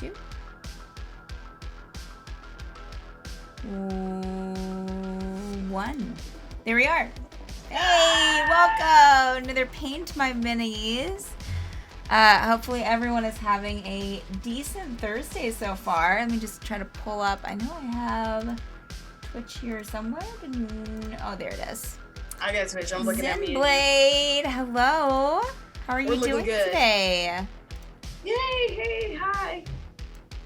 2. 1. There we are. Hey, welcome to another Paint My Minis. Hopefully everyone is having a decent Thursday so far. Let me just try to pull up. I know I have Twitch here somewhere. Oh, there it is. I got Twitch. I'm looking at me. Zenblade, hello. How are you doing good today? Yay, hey, hi.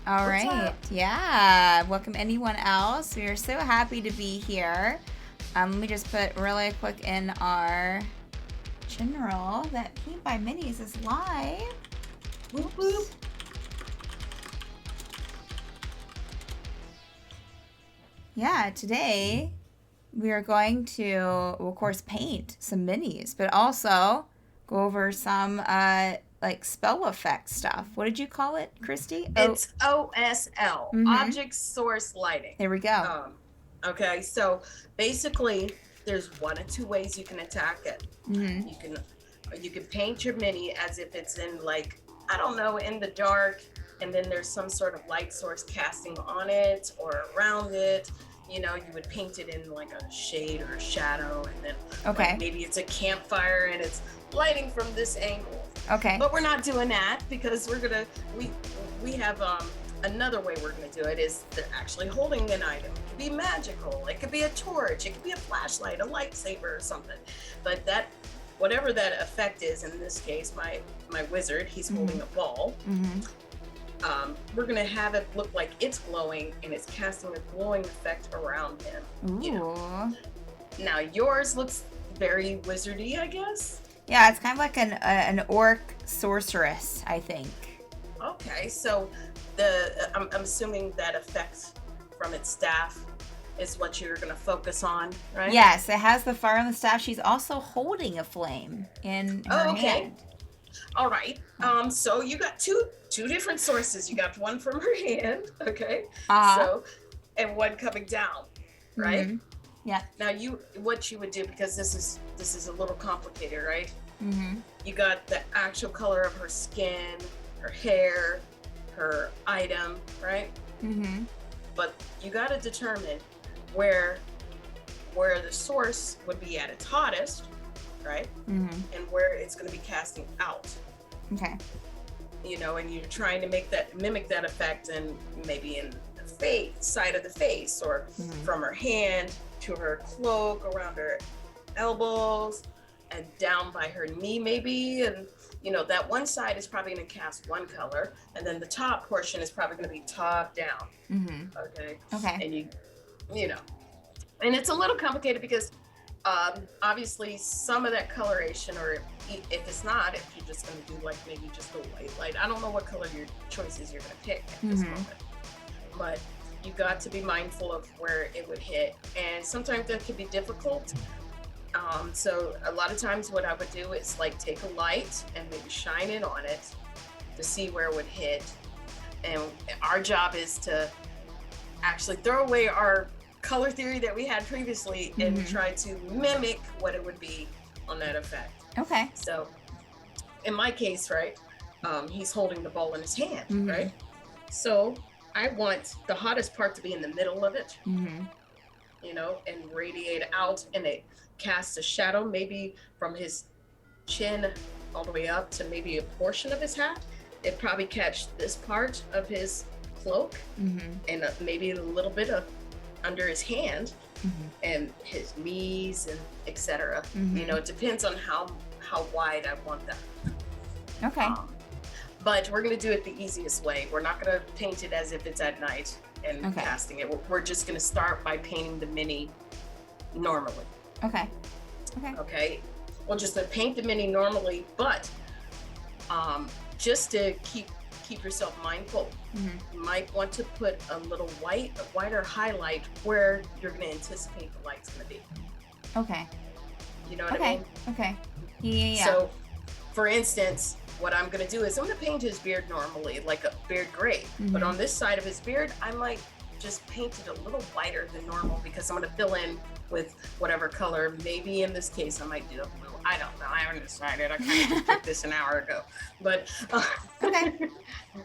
All What's right. up? Yeah. Welcome anyone else. We are so happy to be here. Let me just put really quick in our general that Paint by Minis is live. Whoop, whoop. Yeah, today we are going to, of course, paint some minis, but also go over some like spell effect stuff. What did you call it, Christy? It's OSL, Object Source Lighting. There we go. Okay, so basically there's one of two ways you can attack it. You can paint your mini as if it's in, like, I don't know, in the dark, and then there's some sort of light source casting on it or around it. You know, you would paint it in like a shade or a shadow, and then like, maybe it's a campfire and it's lighting from this angle. Okay. But we're not doing that because we have another way we're gonna do it is they're actually holding an item. It could be magical, it could be a torch, it could be a flashlight, a lightsaber or something. But that, whatever that effect is, in this case, my wizard, he's holding a ball. We're gonna have it look like it's glowing and it's casting a glowing effect around him. Ooh. You know? Now yours looks very wizardy, I guess. Yeah, it's kind of like an orc sorceress, I think. Okay, so I'm assuming that effect from its staff is what you're gonna focus on, right? Yes, it has the fire on the staff. She's also holding a flame in her hand. All right. So you got two different sources. You got one from her hand, okay? So, and one coming down, right? Yeah. Now what you would do, because this is a little complicated, right? You got the actual color of her skin, her hair, her item, right? But you got to determine where the source would be at its hottest, right? And where it's going to be casting out. Okay. You know, and you're trying to mimic that effect, and maybe in the face, side of the face, or from her hand to her cloak, around her elbows, and down by her knee, maybe. And you know, that one side is probably going to cast one color, and then the top portion is probably going to be top down. Okay. And you know, and it's a little complicated because obviously some of that coloration, or if it's not, if you're just going to do like maybe just a white light, I don't know what color your choices you're going to pick at this moment, but you got to be mindful of where it would hit, and sometimes that can be difficult. So a lot of times what I would do is like take a light and maybe shine it on it to see where it would hit, and our job is to actually throw away our color theory that we had previously and try to mimic what it would be on that effect. Okay. So in my case, right, he's holding the ball in his hand, right? So I want the hottest part to be in the middle of it, you know, and radiate out, and it casts a shadow maybe from his chin all the way up to maybe a portion of his hat. It probably catch this part of his cloak and maybe a little bit of under his hand and his knees and etc. You know, it depends on how wide I want that. Okay. But we're going to do it the easiest way. We're not going to paint it as if it's at night and casting it. We're just going to start by painting the mini normally. Okay. We'll just paint the mini normally, but just to keep yourself mindful, you might want to put a little wider highlight where you're going to anticipate the light's going to be. Okay. You know what I mean? Okay. Yeah. So, for instance, what I'm going to do is I'm going to paint his beard normally, like a beard gray. But on this side of his beard, I might just paint it a little whiter than normal because I'm going to fill in with whatever color. Maybe in this case, I might do a blue. I don't know. I haven't decided. I kind of just picked this an hour ago. But,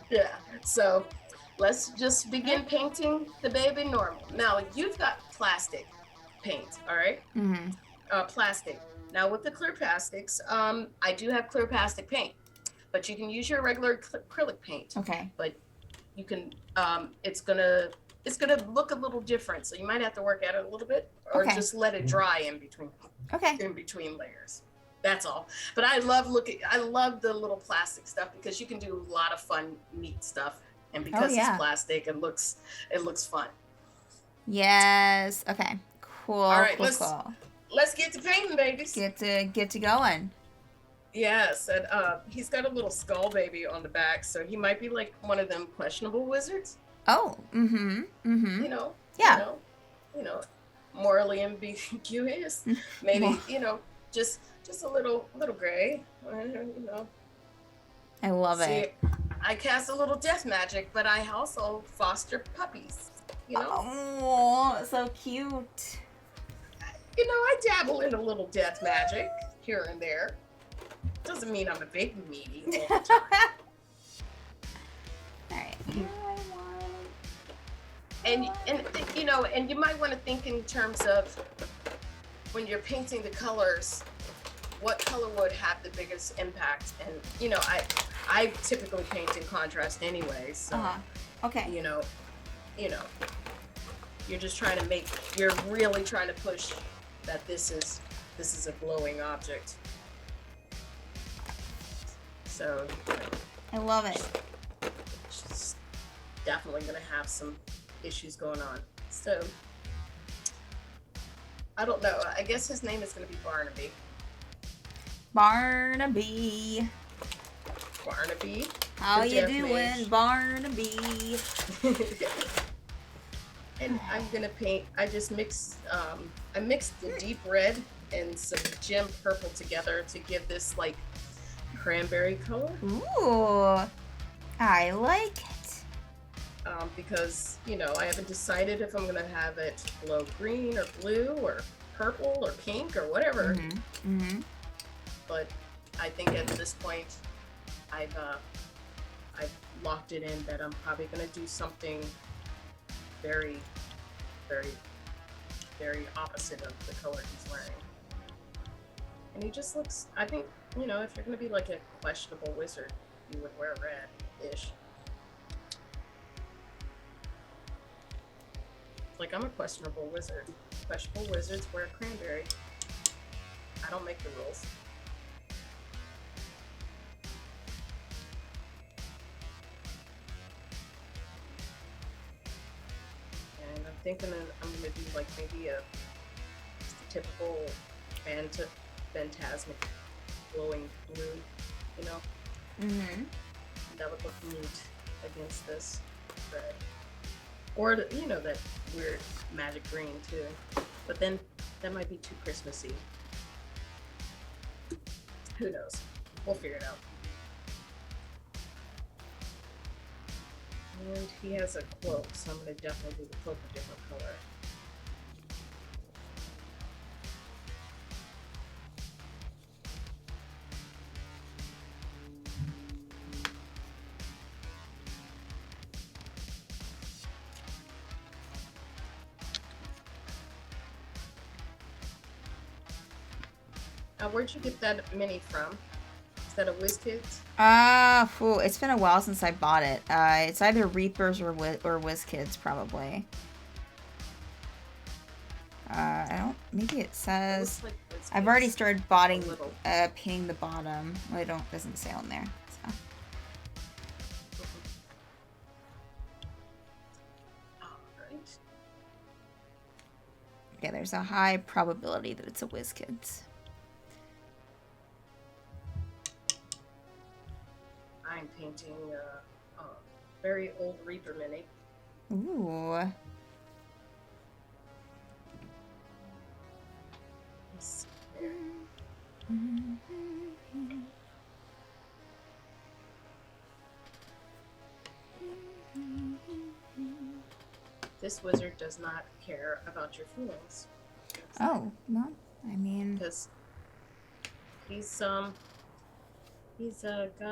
yeah. So let's just begin painting the baby normal. Now you've got plastic paint, all right? Mm-hmm. Plastic. Now with the clear plastics, I do have clear plastic paint, but you can use your regular acrylic paint. Okay. But you can, it's gonna look a little different, so you might have to work at it a little bit, or Okay. just let it dry Okay. in between layers. That's all. But I love the little plastic stuff because you can do a lot of fun, neat stuff. And because it's yeah. plastic, it looks fun. Yes. Okay. Cool. All right, Cool. let's get to painting, babies. Get to going. Yes, and he's got a little skull baby on the back, so he might be like one of them questionable wizards. Oh. Mm-hmm. Mm-hmm. You know. Yeah. You know, morally ambiguous. Maybe just a little gray. You know. I love it. I cast a little death magic, but I also foster puppies. You know. Oh, so cute. You know, I dabble in a little death magic here and there. Doesn't mean I'm a big meaty all the time. All right. And and you might want to think in terms of when you're painting the colors, what color would have the biggest impact? And I typically paint in contrast anyway, so okay. You're just trying to you're really trying to push that this is a glowing object. So I love it. She's definitely gonna have some issues going on. So I don't know. I guess his name is gonna be Barnaby. Barnaby. Barnaby. How you doing, Barnaby? And I'm gonna paint. I just mixed. I mixed the deep red and some gem purple together to give this like cranberry color. Ooh, I like it. Because I haven't decided if I'm gonna have it glow green or blue or purple or pink or whatever. Mm-hmm. Mm-hmm. But I think at this point, I've locked it in that I'm probably gonna do something very, very, very opposite of the color he's wearing. And he just looks. I think if you're gonna be like a questionable wizard, you would wear red-ish. Like I'm a questionable wizard. Questionable wizards wear cranberry. I don't make the rules. And I'm thinking that I'm gonna do like maybe just a typical phantasmic glowing blue, Mm-hmm. That would look neat against this red. Or that weird magic green too. But then that might be too Christmassy. Who knows? We'll figure it out. And he has a cloak, so I'm gonna definitely do the cloak a different color. Where'd you get that mini from? Is that a WizKids? It's been a while since I bought it. It's either Reapers or WizKids, probably. I don't. Maybe it says. Like I've already started painting the bottom. Well, it doesn't say on there. So. Alright. Yeah, there's a high probability that it's a WizKids. I'm painting a very old Reaper mini. Ooh. This wizard does not care about your feelings. Oh, well, I mean, because he's got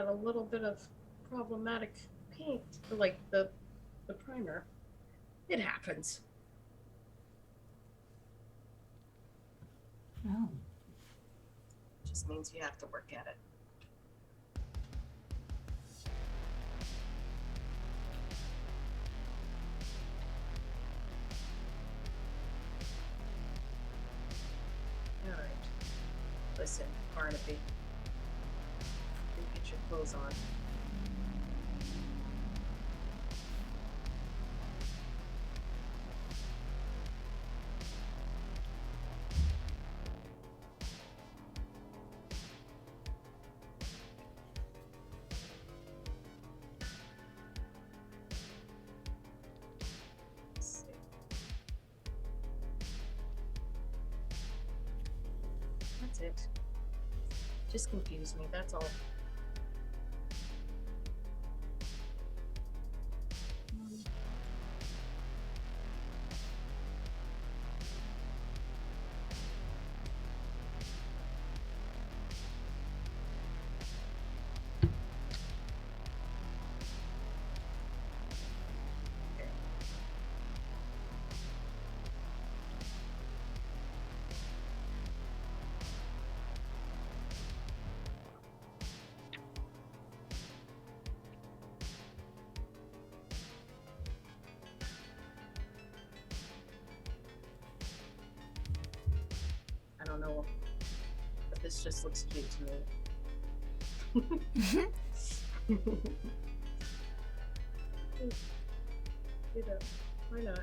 a little bit of problematic paint, like the the primer. It happens. Oh. Just means you have to work at it. All right. Listen, Barnaby. You get your clothes on. Let's see. That's it. Just confuse me, that's all. Okay. I don't know, but this just looks cute to me. You know, why not?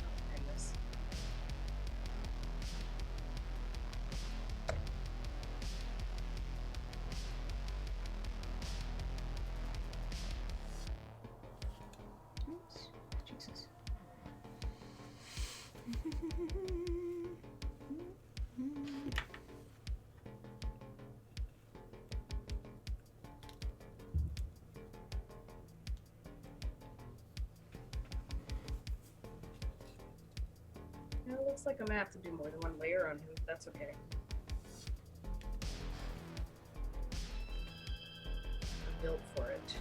Oh, goodness. Oops. Jesus. Yeah, it looks like I'm gonna have to do more than one layer on him. That's okay. I'm built for it.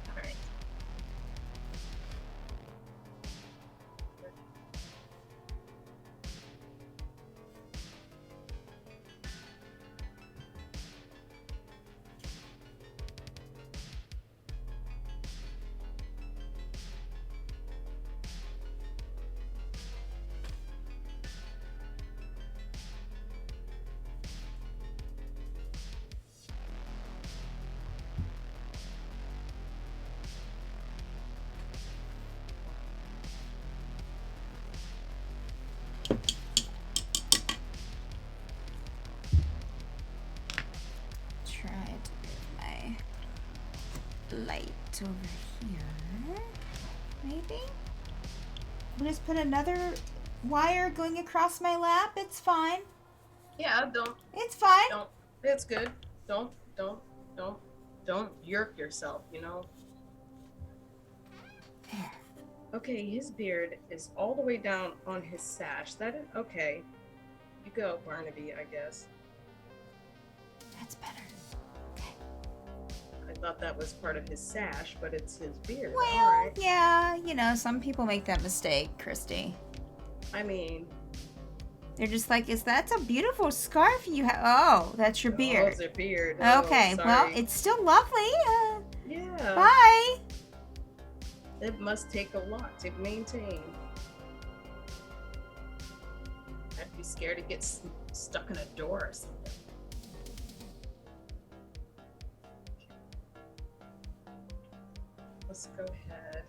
All right. Try to get my light over here. Maybe? We'll just put another wire going across my lap. It's fine. Yeah, don't. It's fine. Don't. It's good. Don't yerk yourself, you know? There. Okay, his beard is all the way down on his sash. That is, okay. You go, Barnaby, I guess. That's better. I thought that was part of his sash, but it's his beard. Well, All right. yeah, you know, some people make that mistake, Christy. I mean, They're just like, that's a beautiful scarf you have. Oh, that's your oh, beard. it's a beard. Okay, Oh, well, sorry. it's still lovely. Yeah. Bye. It must take a lot to maintain. I'd be scared to get stuck in a door or something. Let's go ahead.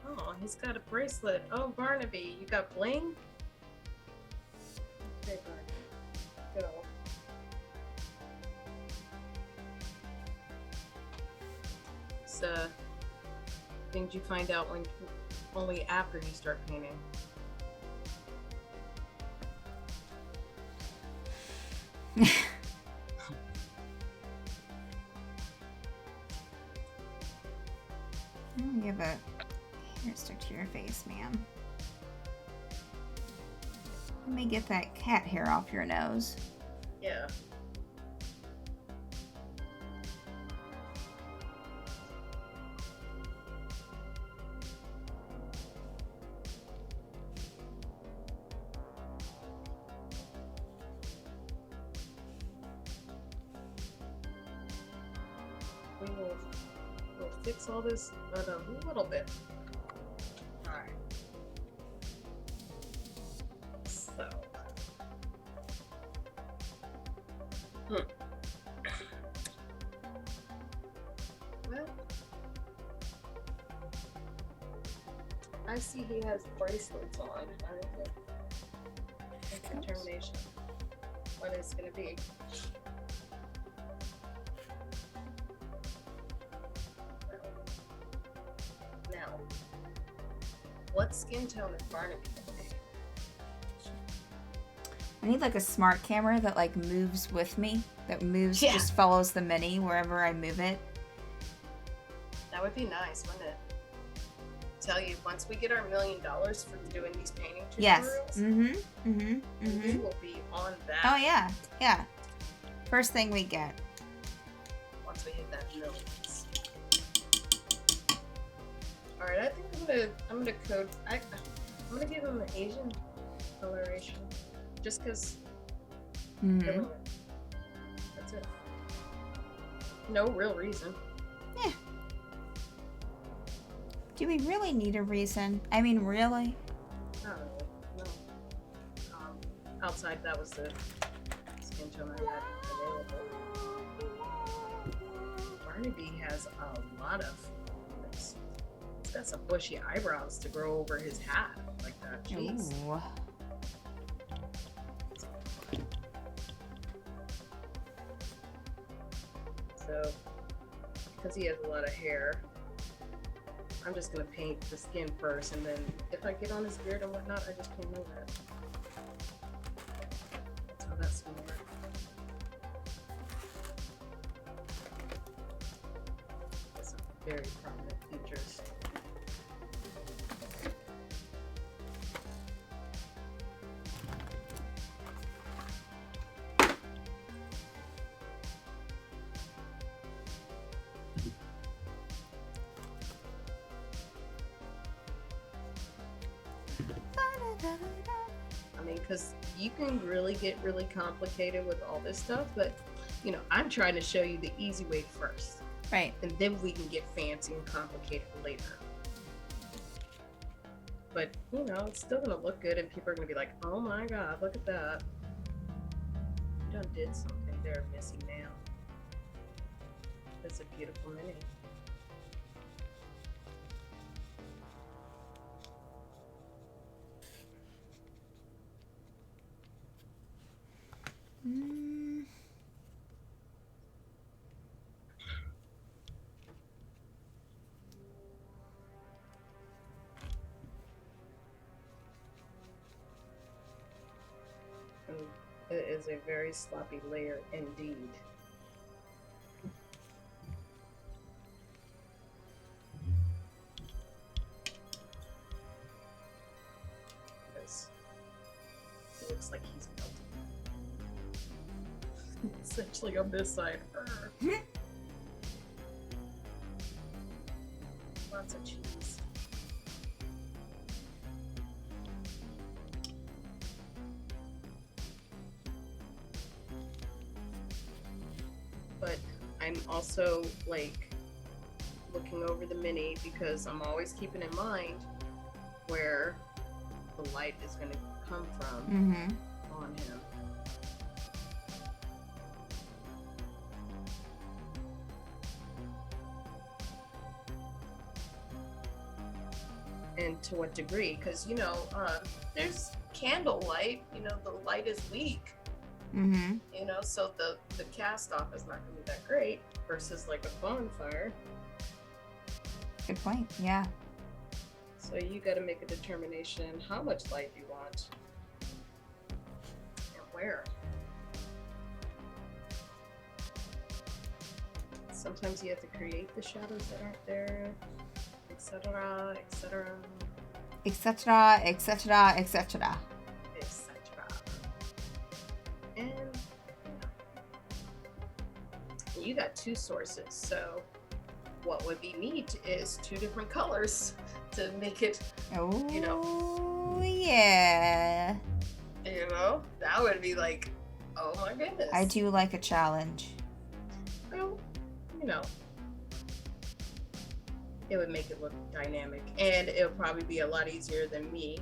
Oh, he's got a bracelet. Oh, Barnaby, you got bling? Okay, Barnaby, go. So, things you find out when only after you start painting. Give a hair stick to your face, ma'am. Let me get that cat hair off your nose. Yeah. We'll fix all this but a little bit. Alright. So. Well, I see he has bracelets on. I don't think determination what it's gonna be. Now, what skin tone is Barnaby gonna be? I need like a smart camera that like moves with me. That moves, Yeah. just follows the mini wherever I move it. That would be nice, wouldn't it? Tell you, once we get our $1 million for doing these painting tutorials, Yes. we will be on that. Oh yeah, yeah. First thing we get. Once we hit that millions. All right, I think I'm gonna code. I'm gonna give him an Asian coloration, just because. Mhm. That's it. No real reason. Yeah. Do we really need a reason? I mean, really? Not really. No. Outside, that was the skin tone I had available. Barnaby has a lot of this. He's got some bushy eyebrows to grow over his hat like that. Jeez. Ooh. So, because he has a lot of hair, I'm just gonna paint the skin first, and then if I get on his beard and whatnot, I just paint over it. That's how that's gonna work. That's some very prominent features. I mean, because you can really get really complicated with all this stuff, but I'm trying to show you the easy way first, Right. and then we can get fancy and complicated later. But it's still gonna look good, and people are gonna be like, "Oh my God, look at that! You done did something there, Missy now." That's a beautiful mini. Mm. And it is a very sloppy layer indeed. Because it looks like he's melting. Essentially on this side. Lots of cheese. But I'm also looking over the mini because I'm always keeping in mind where the light is going to come from Mm-hmm. on him. And to what degree? Because, there's candlelight, the light is weak, Mm-hmm. so the cast off is not going to be that great versus like a bonfire. Good point. Yeah. So you got to make a determination how much light you want and where. Sometimes you have to create the shadows that aren't there, etc., etc., Etc. Etc. Etc. etc. And you got two sources, so what would be neat is two different colors to make it, Oh, yeah. that would be like, oh my goodness. I do like a challenge. Well, it would make it look dynamic, and it would probably be a lot easier than me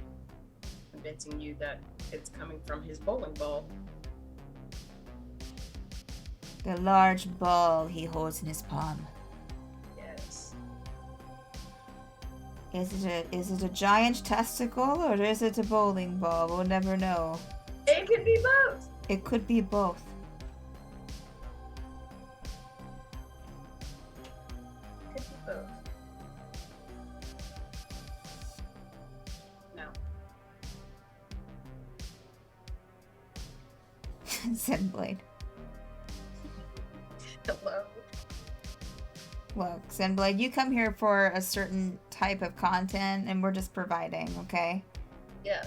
convincing you that it's coming from his bowling ball. The large ball he holds in his palm. Yes. Is it a giant testicle or is it a bowling ball? We'll never know. It could be both. It could be both. Could be both. No. Zenblade. Hello. Look, Zenblade, you come here for a certain type of content and we're just providing, okay? Yeah.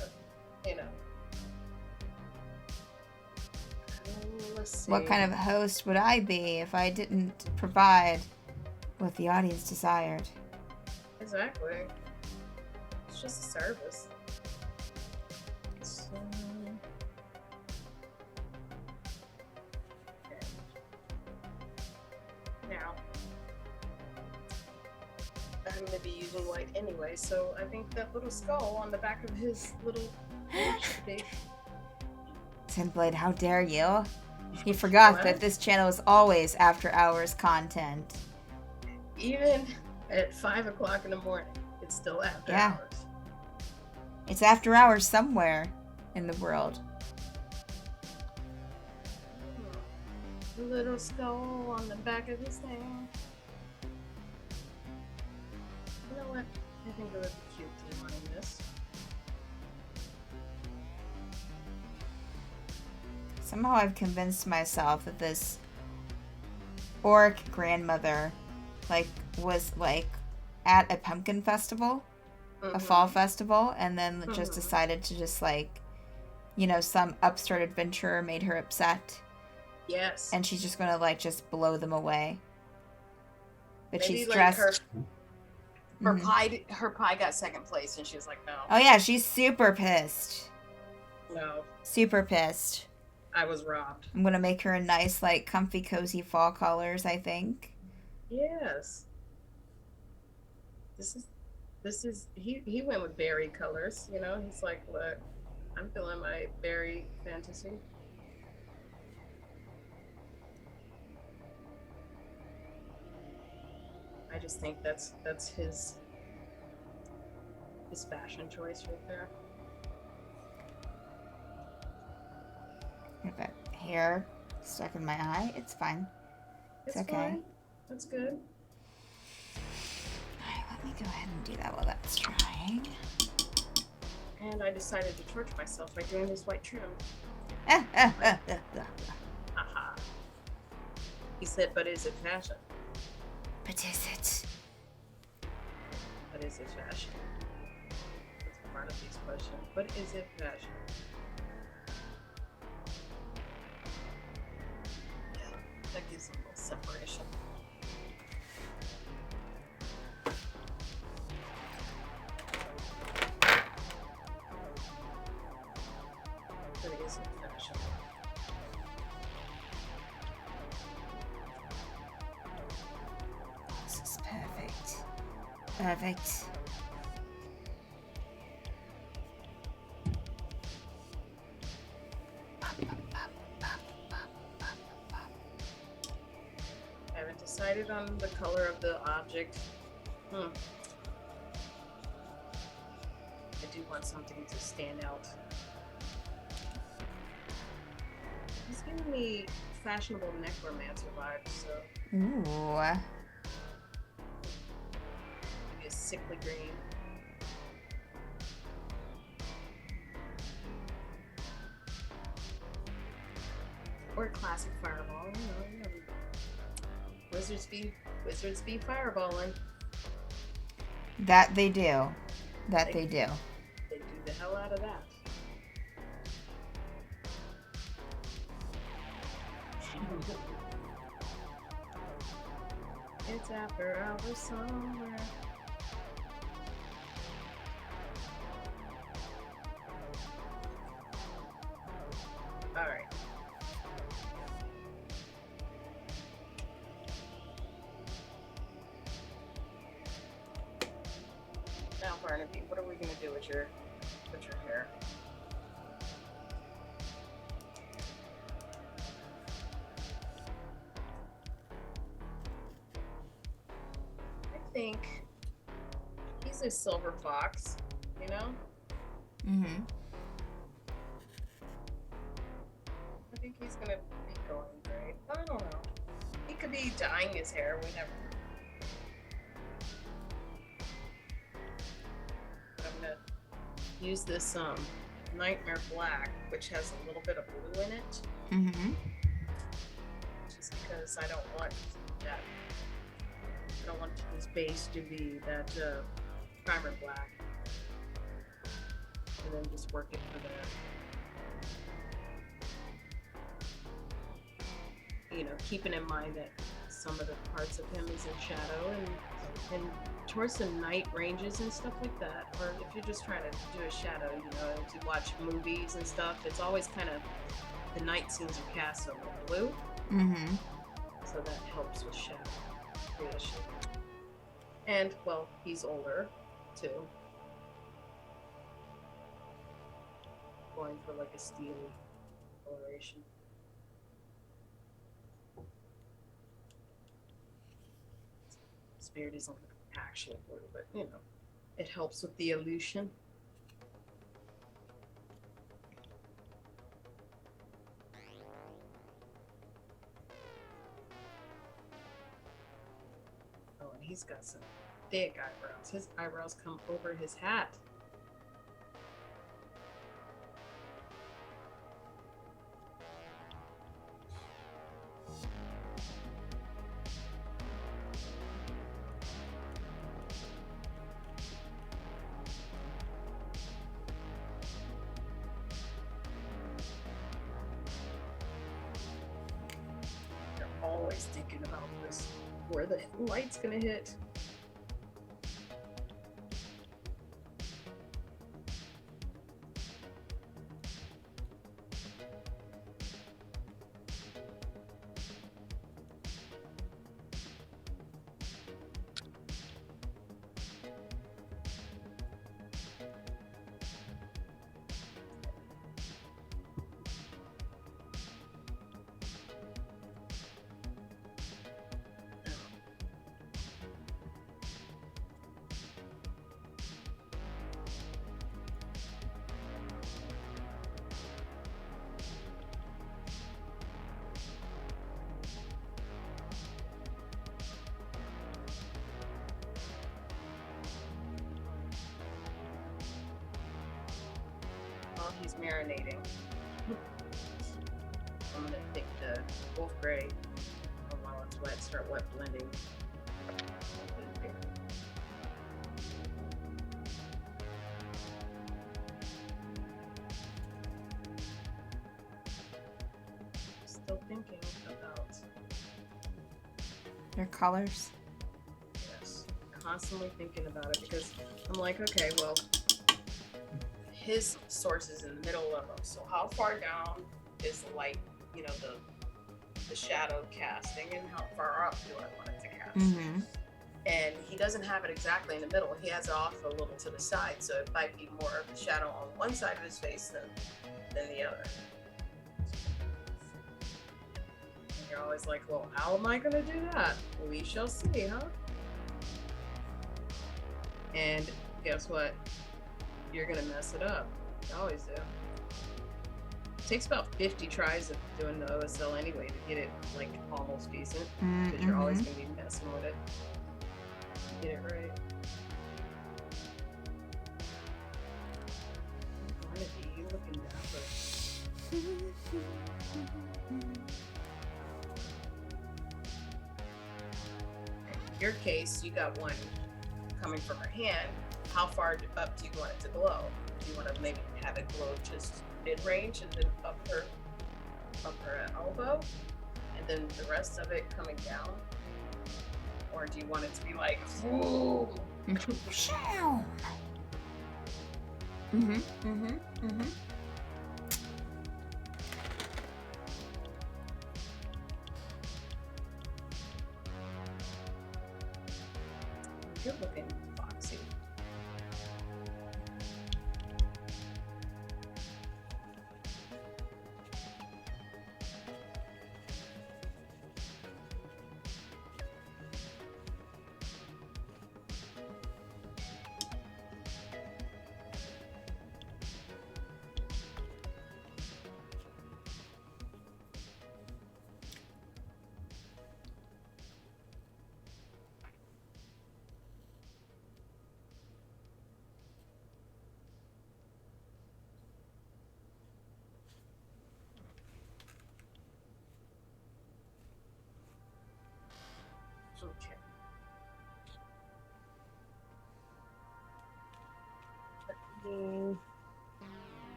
Let's see. What kind of host would I be if I didn't provide what the audience desired? Exactly. It's just a service. So... Okay. Now, I'm going to be using white anyway, so I think that little skull on the back of his little... Zenblade, how dare you? You forgot What? that this channel is always after hours content. Even at 5 o'clock in the morning, it's still after Yeah. hours. It's after hours somewhere in the world. The little skull on the back of his thing. You know what? I think it would be cute to line this. Somehow I've convinced myself that this orc grandmother was at a pumpkin festival, a fall festival, and then just decided to some upstart adventurer made her upset. Yes. And she's just gonna just blow them away. But Maybe she's like dressed. her pie got second place, and she was like, no. Oh yeah, she's super pissed. No, Super pissed. I was robbed. I'm gonna make her a nice, comfy, cozy fall colors, I think. Yes. This is he went with berry colors, he's like, look, I'm feeling my berry fantasy. I just think that's his fashion choice right there. I've got hair stuck in my eye. It's fine. It's okay. Fine. That's good. Alright, let me go ahead and do that while that's drying. And I decided to torture myself by doing this white trim. Haha. He said, but is it fashion? But is it? But is it fashion? That's part of these questions. But is it fashion? Yeah, that gives a little separation. But is it fashion? This is perfect. Perfect. decided on the color of the object. I do want something to stand out. He's giving me fashionable necromancer vibes, so Ooh. maybe a sickly green. Or classic fireball, you know. Wizards be fireballing. That they do. They do. They do the hell out of that. It's after hours somewhere. All right. Now, Barnaby, what are we gonna do with your hair? I think he's a silver fox, you know? Mm-hmm. I think he's gonna be going great. I don't know. He could be dyeing his hair, we never know. But I'm gonna use this Nightmare Black, which has a little bit of blue in it. Mm-hmm. Just because I don't want that. I don't want his base to be that primer black. And then just work it for the, you know, keeping in mind that some of the parts of him is in shadow and towards the night ranges and stuff like that. Or if you're just trying to do a shadow, you know, if you watch movies and stuff, it's always kind of the night scenes are cast on the blue. Mm-hmm. So that helps with shadow creation. And, well, he's older, too. Going for like a steely coloration. His beard isn't actually blue, but, you know, it helps with the illusion. Oh, and he's got some thick eyebrows. His eyebrows come over his hat. They're always thinking about this, where the light's gonna hit. While he's marinating, I'm gonna take the wolf gray, and while it's wet, start wet blending. Still thinking about, Your colors. yes, constantly thinking about it because I'm like, okay, well, his source is in the middle of them. So how far down is the light, you know, the shadow casting, and how far up do I want it to cast? Mm-hmm. And he doesn't have it exactly in the middle. He has it off a little to the side, so it might be more of the shadow on one side of his face than the other. And you're always always like, well, how am I gonna do that? We shall see, huh? And guess what? You're gonna mess it up. You always do. It takes about 50 tries of doing the OSL anyway to get it like almost decent. Because you're always gonna be messing with it. Get it right. You looking dapper. In your case, you got one coming from her hand. How far up do you want it to glow? Do you want to maybe have it glow just mid-range and then up her elbow, and then the rest of it coming down? Or do you want it to be like, whoa? You're looking foxy. Okay.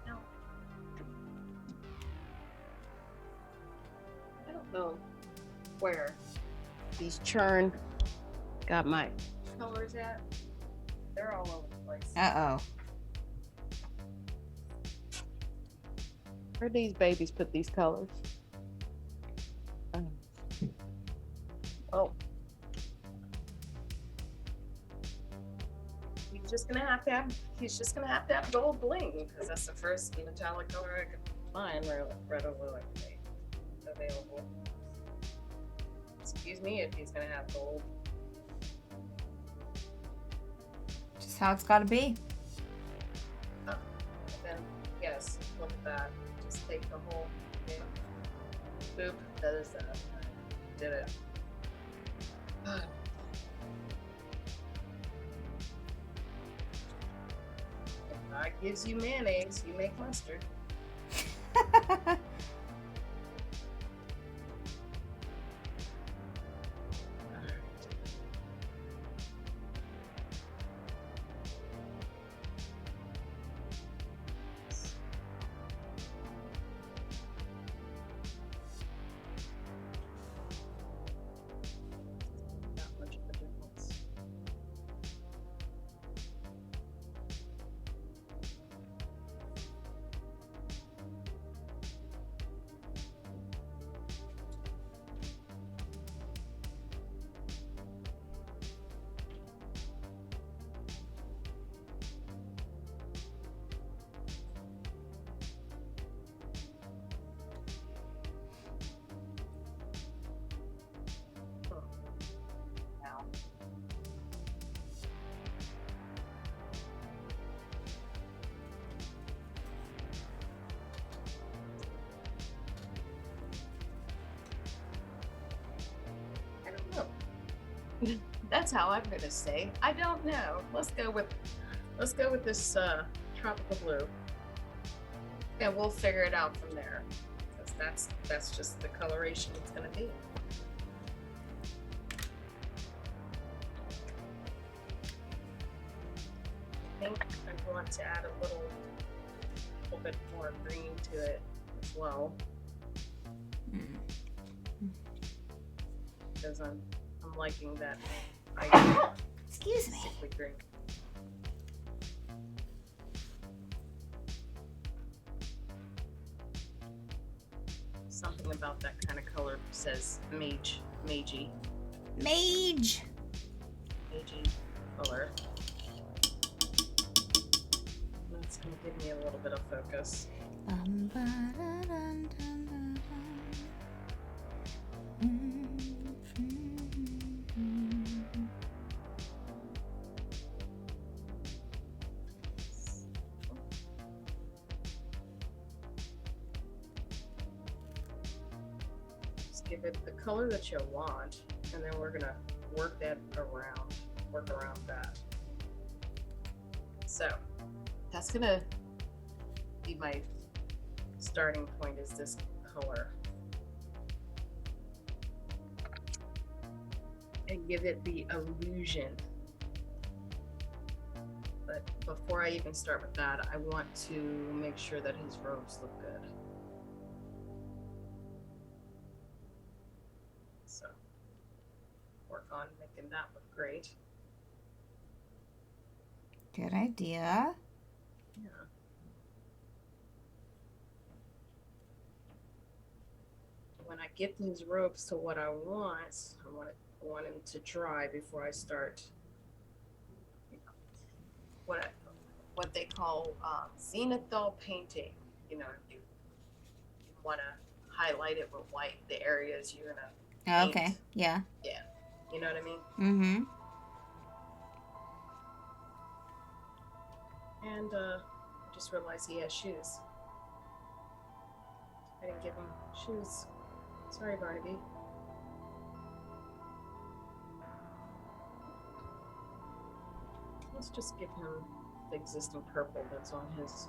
No. I don't know where these churn got my colors at. They're all over the place. Uh-oh. Where'd these babies put these colors? Oh. He's just gonna have to have gold bling, because that's the first metallic color I could find readily available. Excuse me if he's gonna have gold. Just how it's gotta be. Then yes, look at that. Just take the whole thing. Boop, that is that. Did it. If God gives you mayonnaise, you make mustard. Not much of a difference. Now. I don't know. That's how I'm gonna say. I don't know. Let's go with this tropical blue, and we'll figure it out from there. Because that's just the coloration it's gonna be. I think I want to add a little bit more green to it as well, because I'm liking that idea. Excuse me. Sickly green. Something about that kind of color says magey Mage. color. That's gonna give me a little bit of focus. Bum, ba, da, dun, dun, dun, dun. give it the color that you want, and then we're gonna work around that. So that's gonna be my starting point, is this color. And give it the illusion. But before I even start with that, I want to make sure that his robes look good. So work on making that look great. Good idea. Yeah. When I get these ropes to what I want, I want them to dry before I start, you know, what they call zenithal painting. You know, you want to highlight it with white, the areas you're gonna paint. Okay. Yeah. Yeah. You know what I mean? Mm-hmm. And I just realized he has shoes. I didn't give him shoes. Sorry, Barnaby. Let's just give him the existing purple that's on his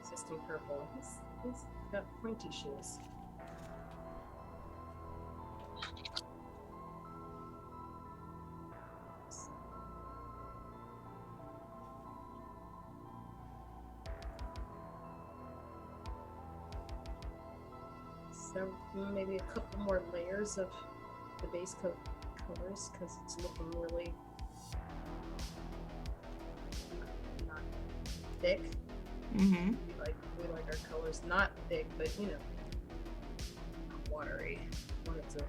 existing purple. He's got pointy shoes. So maybe a couple more layers of the base coat colors, because it's looking really not thick. Mm-hmm. We like our colors not thick, but you know, not watery. I want it to.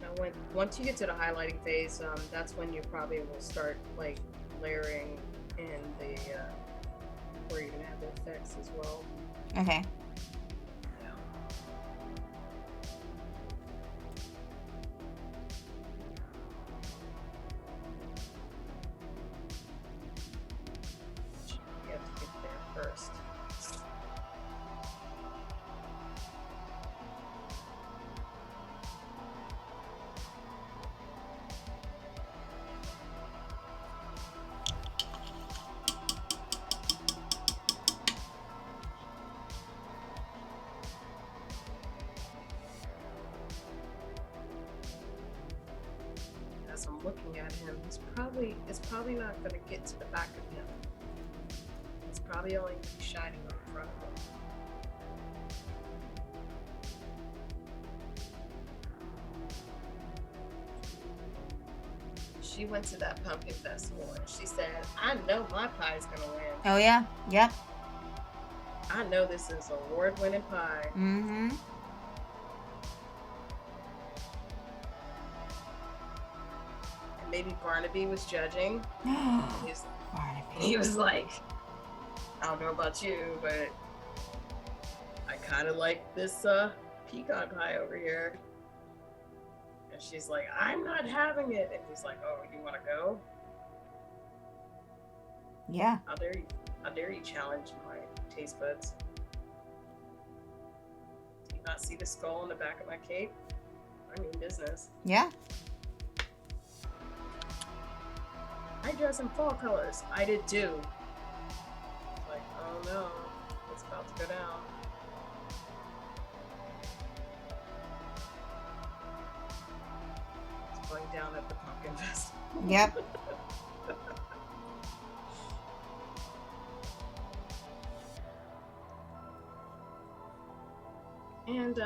Now, once you get to the highlighting phase, that's when you probably will start like layering in the where you're gonna have the effects as well. Okay. You have to get there first. As I'm looking at him, it's probably not going to get to the back of him. It's probably only going to be shining on the front of him. She went to that pumpkin festival and she said, I know my pie's going to win. Oh yeah. Yep. I know this is award-winning pie. Mm-hmm. Maybe Barnaby was judging. Barnaby. He was like, I don't know about you, but I kind of like this pecan pie over here. And she's like, I'm not having it. And he's like, oh, you want to go? Yeah. How dare you challenge my taste buds? Do you not see the skull on the back of my cape? I mean business. Yeah. I dress in fall colors. I did too. Like, oh no, it's about to go down. It's going down at the pumpkin festival. Yep. And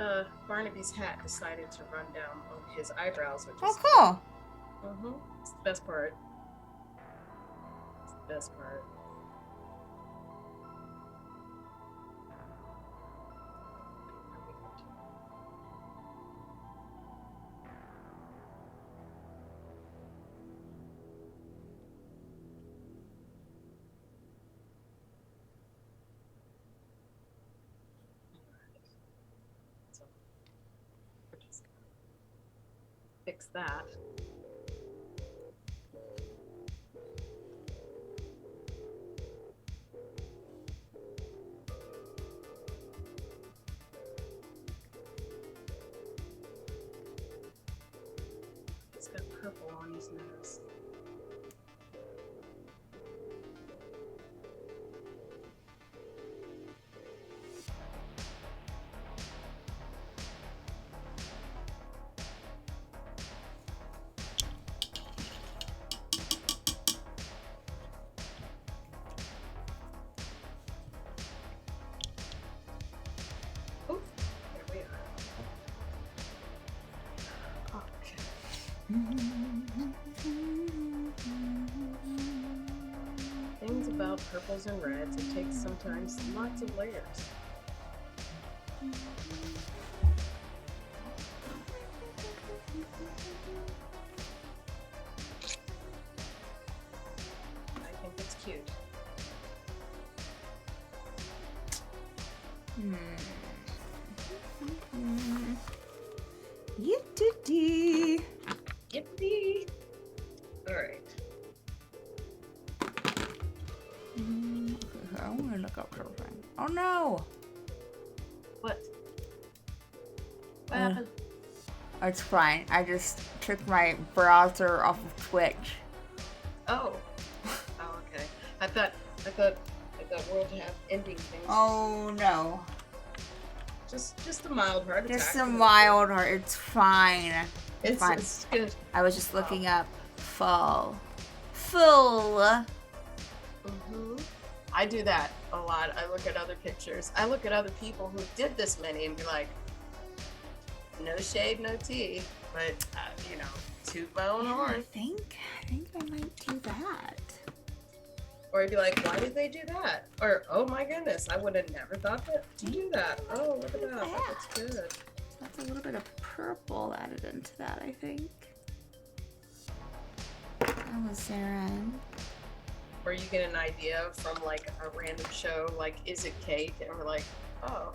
Barnaby's hat decided to run down on his eyebrows, which Oh, is cool. It's the best part. It's the best part. So, we're just that. It's got purple on his nose. Oh, there we are. Okay. Things about purples and reds, it takes sometimes lots of layers. I think it's cute. Yippee. Yippee! Alright. I want to look up something. Oh no! What? What Uh, happened? It's fine. I just took my browser off of Twitch. Oh. Oh, okay. I thought World have ending things. Oh no. Just a mild heart attack. Just a mild heart. It's fine. It's fine. It's good. I was just looking up full. Mm-hmm. I do that a lot. I look at other pictures. I look at other people who did this many and be like, no shade, no tea, but toot my own I horn. think I might do that. Or I'd be like, why did they do that? Or, oh my goodness, I would have never thought to do that. Oh, look at that. Yeah. That's good. That's a little bit of purple added into that, I think. That was Sarah. Or you get an idea from like a random show, like Is It Cake? And we're like, oh.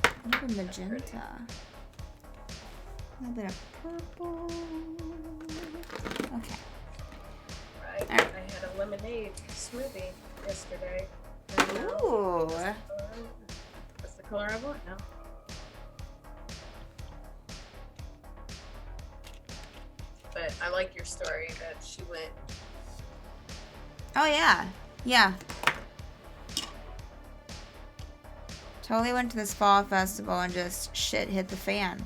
A little bit magenta. A little bit of purple. Okay. Right. All right. I had a lemonade smoothie yesterday. And now Ooh. that's the color I want now. But I like your story that she went. Oh yeah. Yeah. Totally went to this fall festival and just shit hit the fan.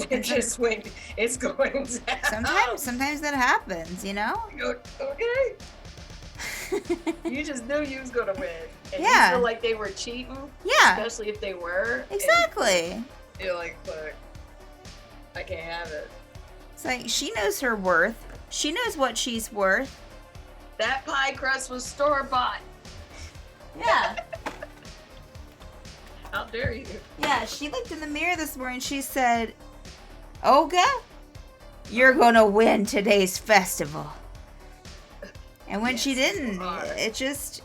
It just went. It's going down. Sometimes that happens, you know? You go, okay. You just knew you was gonna win. And Yeah. you feel like they were cheating. Yeah. Especially if they were. and Exactly. You're like, look, I can't have it. It's like she knows her worth. She knows what she's worth. That pie crust was store bought. Yeah. How dare you? Yeah, she looked in the mirror this morning. She said, Olga, you're going to win today's festival. And when she Yes, didn't, you are. it just,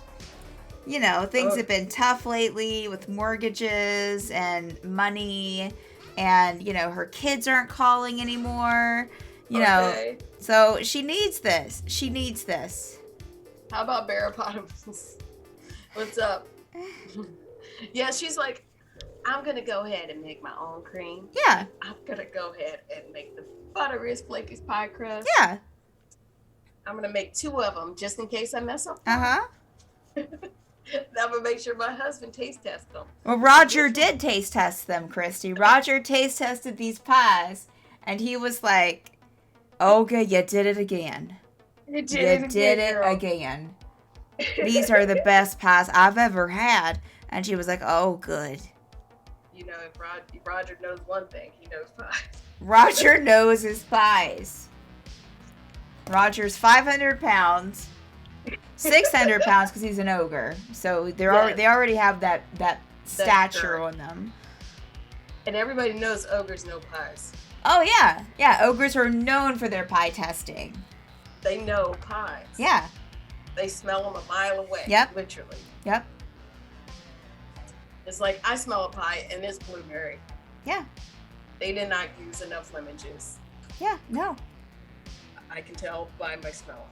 things Oh. have been tough lately with mortgages and money. And, her kids aren't calling anymore. Okay. So she needs this. She needs this. How about Barapotamos? What's up? Yeah, she's like, I'm gonna go ahead and make my own cream. Yeah, I'm gonna go ahead and make the butteriest, flakiest pie crust. yeah. I'm gonna make 2 of them just in case I mess up. Uh-huh. I'm gonna make sure my husband taste test them. Well, Roger did taste test them, Christy. Roger taste tested these pies, and he was like, Olga, you did it again. You did You did it girl. again. These are the best pies I've ever had. And she was like, oh, good. You know, if Roger knows one thing, he knows pie. Roger knows his pies. Roger's 500 pounds. 600 pounds because he's an ogre. So they already have that stature on them. And everybody knows ogres know pies. Oh, yeah. Yeah, ogres are known for their pie testing. They know pies. Yeah. They smell them a mile away. Yep. Literally. Yep. It's like, I smell a pie and it's blueberry. Yeah. They did not use enough lemon juice. Yeah. No. I can tell by my smell.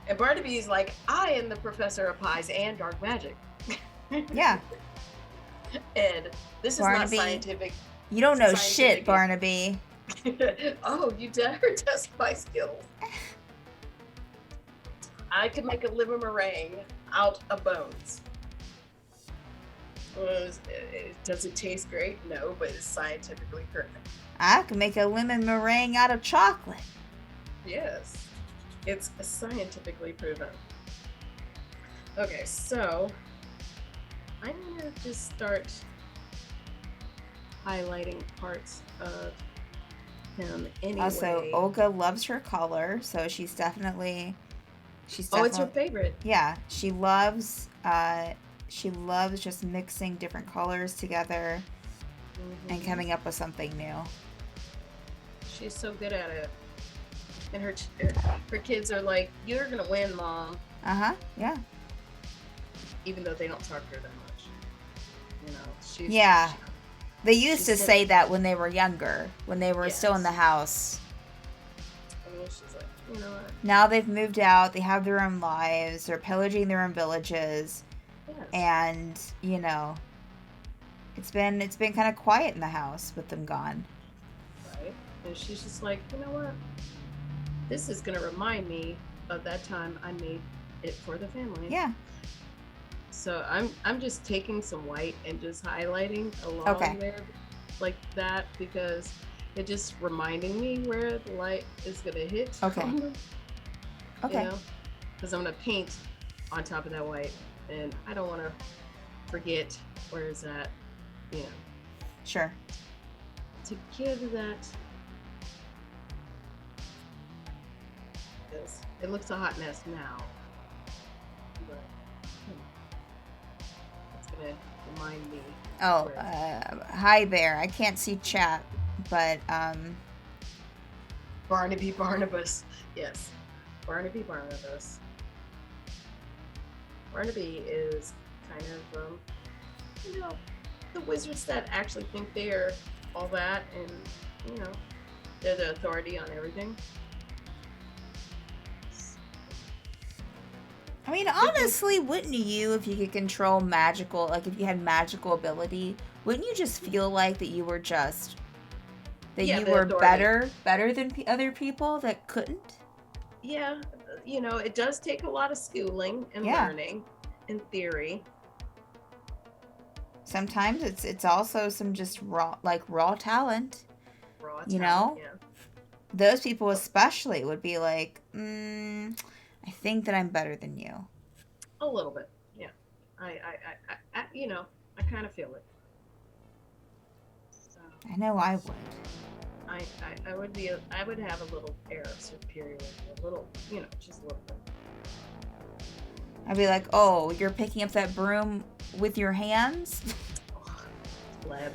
And Barnaby's like, I am the professor of pies and dark magic. Yeah. And this Barnaby, is not scientific. You don't know shit, Barnaby. Oh, you dare test my skills. I could make a lemon meringue out of bones. Does it taste great? No, but it's scientifically correct. I can make a lemon meringue out of chocolate. Yes, it's scientifically proven. Okay, so I'm gonna just start highlighting parts of him anyway. Also, Olga loves her color, so she's definitely. Oh, it's her favorite. Yeah, she loves just mixing different colors together and coming up with something new. She's so good at it. And her kids are like, "You're gonna win, Mom." Yeah. Even though they don't talk to her that much, you know. They used to say that when they were younger, when they were still in the house. I mean, she's like, you know what? Now they've moved out. They have their own lives. They're pillaging their own villages, and you know, it's been kind of quiet in the house with them gone. Right, and she's just like, you know what? This is gonna remind me of that time I made it for the family. Yeah. So I'm just taking some white and just highlighting along there like that because it just reminding me where the light is gonna hit. Okay. You know, because I'm gonna paint on top of that white, and I don't want to forget where is that. You know. Sure. To give that. It looks a hot mess now. But it's gonna remind me. Oh, hi there. I can't see chat, but Barnaby Barnabas. Yes. Barnaby Barnabas. Barnaby is kind of you know, the wizards that actually think they're all that and you know, they're the authority on everything. I mean, honestly, wouldn't you, if you could control magical, like if you had magical ability, wouldn't you just feel like that you were just, that you were better than other people that couldn't? Yeah, you know, it does take a lot of schooling and learning and theory. Sometimes it's also some just raw talent. You know? Yeah. Those people especially would be like, I think that I'm better than you. A little bit, yeah. I you know, I kind of feel it. So, I know I would. I would have a little air of superiority, a little, you know, just a little bit. I'd be like, oh, you're picking up that broom with your hands? Pleb.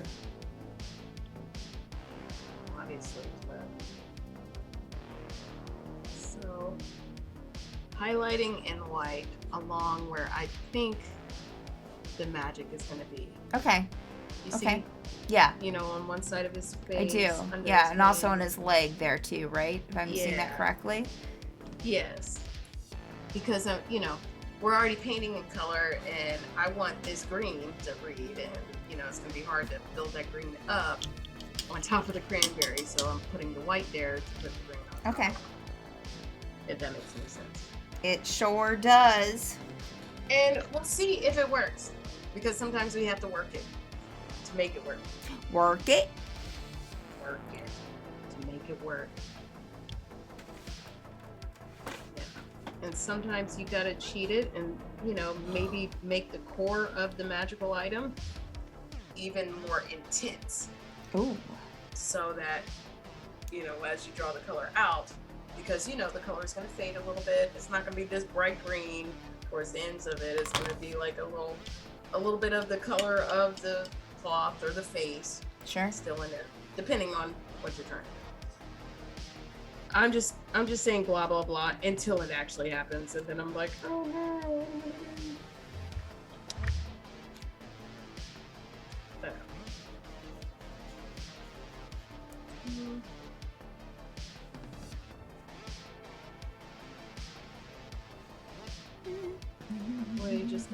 Obviously, pleb. So, highlighting in white along where I think the magic is going to be. Okay. You see? Yeah. You know, on one side of his face. I do. Yeah, and also on his leg there too, right? If I'm seeing that correctly. Yes. Because, you know, we're already painting in color and I want this green to read and, you know, it's going to be hard to build that green up on top of the cranberry. So I'm putting the white there to put the green on. Okay. If that makes any sense. It sure does. And we'll see if it works. Because sometimes we have to work it to make it work. Work it. Work it to make it work. Yeah. And sometimes you gotta cheat it and, you know, maybe make the core of the magical item even more intense. Ooh. So that, you know, as you draw the color out, because, you know, the color is going to fade a little bit. It's not going to be this bright green towards the ends of it. It's going to be like a little bit of the color of the cloth or the face. Sure. Still in there, depending on what you're trying to do. I'm just saying blah, blah, blah until it actually happens. And then I'm like, oh no.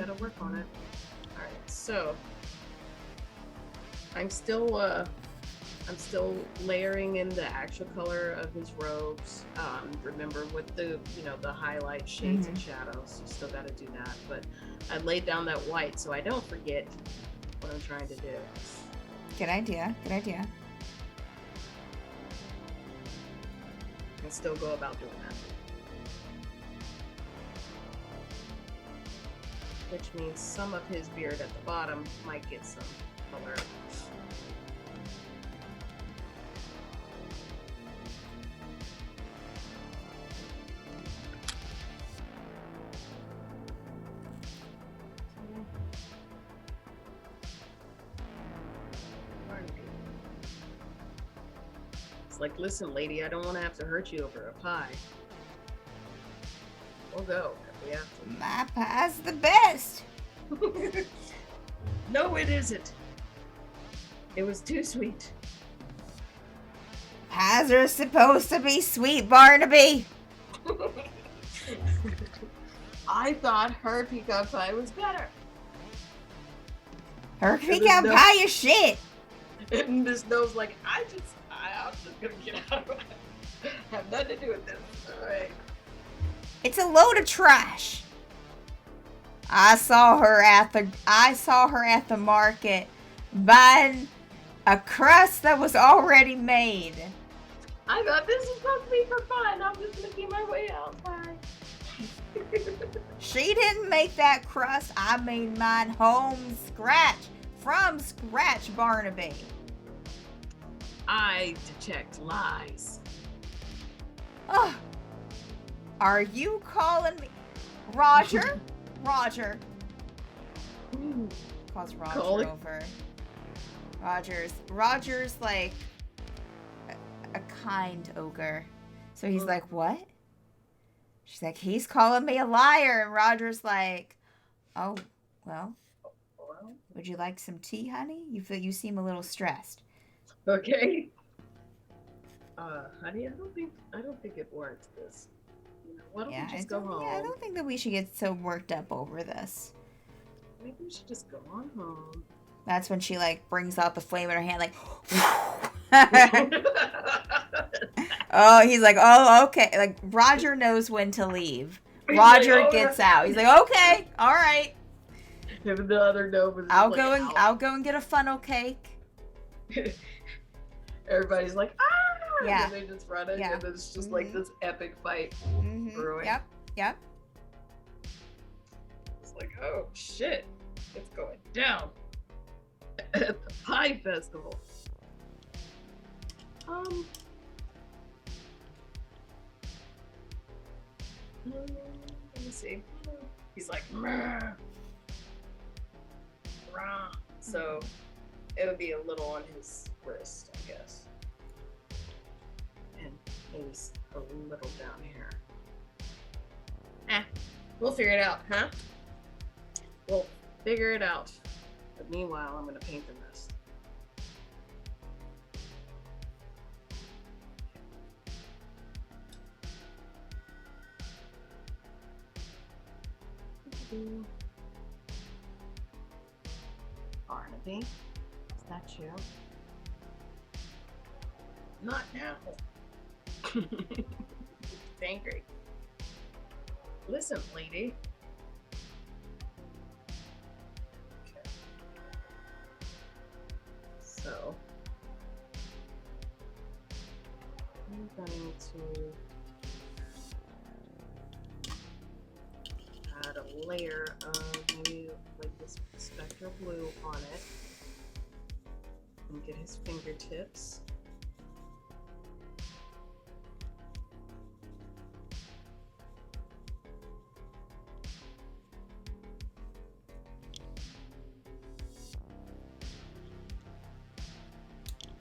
gotta work on it. All right, so I'm still layering in the actual color of his robes. Remember with the the highlight shades and shadows, you still got to do that. But I laid down that white so I don't forget what I'm trying to do. Good idea. Good idea. And still go about doing that. Which means some of his beard at the bottom might get some color. It's like, listen, lady, I don't want to have to hurt you over a pie. We'll go if we have to. My pie's the best. No, it isn't. It was too sweet. Pies are supposed to be sweet, Barnaby. I thought her pecan pie was better. Her pecan pie is shit. And Miss Snow's like, I'm just gonna get out of it. Have nothing to do with this. All right. It's a load of trash. I saw her at the market buying a crust that was already made. I thought this was supposed to be for fun. I'm just gonna get my way out. Bye. She didn't make that crust. I made mine from scratch, Barnaby. I detect lies. Ugh. Are you calling me Roger? Roger. Ooh. Calls Roger over. Roger's like a kind ogre. So he's like, what? She's like, he's calling me a liar. And Roger's like, oh, well, would you like some tea, honey? You seem a little stressed. Okay. Honey, I don't think it warrants this. Why don't we just go home? Yeah, I don't think that we should get so worked up over this. Maybe we should just go on home. That's when she like brings out the flame in her hand, like. Oh, he's like, oh, okay. Like Roger knows when to leave. Roger gets out. He's like, okay, all right. Him and the other gnome. I'll go and get a funnel cake. Everybody's like, ah! Yeah. And then they just run it, and then it's just like this epic fight brewing. Yep. It's like, oh shit, it's going down at the Pie Festival. Let me see. He's like, Mrr. Rah. So it would be a little on his wrist, I guess. And maybe a little down here. We'll figure it out, huh? We'll figure it out. But meanwhile, I'm gonna paint the rest. Barnaby, is that you? Not now. It's angry. Listen, lady. Okay. So I'm going to add a layer of maybe like this spectral blue on it and get his fingertips.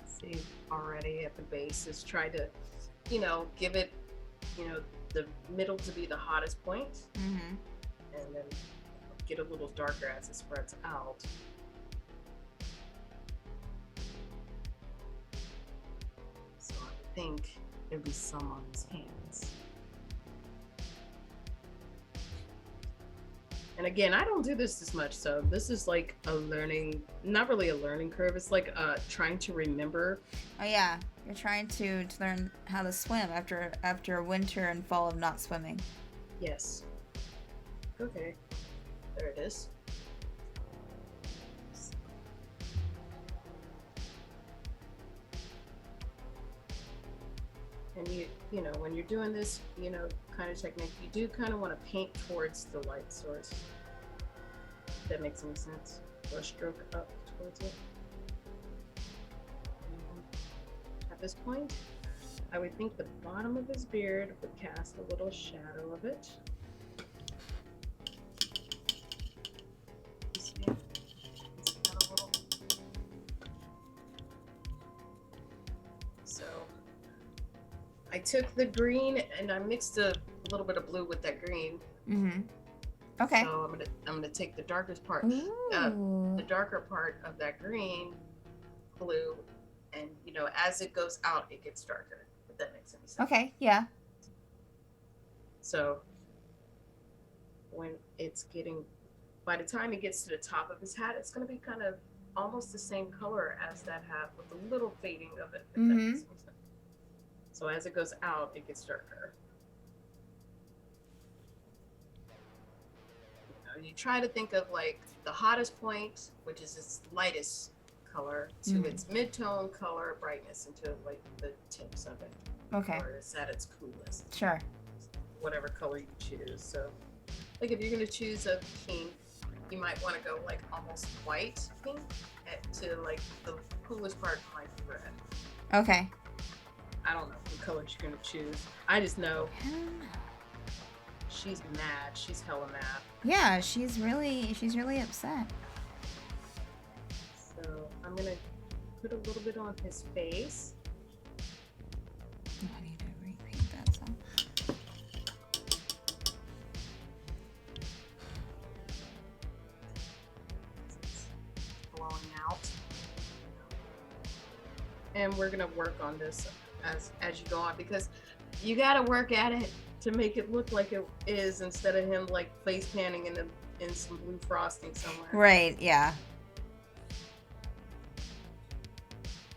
See, already at the base is try to, give it, the middle to be the hottest point. Mm-hmm. And then get a little darker as it spreads out. So I think there'll be some on his hands. And again, I don't do this as much, so this is like a learning, not really a learning curve. It's like trying to remember. Oh yeah, you're trying to learn how to swim after winter and fall of not swimming. Yes. Okay. There it is. And you know, when you're doing this, you know, kind of technique, you do kind of want to paint towards the light source. If that makes any sense. Or stroke up towards it. And at this point, I would think the bottom of his beard would cast a little shadow of it. You see it? It's got a little. So I took the green and I mixed a little bit of blue with that green. Mm-hmm. Okay. So I'm gonna take the darkest part, Ooh. the darker part of that green, blue, and you know, as it goes out, it gets darker. If that makes any sense. Okay. Yeah. So when it's getting, by the time it gets to the top of his hat, it's gonna be kind of almost the same color as that hat with a little fading of it. If that makes any sense. So as it goes out, it gets darker. You try to think of like the hottest point, which is its lightest color, to its mid-tone color brightness into like the tips of it. Okay. Or it's at its coolest. Sure. Whatever color you choose. So like if you're gonna choose a pink, you might want to go like almost white pink to like the coolest part like red. Okay. I don't know what colors you're gonna choose. I just know she's mad. She's hella mad. Yeah, she's really upset. So I'm gonna put a little bit on his face. I need to repaint that some. It's blowing out. And we're gonna work on this as you go on, because you gotta work at it to make it look like it is, instead of him like face panning in some blue frosting somewhere. Right. Yeah.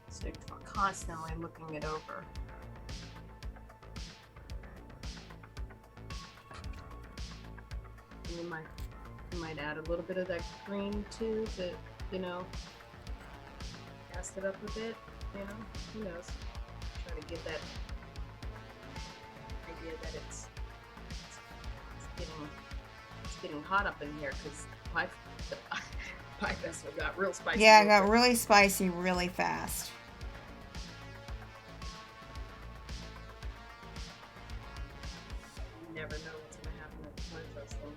So you're constantly looking it over. And you might add a little bit of that green too, to, you know, cast it up a bit. You know, who knows? Try to get that idea that it's getting hot up in here, because the pie festival got real spicy. Yeah, it got really spicy really fast. You never know what's gonna happen at the pie festival.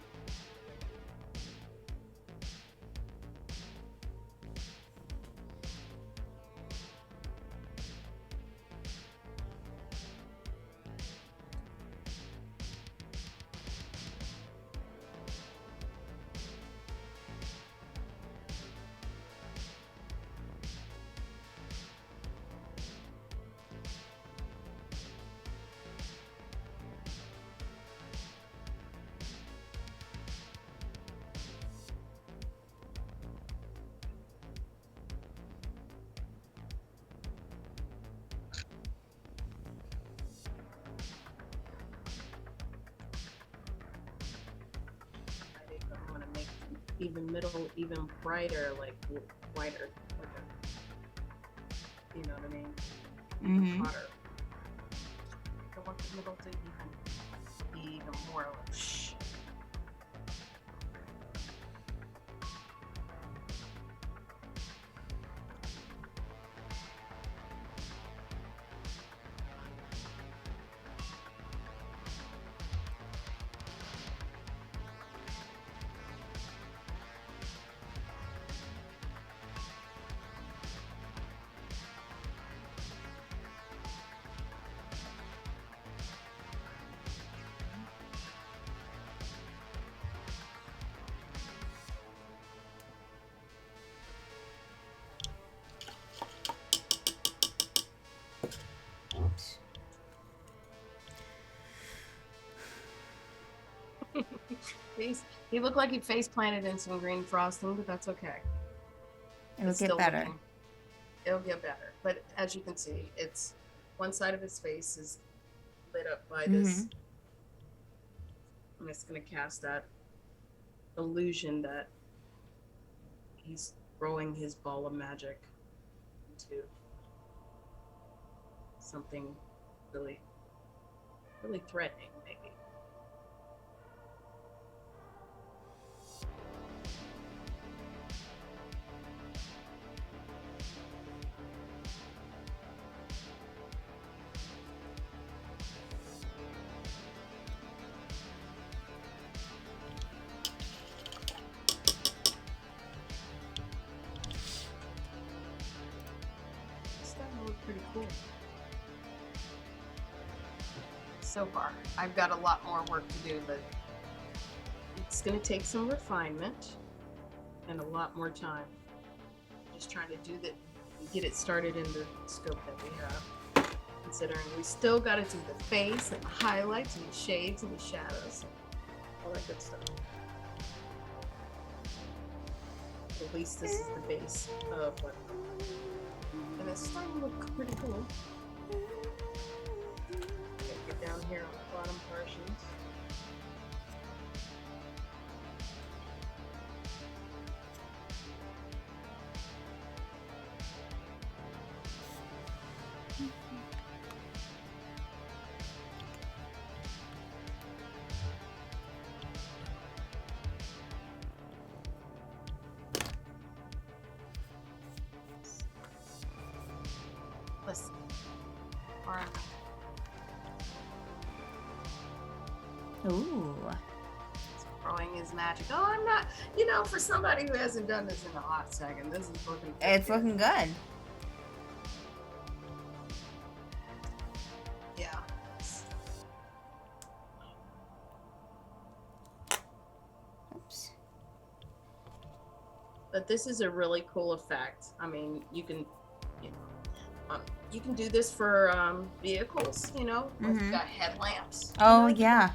I'm gonna make even middle even brighter, like whiter, like you know what I mean? Mm-hmm. Hotter. I want the middle to be even more like shh. He looked like he face planted in some green frosting, but that's okay. It'll It's get still better. It'll get better. But as you can see, it's one side of his face is lit up by this. I'm just gonna cast that illusion that he's throwing his ball of magic into something really, really threatening, maybe. Pretty cool. So far, I've got a lot more work to do, but it's going to take some refinement and a lot more time. Just trying to do that, get it started in the scope that we have. Considering we still got to do the face and the highlights and the shades and the shadows, all that good stuff. At least this is the base of what. And it's starting to look pretty cool. Get down here on the bottom portions. Listen, Warren. Ooh. Throwing his magic. Oh, I'm not. You know, for somebody who hasn't done this in a hot second, this is looking. It's looking good. Yeah. Oops. But this is a really cool effect. I mean, you can do this for vehicles. You know, if you've got headlamps. Oh, you know, yeah.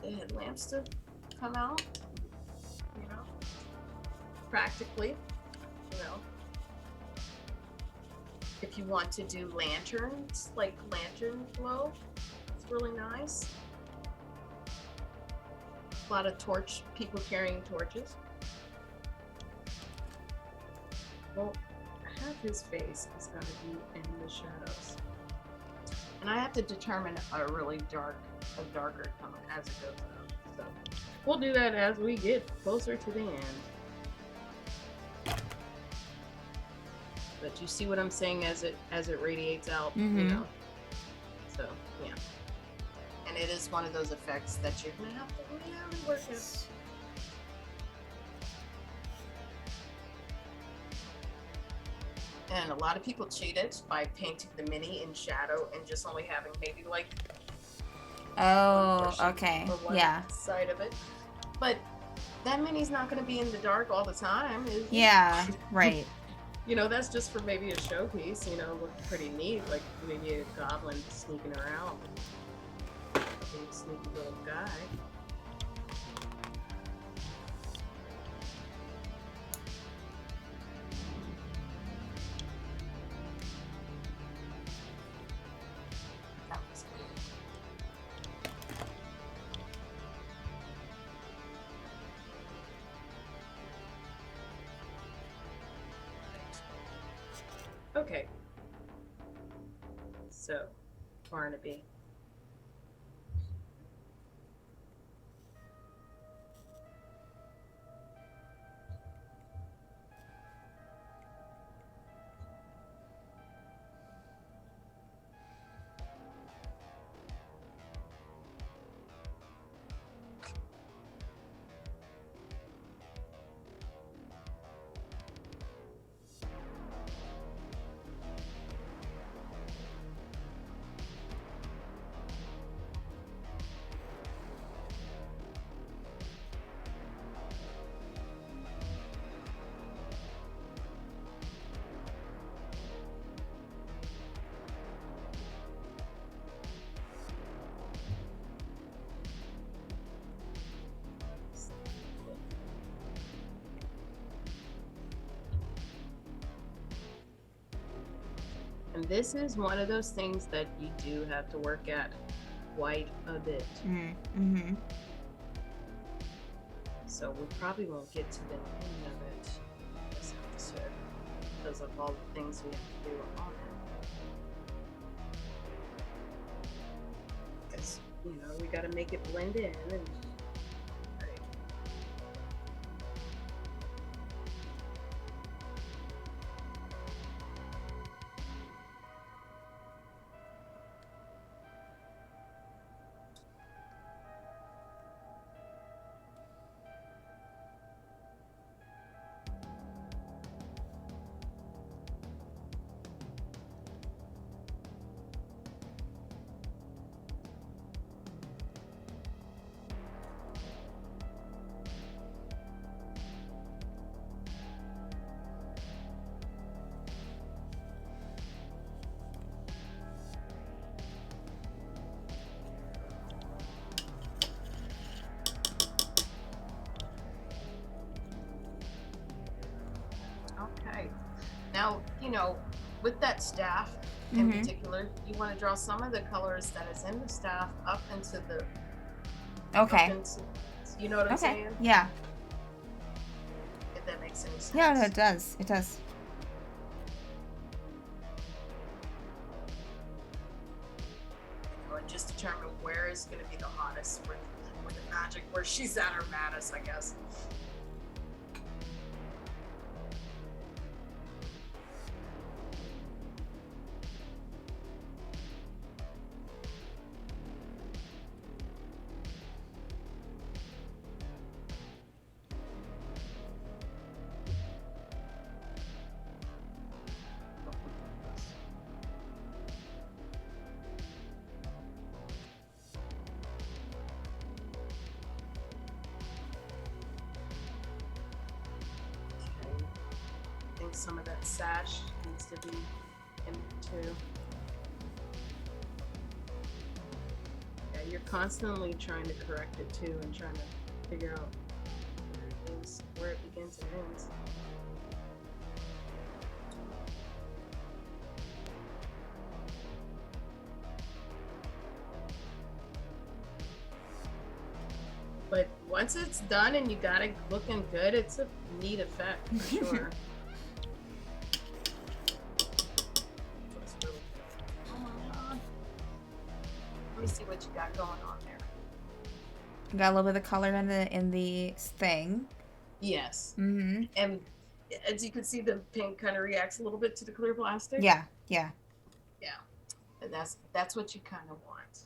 the headlamps to come out. You know, practically. You know, if you want to do lanterns, like lantern glow, it's really nice. A lot of people carrying torches. Well, half his face is going to be in the shadows. And I have to determine a darker tone as it goes out. So we'll do that as we get closer to the end. But you see what I'm saying as it radiates out, you know? So, yeah. And it is one of those effects that you're going to have to really work with. And a lot of people cheated by painting the mini in shadow and just only having maybe like Oh, okay. or one Yeah. side of it. But that mini's not going to be in the dark all the time. Is it? Yeah, right. You know, that's just for maybe a showpiece, you know, looking pretty neat, like maybe a goblin sneaking around. A big sneaky little guy. That was weird. Okay. So, Barnaby. And this is one of those things that you do have to work at quite a bit. Mm-hmm. So we probably won't get to the end of it this episode because of all the things we have to do on it. Because, we got to make it blend in and okay. Now, with that staff in particular, you want to draw some of the colors that is in the staff up into the. Okay. You know what I'm saying? Yeah. If that makes any sense. Yeah, no, it does. It does. And just determine where is going to be the hottest with the magic, where she's at her maddest, I guess. Some of that sash needs to be in there too. Yeah, you're constantly trying to correct it too and trying to figure out where it begins and ends. But once it's done and you got it looking good, it's a neat effect for sure. Let me see what you got going on there. Got a little bit of color in the thing. Yes. Mm-hmm. And as you can see, the pink kind of reacts a little bit to the clear plastic. Yeah. And that's what you kind of want.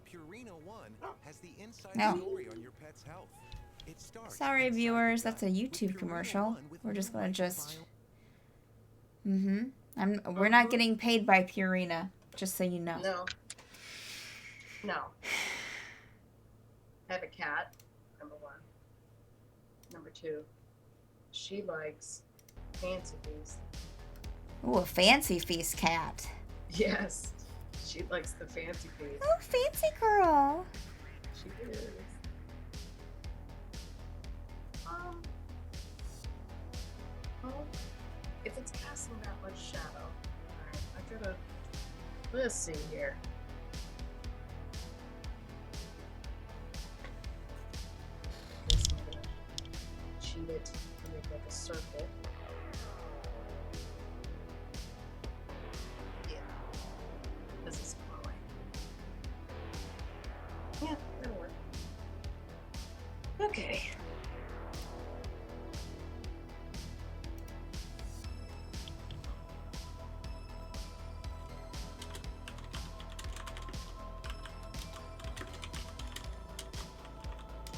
Purina One has the inside story on your pet's health. It starts. Sorry, viewers, that's a YouTube commercial. We're just gonna just. We're not getting paid by Purina, just so you know. No. I have a cat, number one. Number two, she likes fancy feast. Ooh, a fancy feast cat. Yes, she likes the fancy feast. Oh, fancy girl. She is. If it's casting that much shadow, let's see here. I guess I'm gonna cheat it to make like a circle. Yeah, this is glowing. Yeah, that'll work. Okay.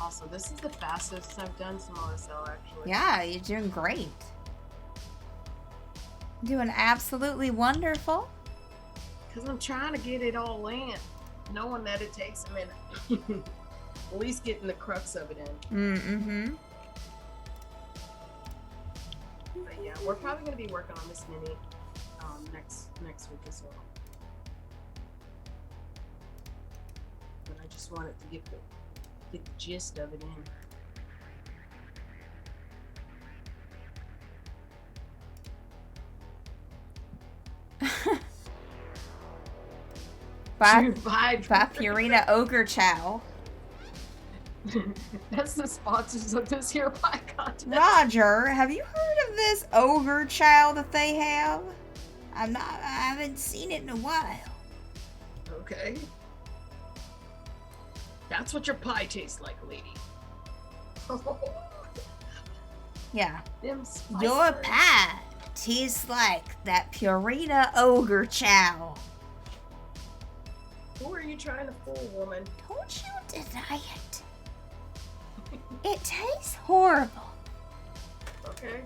Also, this is the fastest I've done some OSL, actually. Yeah, you're doing great. Doing absolutely wonderful. Because I'm trying to get it all in, knowing that it takes a minute. At least getting the crux of it in. But yeah, we're probably going to be working on this mini next week as well. But I just wanted to get the gist of it in. By Bye. Purina Ogre Chow. That's the sponsors of this here podcast. Roger, have you heard of this Ogre Chow that they have? I haven't seen it in a while. Okay. That's what your pie tastes like, lady. Yeah. Them Your spicers. pie tastes like that Purina Ogre Chow. Who are you trying to fool, woman? Don't you deny it. It tastes horrible. Okay.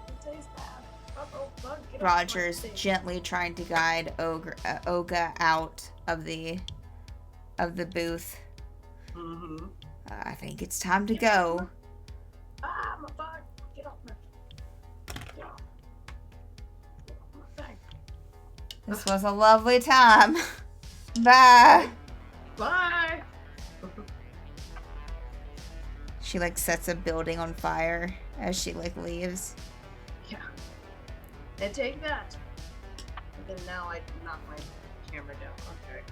It tastes bad. Uh-oh, bug, get off my Roger's stage. gently trying to guide Oga out of the booth. Mm-hmm. I think it's time to go. Ah, my bug. Get off my... Get off. Get off my thing. This was a lovely time. Bye. Bye. She like sets a building on fire as she like leaves. Yeah. And take that. And then now I knock my camera down. Okay.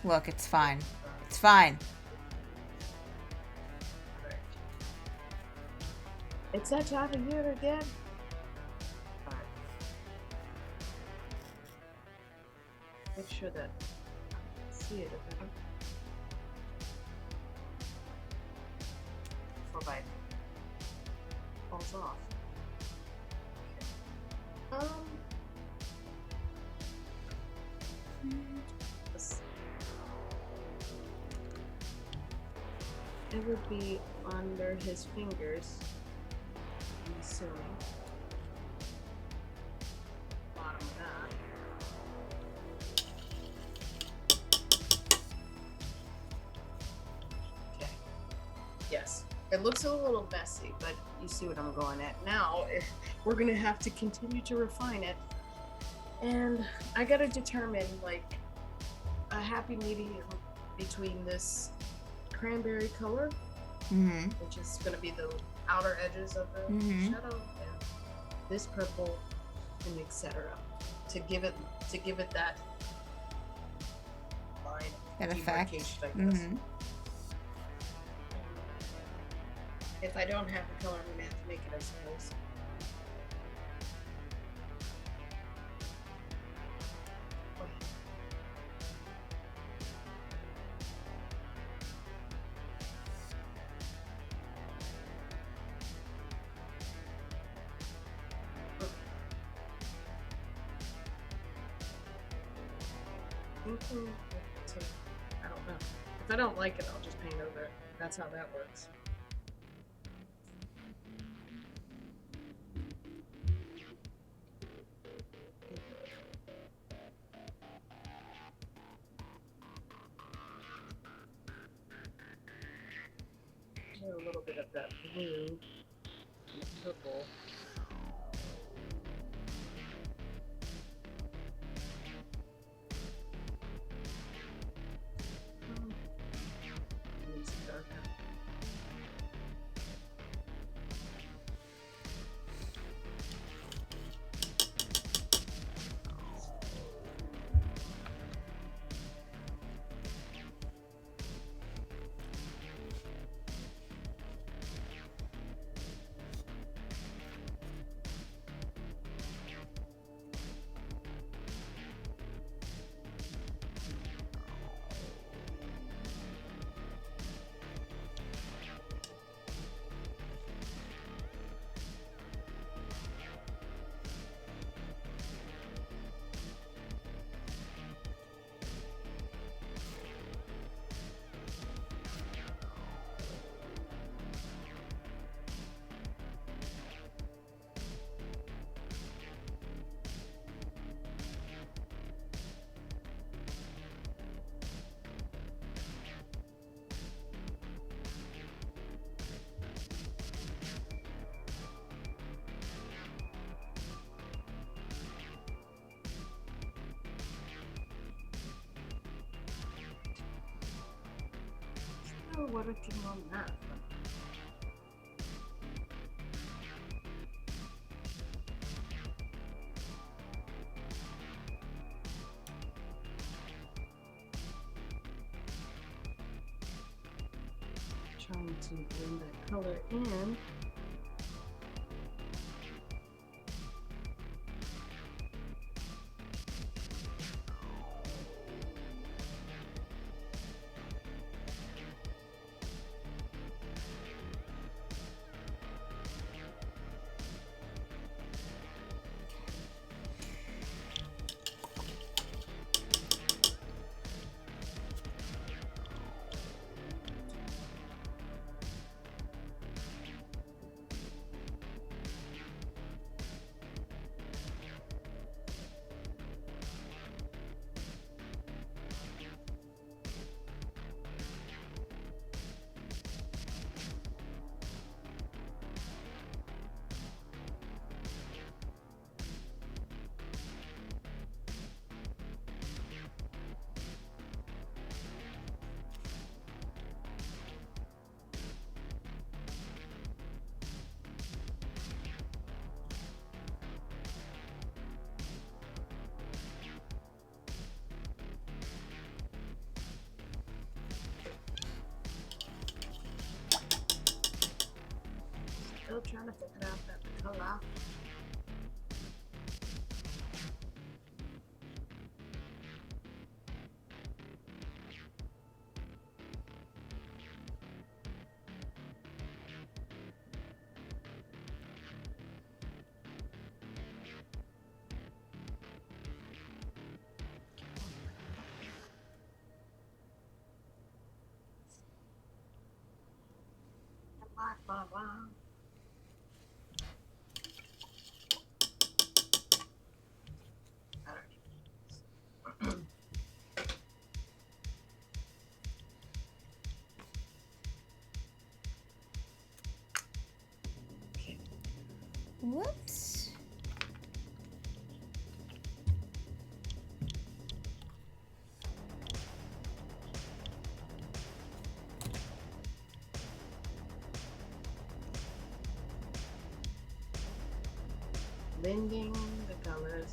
Look, it's fine. It's fine. Alright. It's that time of year again. Alright. Make sure that I can see it a bit. Before my falls off. Okay. This- It would be under his fingers. I'm assuming. Bottom of that. Okay. Yes. It looks a little messy, but you see what I'm going at. Now, we're gonna have to continue to refine it. And I gotta determine, like, a happy medium between this cranberry color, Mm-hmm. which is gonna be the outer edges of the Mhm. shadow, and this purple, and etc. To give it that line That effect. demarcation, I guess. Mm-hmm. If I don't have the color, I'm gonna have to make it, I suppose. I don't know. If I don't like it, I'll just paint over it. That's how that works. A little bit of that blue and purple. Use darker. I don't know what I can on that. Trying to blend that color in. Still trying to figure out that color. Blah, blah, blah. Okay. Whoops. Blending the colors.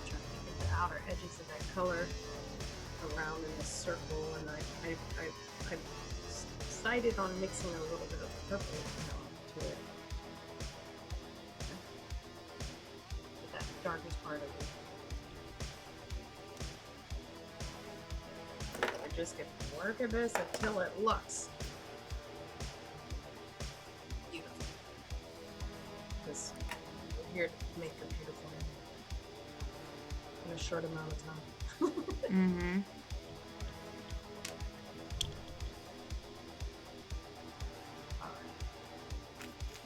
Trying to get the outer edges of that color around in the circle, and I decided on mixing a little bit of purple to it. That darkest part of it. I just get to work at this until it looks beautiful. Because we're here to make it beautiful in a short amount of time. Mm-hmm.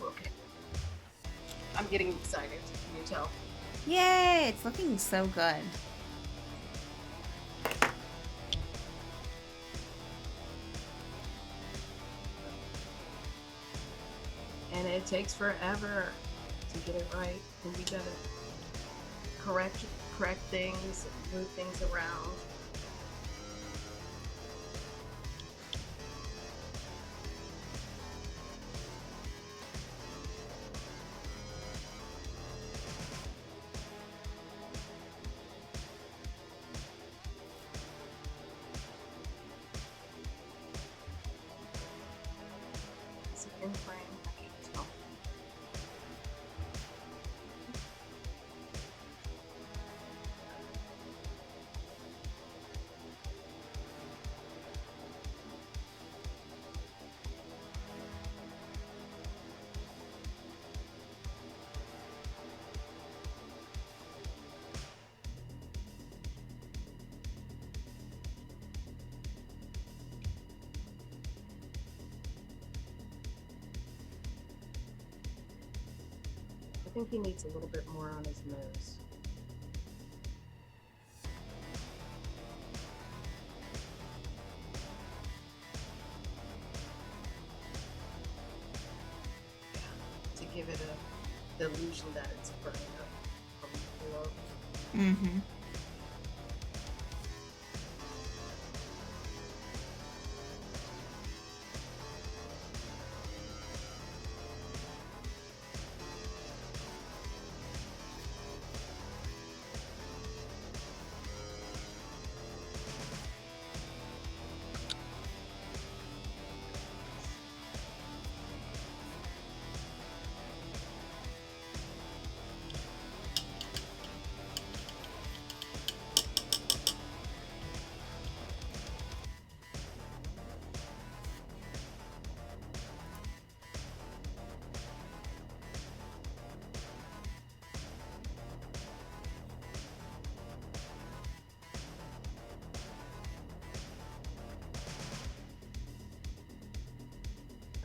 Okay. I'm getting excited. Can you tell? Yay! It's looking so good. And it takes forever to get it right, and you gotta correct things, move things around. Is it in frame? I can't tell. think he needs a little bit more on his nose. To give it the illusion that it's burning up from below. Mm-hmm.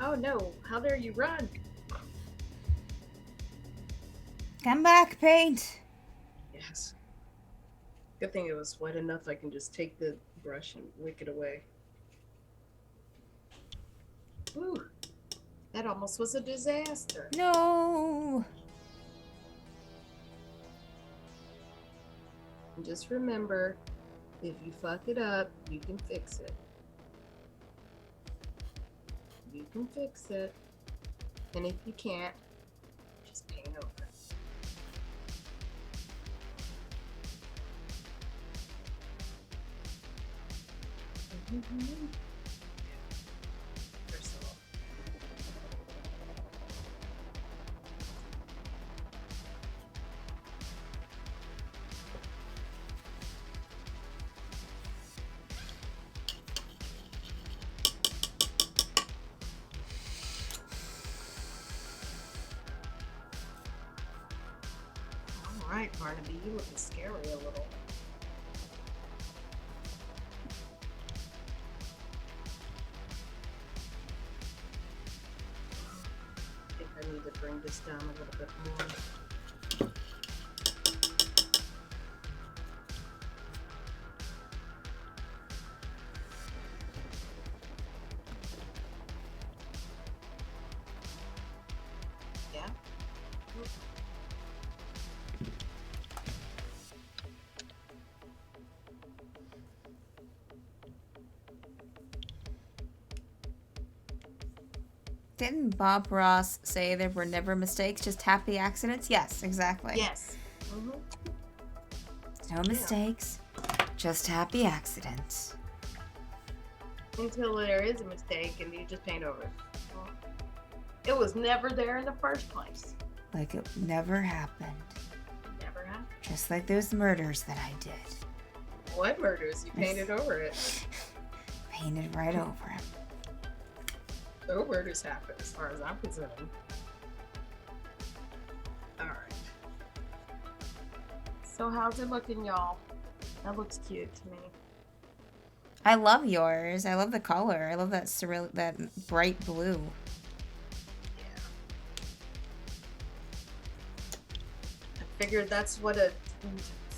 Oh no, how dare you run? Come back, Paint. Yes. Good thing it was wet enough I can just take the brush and wick it away. Ooh, that almost was a disaster. No. And just remember, if you fuck it up, you can fix it. You can fix it. And if you can't, just paint over it. First of all. All right, Barnaby, you looking scary a little. I think I need to bring this down a little bit more. Yeah. Didn't Bob Ross say there were never mistakes, just happy accidents? Yes, exactly. Yes. No mistakes, just happy accidents. Until there is a mistake and you just paint over it. Well, it was never there in the first place. Like it never happened. Never happened. Just like those murders that I did. What murders? You painted over it. Painted right over him. No murders happened as far as I'm concerned. Alright. So how's it looking, y'all? That looks cute to me. I love yours. I love the color. I love that that bright blue. Yeah. I figured that's what a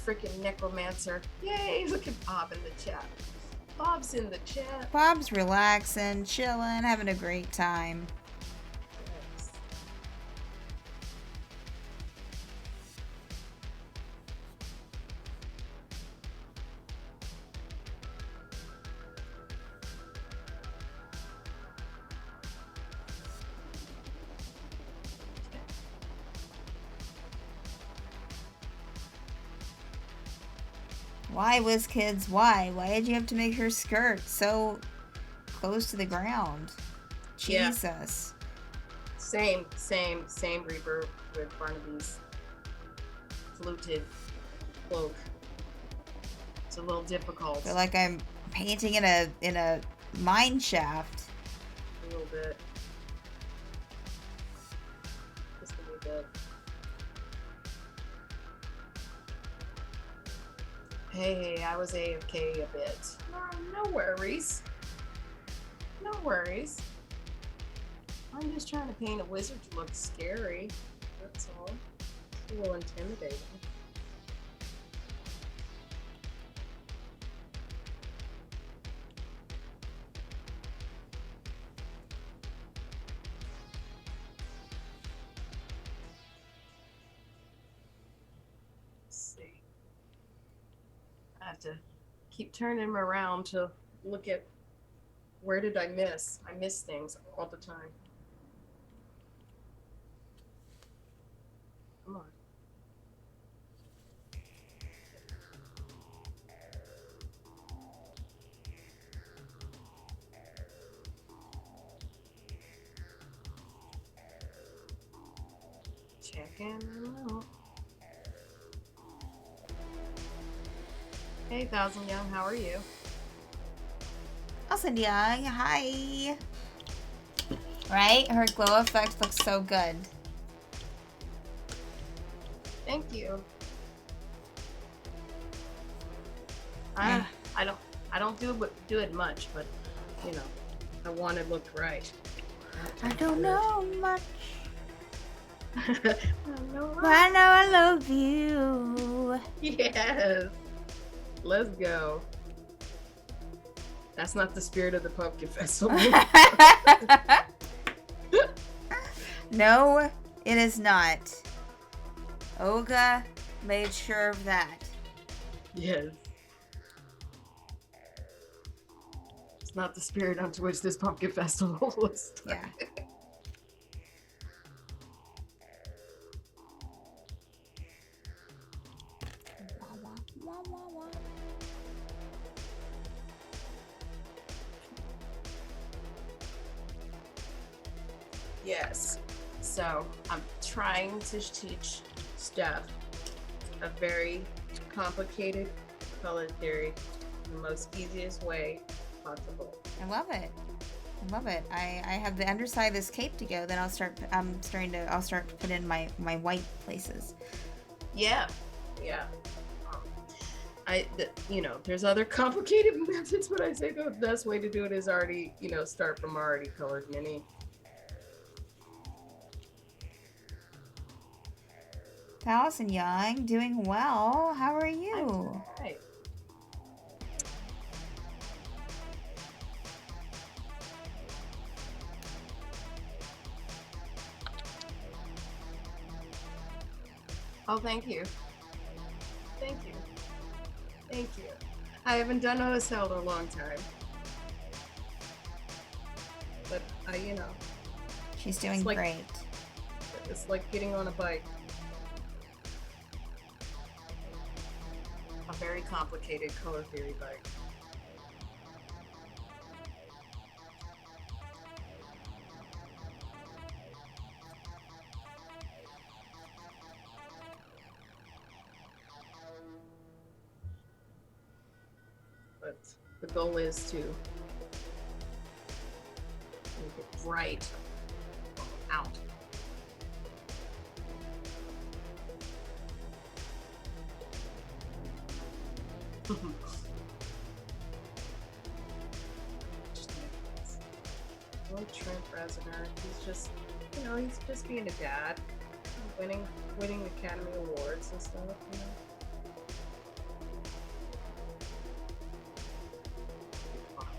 freaking necromancer. Yay, look at Bob in the chat. Bob's in the chat. Bob's relaxing, chilling, having a great time. Yes. Why, WizKids? Why? Why did you have to make her skirt so close to the ground? Yeah. Jesus. Same reverb with Barnaby's fluted cloak. It's a little difficult. I feel like I'm painting in a mine shaft. A little bit. Just a little bit. Hey, I was AFK a bit. No worries. No worries. I'm just trying to paint a wizard to look scary. That's all. It's a little intimidating. Let's see. I have to keep turning him around to look at where did I miss. I miss things all the time. Come on. Checking them out. Hey, Thousand Young, how are you? Awesome, Young. Hi. Right? Her glow effect looks so good. Thank you. Yeah. I don't do it much, but you know, I want it looked right. I don't know much, I know. but I know I love you. Yes. Let's go. That's not the spirit of the pumpkin festival. No, it is not. Olga made sure of that. Yes. It's not the spirit unto which this pumpkin festival was. Yeah. Yes. So I'm trying to teach Steph a very complicated color theory in the most easiest way possible. I love it. I love it. I have the underside of this cape to go. Then I'll start to put in my white places. Yeah. Yeah. There's other complicated methods, but I say the best way to do it is already, start from already colored mini. Allison Young, doing well. How are you? Right. Oh, thank you. Thank you. Thank you. I haven't done OSL in a long time. But, She's doing It's like- great. it's like getting on a bike. A very complicated color theory bike. But the goal is to make it bright out. Little Trent Reznor, he's just being a dad, winning Academy Awards and stuff,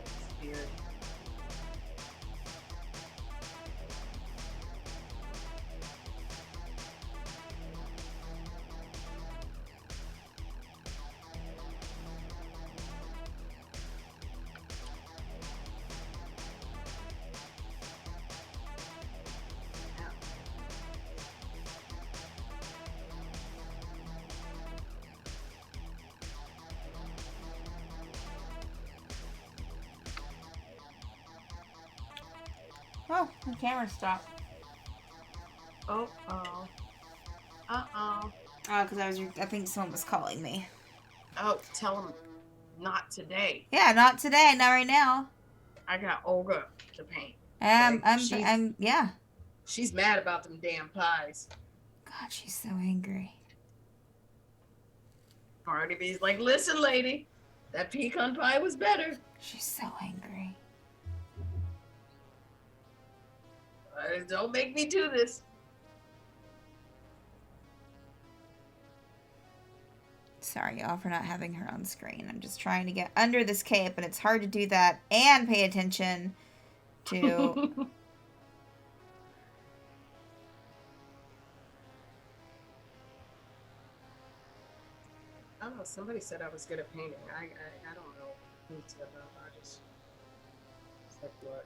It's weird. Oh, the camera stopped. Oh. Oh, because I think someone was calling me. Oh, tell him not today. Yeah, not today, not right now. I got Olga to paint. Yeah. She's mad about them damn pies. God, she's so angry. Barney B's like, listen, lady, that pecan pie was better. She's so angry. Don't make me do this. Sorry, y'all, for not having her on screen. I'm just trying to get under this cape, and it's hard to do that and pay attention to... I don't know. Somebody said I was good at painting. I don't know who said that. I just it's like, look,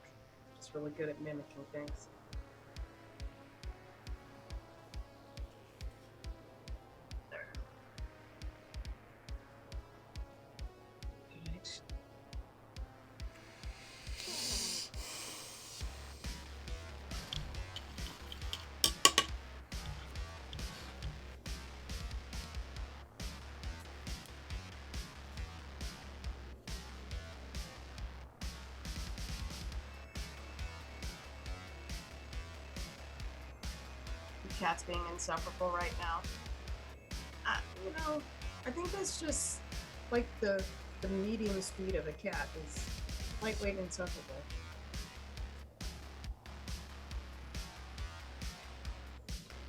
just really good at mimicking things. There. Right. Cat's being insufferable right now. I think that's just like the medium speed of a cat is lightweight and insufferable.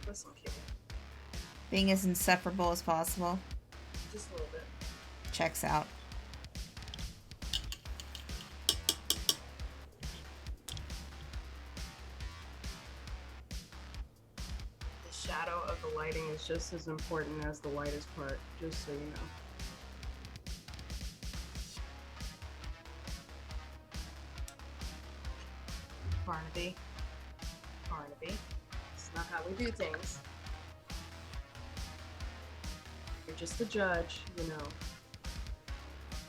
Listen, kitty, Being as insufferable as possible. just a little bit. Checks out. The shadow of the lighting is just as important as the lightest part, just so you know. Barnaby. It's not how we do things. You're just the judge, you know.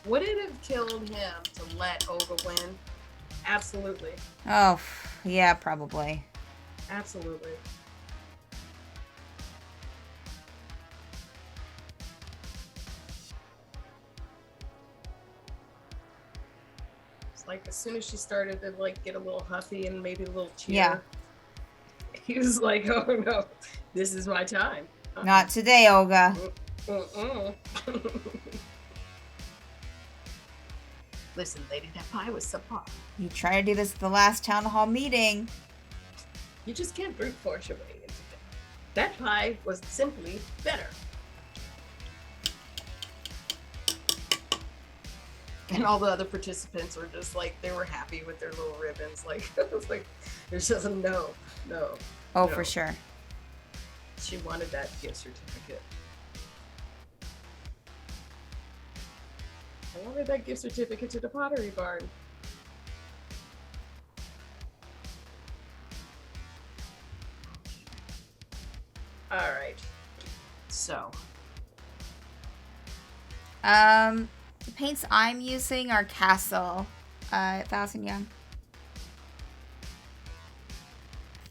Would it have killed him to let Olga win? Absolutely. Oh, yeah, probably. Absolutely. It's like as soon as she started to like get a little huffy and maybe a little cheer, Yeah. he was like, "Oh no, this is my time." Not today, Olga. Mm-mm. Listen, lady, that pie was subpar. You tried to do this at the last town hall meeting. You just can't brute force your way into it. That pie was simply better. And all the other participants were just like, they were happy with their little ribbons. Like, it was like, there's just a no. Oh, No. for sure. She wanted that gift certificate. I wanted that gift certificate to the Pottery Barn. All right. So, The paints I'm using are Castle, 1000 Young.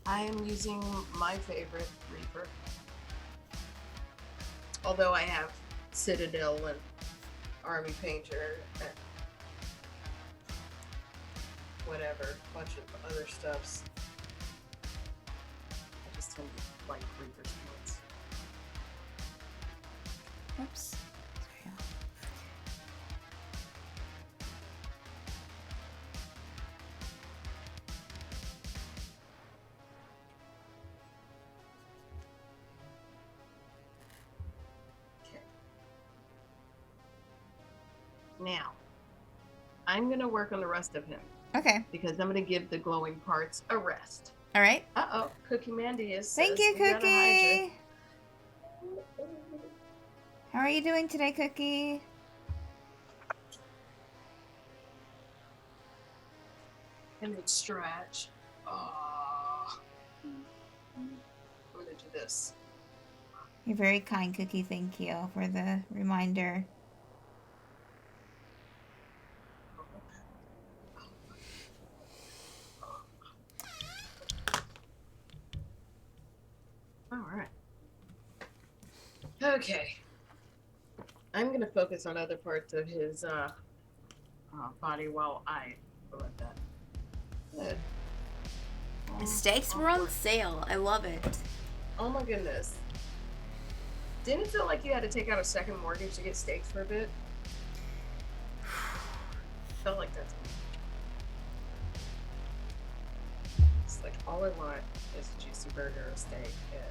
I am using my favorite Reaper. Although I have Citadel and Army Painter and whatever, bunch of other stuffs. I just tend to like Reaper's paints. Oops. Sorry. Okay. Now, I'm gonna work on the rest of him Okay. because I'm gonna give the glowing parts a rest. All right. Uh-oh, Cookie Mandy is. Thank says you, we gotta hide Cookie. How are you doing today, Cookie? And then stretch. Oh. I'm gonna do this. You're very kind, Cookie. Thank you for the reminder. All right. Okay. I'm gonna focus on other parts of his body while I let that. Good. The steaks were on sale. I love it. Oh my goodness. Didn't it feel like you had to take out a second mortgage to get steaks for a bit? Felt like that to me. It's like all I want is a juicy burger or a steak, and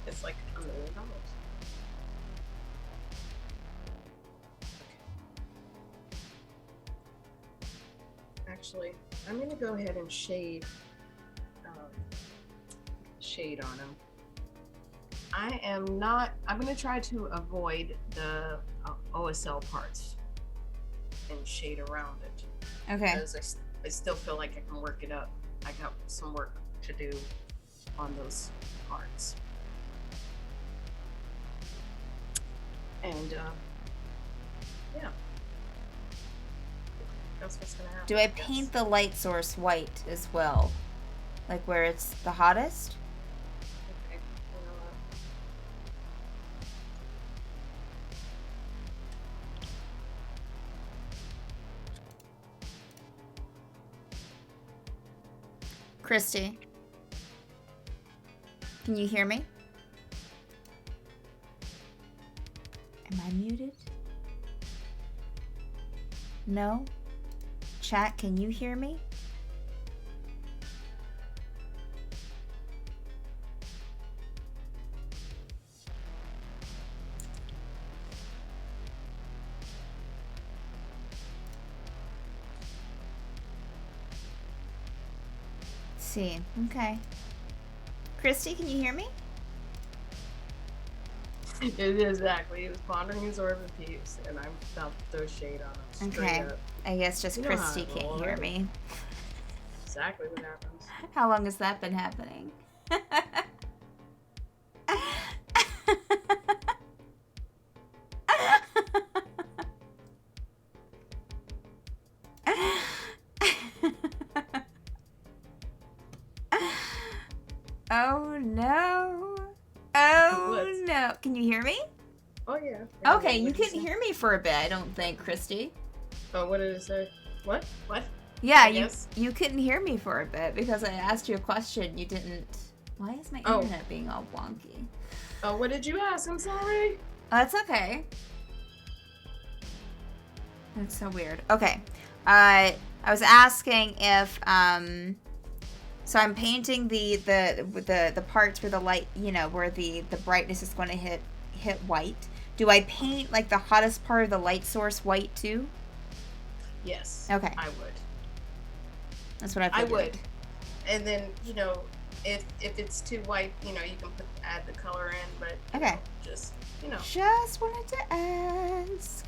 it's like $1 million. actually. I'm gonna go ahead and shade on him. I'm gonna try to avoid the OSL parts and shade around it. Okay. Because I still feel like I can work it up. I got some work to do on those parts. And yeah. That's what's gonna happen. Do I paint the light source white as well? Like where it's the hottest? Okay. You know what? Christy, can you hear me? Am I muted? No? Chat, can you hear me? See. Okay. Christy, can you hear me? Exactly. He was pondering his orb of peace, and I'm about to throw shade on him. Straight Okay. up. I guess just You know how Christy I can't roll, hear right? me. Exactly what happens. How long has that been happening? Oh no. Oh What? no. Can you hear me? Oh yeah. Okay, you What did couldn't say? hear me for a bit, I don't think, Christy. Oh, what did it say? What? What? Yeah, Yes? you couldn't hear me for a bit because I asked you a question. You didn't. Why is my Oh. internet being all wonky? Oh, what did you ask? I'm sorry. Oh, that's okay. That's so weird. Okay. I was asking if so I'm painting the parts where the light, you know, where the brightness is going to hit white. Do I paint like the hottest part of the light source white too? Yes. Okay. I would. That's what I I figured. would. And then, you know, if it's too white, you know, you can add the color in, but you Okay. know, just, you know. Just wanted to ask.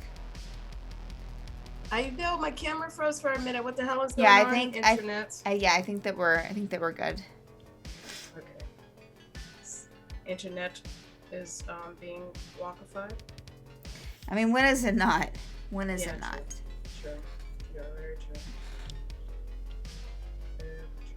I know my camera froze for a minute. What the hell is going Yeah, I on? think Internet. yeah, I think that we're good. Okay. Internet is being walkified. I mean, when is it not? When is Yeah, it not? True. Yeah, very true. Very true.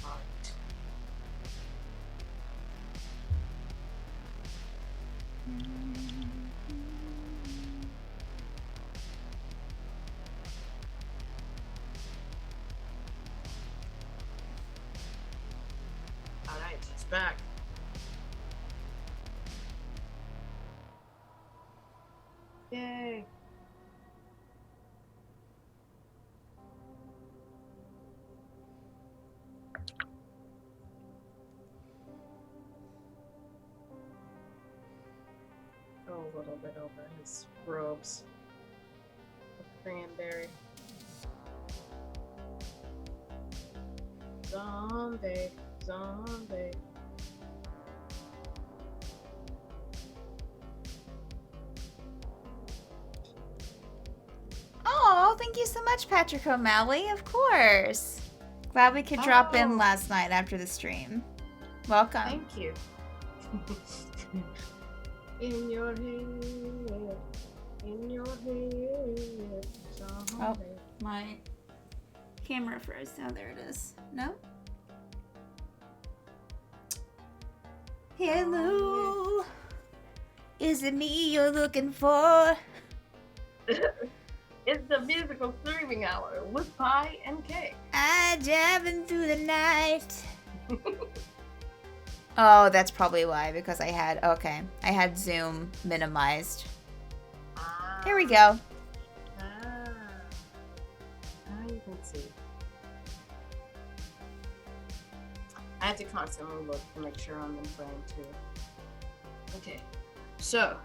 Alright. Alright, it's back. Yay. Oh, a little bit over his robes. A cranberry. Zombie, zombie. Oh, thank you so much, Patrick O'Malley. Of course. Glad we could drop in Oh. last night after the stream. Welcome. Thank you. In your head, in your head, zombie. My camera froze. Oh, there it is. No? Hello. Is it me you're looking for? It's the musical streaming hour with pie and cake. I driving through the night. Oh, that's probably why, because I had Zoom minimized. Here we go. Now you can see. I have to constantly look to make sure I'm in frame too. Okay. So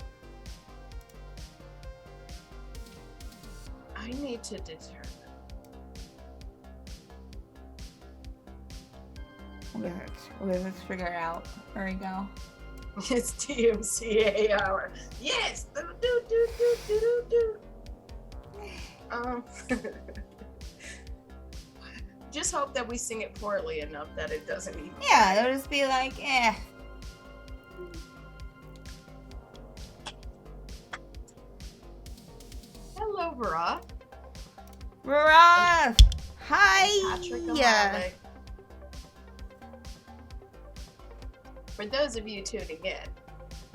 I need to determine. Let's figure it out. There we go. It's DMCA hour. Yes. Do, do, do, do, do, do. Just hope that we sing it poorly enough that it doesn't even. Yeah, it'll just be like, eh. Hello, Vera. Rara! Hi! Patrick Yeah. O'Malley. For those of you tuning in,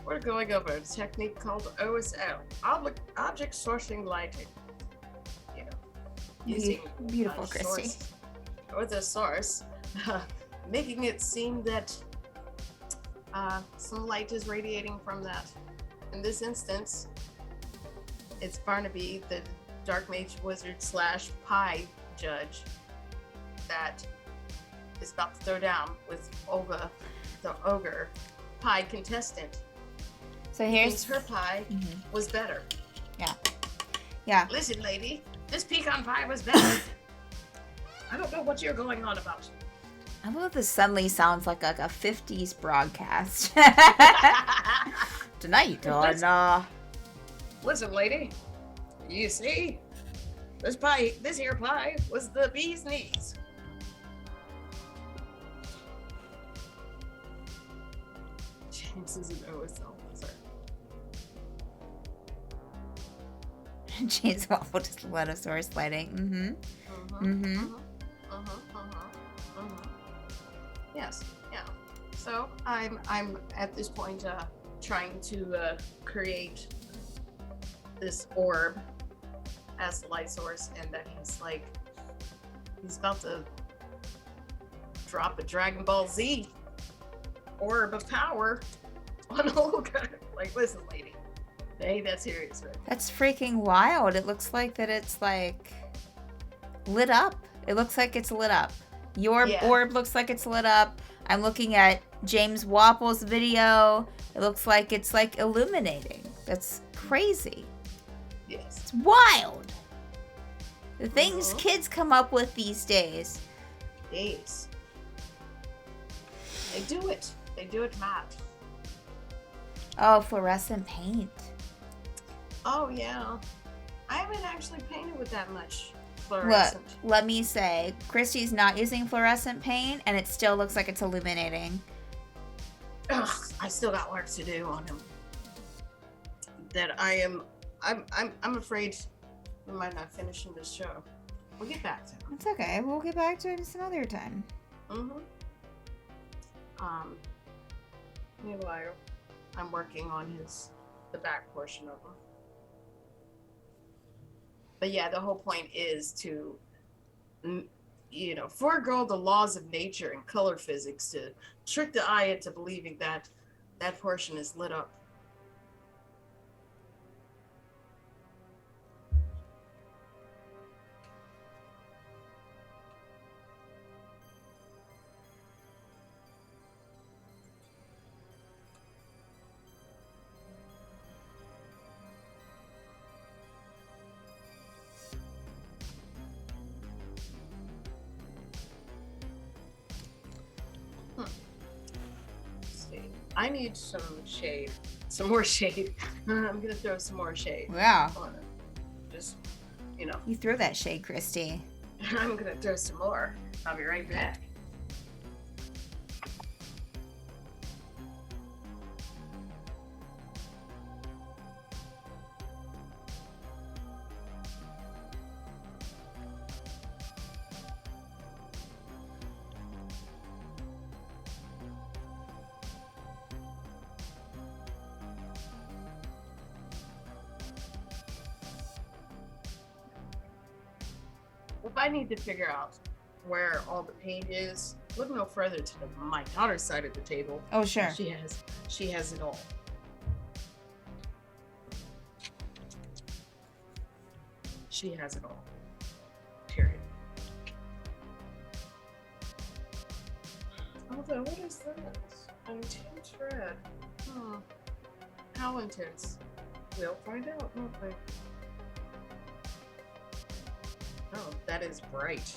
we're going over a technique called OSL, object sourcing lighting. You know, using Beautiful, a Christy. source or the source, making it seem that some light is radiating from that. In this instance, it's Barnaby, the Dark Mage Wizard / Pie Judge, that is about to throw down with Olga, the ogre pie contestant. So Thinks here's her pie was better. yeah. Listen, lady, this pecan pie was better. I don't know what you're going on about. I love this suddenly sounds like a 50s broadcast. Tonight on Listen, lady, you see, this here pie was the bee's knees. James is an OSL wizard. James Waffle just let us source lighting. Yes, yeah. So I'm at this point trying to create this orb as the light source, and that he's about to drop a Dragon Ball Z orb of power on Olga. Like, listen, lady, it ain't that serious, right? That's freaking wild. It looks like that it's like lit up. It looks like it's lit up. Your Yeah. orb looks like it's lit up. I'm looking at James Wapple's video. It looks like it's like illuminating. That's crazy. Yes. It's wild. The things Mhm. kids come up with these days. Days. They do it. They do it mad. Oh, fluorescent paint. Oh yeah. I haven't actually painted with that much Look, fluorescent. let me say, Christy's not using fluorescent paint, and it still looks like it's illuminating. Ugh, I still got work to do on him. That I'm afraid we might not finish in this show. We'll get back to him. It's okay. We'll get back to it some other time. Meanwhile, I'm working on the back portion of him. But yeah, the whole point is to, forego the laws of nature and color physics to trick the eye into believing that that portion is lit up. I need some shade. Some more shade. I'm gonna throw some more shade Wow. on it. Just, You threw that shade, Christy. I'm gonna throw some more. I'll be right back. If I need to figure out where all the paint is, look no further to my daughter's side of the table. Oh, sure. She has it all. She has it all. Period. Although, what is this? Intense red. How intense? We'll find out, won't we? Oh, that is bright.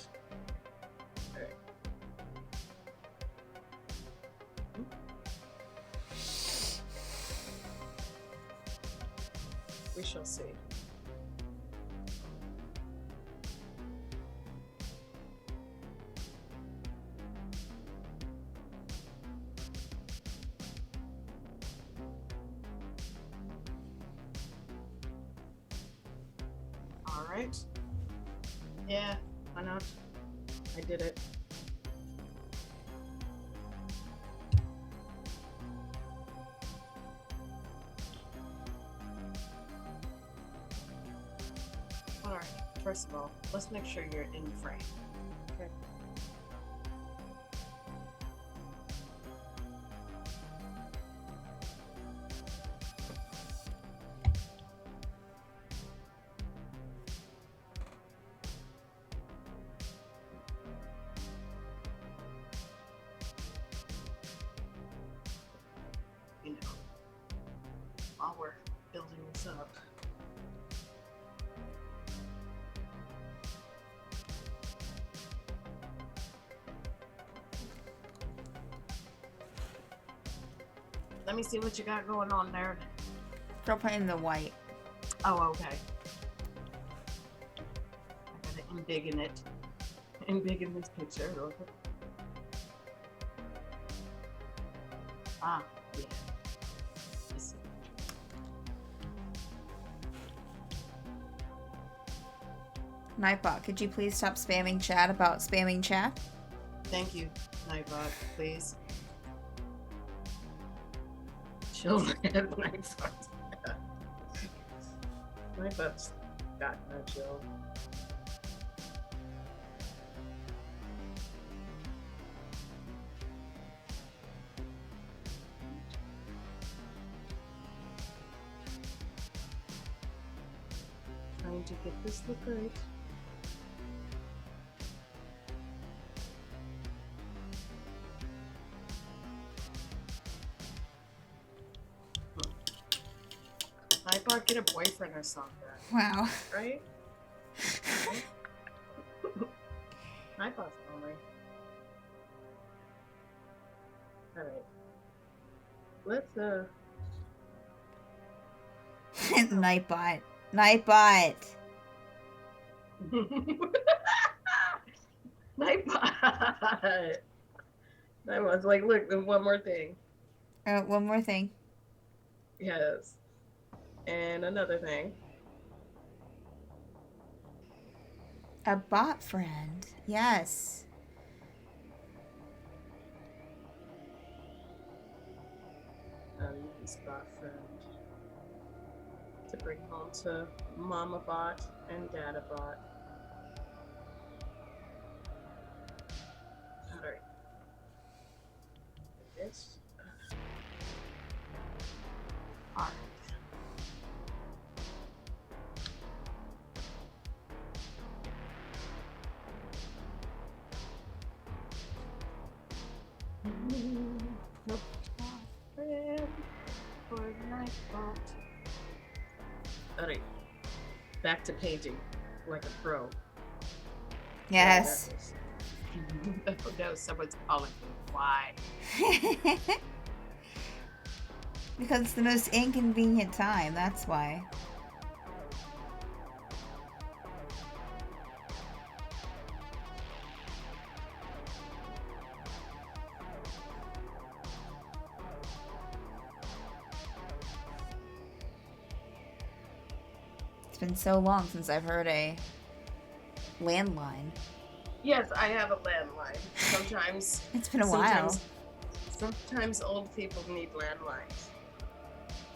Alright. We shall see. Alright. Yeah, why not? I did it. Alright, first of all, let's make sure you're in frame. Okay. You know, while we're building this up. Let me see what you got going on there. Girl painting the white. Oh, okay. I gotta embiggen it. Embiggen this picture. Ah, yeah. This- Nightbot, could you please stop spamming chat about spamming chat? Thank you, Nightbot, please. Chill, Nightbot. My butt's got no chill. Trying to get this look right. Nightbot, get a boyfriend or something, Wow. Right? Nightbot's lonely. Alright. Let's Nightbot. Nightbot. Nightbot. Nightbot's like, look, and one more thing. One more thing. Yes. And another thing. A bot friend. Yes. Spot friend. To bring home to Mama Bot and Dada Bot. Alright. This. Alright. Alright. Back to painting like a pro. Yes. Oh no, someone's calling me. Why? Because it's the most inconvenient time, that's why. It's been so long since I've heard a landline. Yes, I have a landline. Sometimes. It's been a while. Sometimes old people need landlines.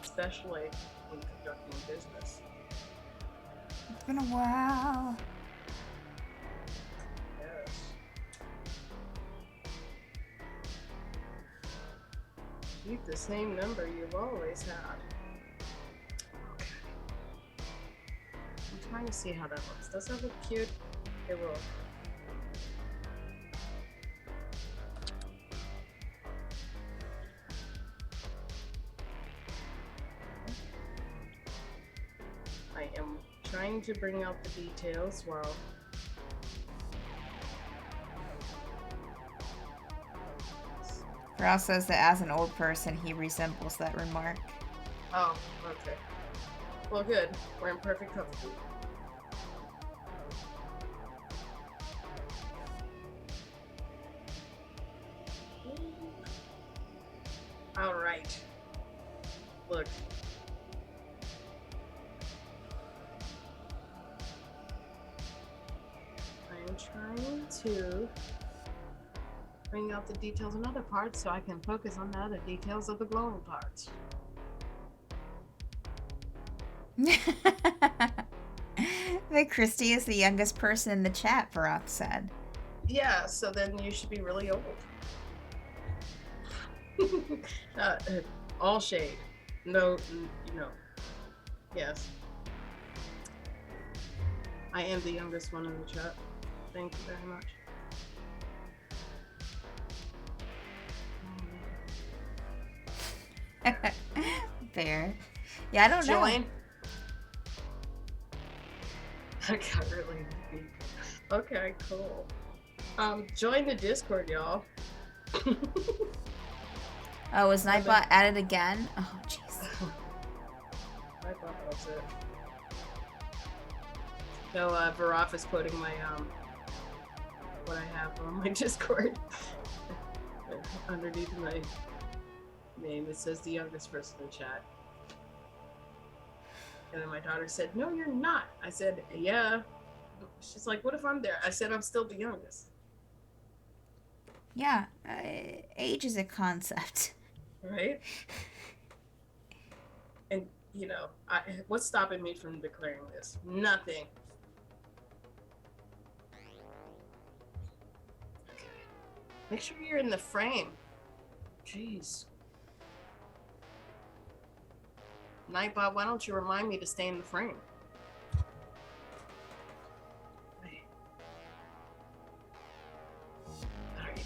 Especially when conducting business. It's been a while. Yes. Keep the same number you've always had. Okay. I'm trying to see how that looks. Does that look cute? It will. am trying to bring out the details while. Ross says that as an old person, he resembles that remark. Oh, okay. Well, good. We're in perfect company. All right. Look. I am trying to bring out the details in other parts so I can focus on the other details of the glowing parts. That Christy is the youngest person in the chat, Varoth said. Yeah, so then you should be really old. All shade. No, yes. I am the youngest one in the chat. Thank you very much. Fair. Yeah, I don't know. Join. I got really deep. Okay, cool. Join the Discord, y'all. Oh, was Nightbot added again? Oh, jeez. I thought that's it. So, Varaf is quoting my, what I have on my Discord. Underneath my name, it says the youngest person in chat. And then my daughter said, "No, you're not." I said, "Yeah." She's like, "What if I'm there?" I said, "I'm still the youngest." Yeah, age is a concept. Right? And, you know, what's stopping me from declaring this? Nothing. Okay. Make sure you're in the frame. Jeez. Nightbot, why don't you remind me to stay in the frame? Alright.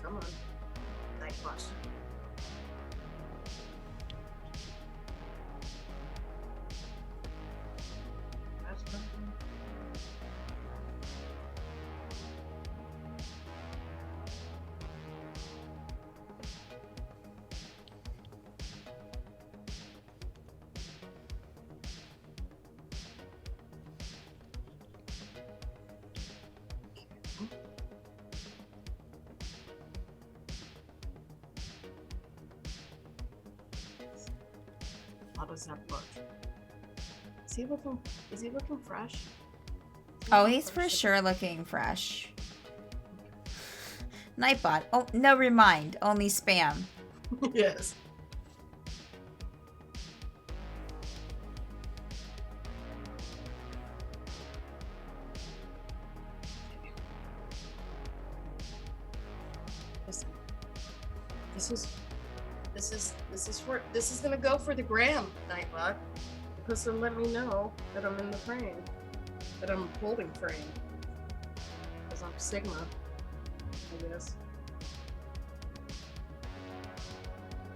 Come on. Nightbot. That's nothing. How does that look? Is he looking fresh? Oh, he's for sure looking fresh. Nightbot. Oh, no remind. Only spam. Yes. Listen. This is gonna go for the gram, Nightbot. Because then let me know that I'm in the frame. That I'm holding frame. Because I'm Sigma, I guess.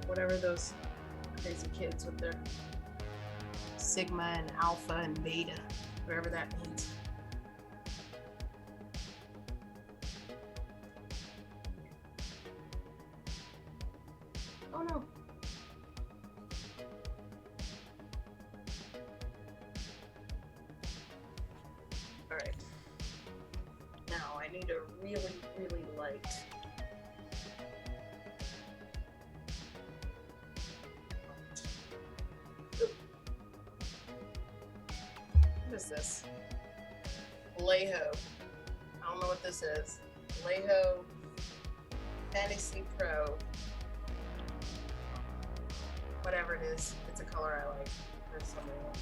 Whatever those crazy kids with their Sigma and Alpha and Beta, whatever that means. Oh no. Alright. Now I need a really, really light. What is this? Vallejo. I don't know what this is. Vallejo Fantasy Pro. Whatever it is, it's a color I like for some reason.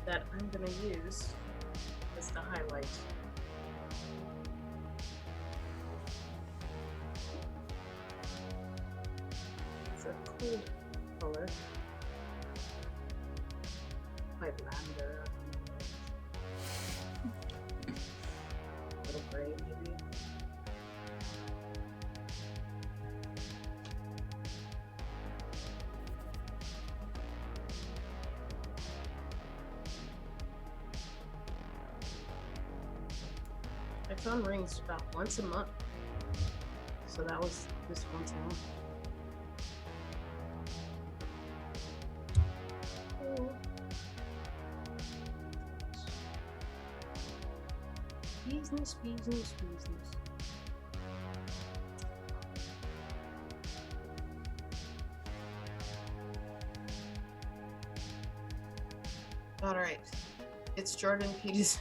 That I'm gonna use as the highlight. It's a cool color. Like lavender. Little gray maybe. My phone rings about once a month. So that was this one time. Oh. Business. All right, it's Jordan Peterson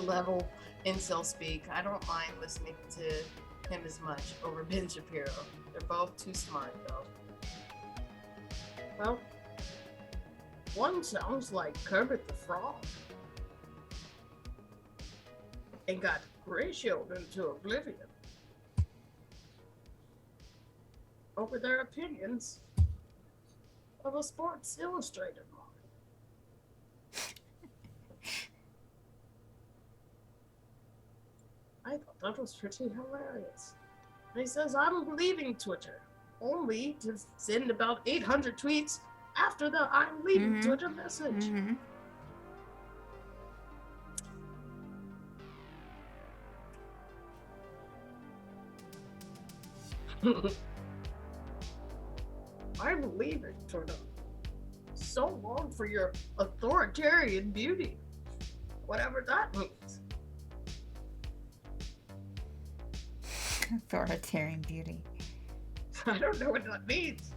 level incel speak. I don't mind listening to him as much over Ben Shapiro. They're both too smart, though. Well, one sounds like Kermit the Frog and got ratioed into oblivion over their opinions of a Sports Illustrated model. I thought that was pretty hilarious. And he says, I'm leaving Twitter, only to send about 800 tweets after the I'm leaving Twitter message. I'm leaving Twitter. So long for your authoritarian beauty. Whatever that means. Authoritarian beauty. I don't know what that means.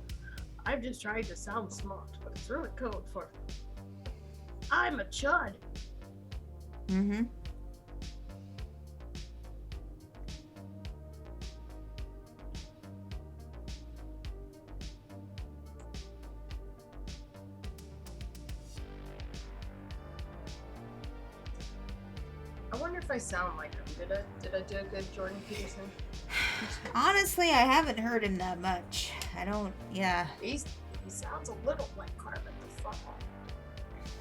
I'm just trying to sound smart, but it's really code for I'm a chud. Mm-hmm. I wonder if I sound like him. Did I do a good Jordan Peterson? Honestly, I haven't heard him that much. I don't, yeah. He sounds a little like Kermit the Frog.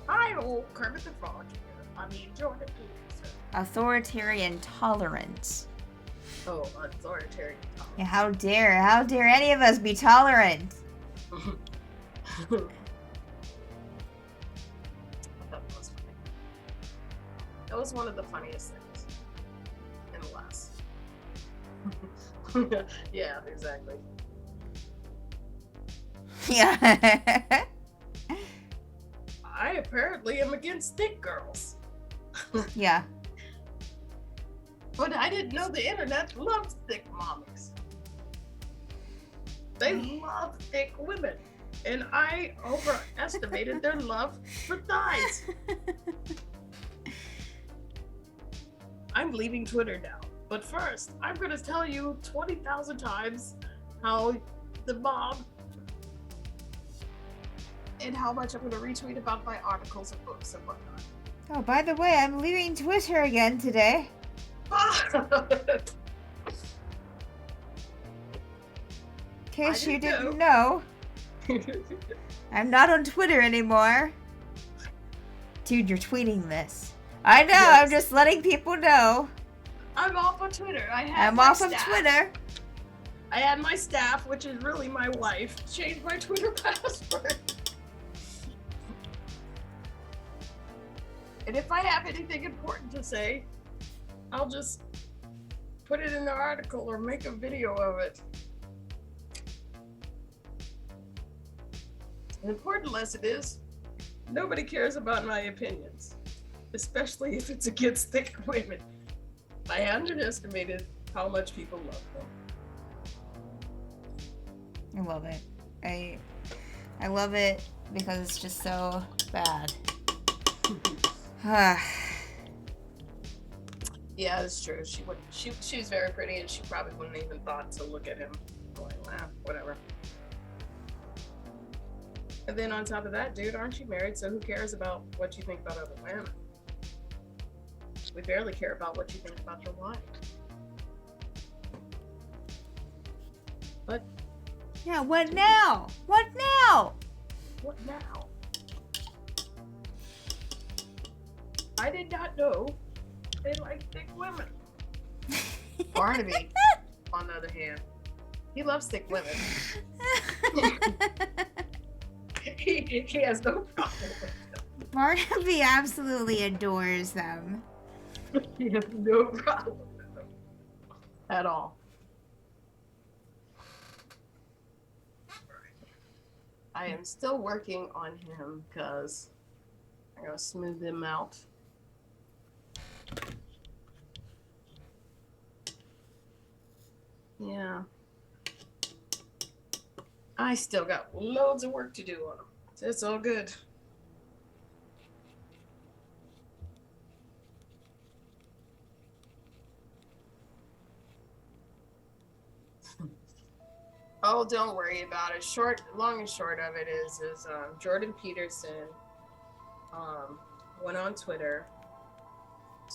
Hi, old Kermit the Frog here. I mean, Jordan Peterson. Authoritarian tolerance. Oh, authoritarian. Yeah, how dare any of us be tolerant? That was funny. That was one of the funniest things in the last. Yeah, exactly. Yeah. I apparently am against thick girls. Yeah. But I didn't know the internet loves thick mommies. They love thick women. And I overestimated their love for thighs. I'm leaving Twitter now. But first, I'm going to tell you 20,000 times how the mob and how much I'm going to retweet about my articles and books and whatnot. Oh, by the way, I'm leaving Twitter again today. In case you didn't know. I'm not on Twitter anymore. Dude, you're tweeting this. I know, Yes. I'm just letting people know. I'm off on Twitter. I'm off of Twitter. I had my staff, which is really my wife, change my Twitter password. And if I have anything important to say, I'll just put it in the article or make a video of it. An important lesson is, nobody cares about my opinions, especially if it's against thick women. I underestimated how much people love them. I love it. I love it because it's just so bad. Yeah, it's true. She would. She was very pretty, and she probably wouldn't even thought to look at him. Going, wow, whatever. And then on top of that, dude, aren't you married? So who cares about what you think about other women? We barely care about what you think about your wife. But Yeah, what now? What now? what now? I did not know they like thick women. Barnaby, on the other hand, he loves thick women. He has no problem with them. Barnaby absolutely adores them. He has no problem with them. at all. I am still working on him because I'm gonna smooth him out. Yeah. I still got loads of work to do on him. It's all good. Oh, don't worry about it. Long and short of it is Jordan Peterson went on Twitter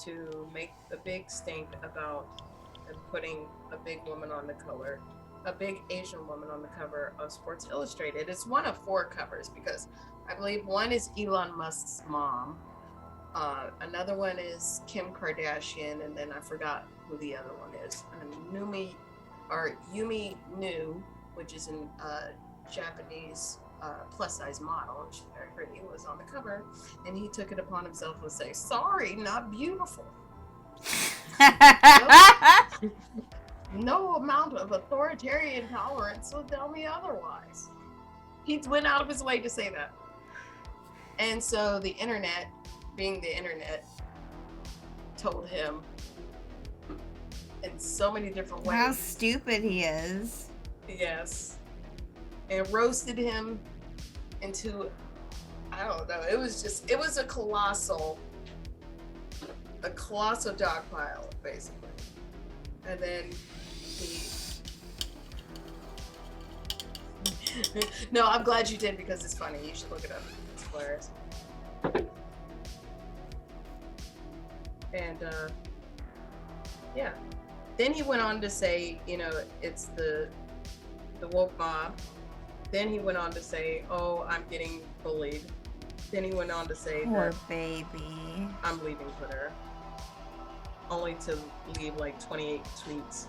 to make a big stink about them putting a big woman on the cover, a big Asian woman on the cover of Sports Illustrated. It's one of 4 covers because I believe one is Elon Musk's mom, another one is Kim Kardashian, and then I forgot who the other one is. Yumi Nu, which is a Japanese plus size model. I heard he was on the cover, and he took it upon himself to say, "Sorry, not beautiful." No amount of authoritarian tolerance will tell me otherwise. He went out of his way to say that. And so the internet, being the internet, told him in so many different ways. How stupid he is. Yes. And roasted him into, I don't know, it was a colossal dog pile, basically. And then no, I'm glad you did because it's funny. You should look it up. It's hilarious. And yeah. Then he went on to say, it's the woke mob. Then he went on to say, "Oh, I'm getting bullied." Then he went on to say, Poor baby. "I'm leaving Twitter," only to leave like 28 tweets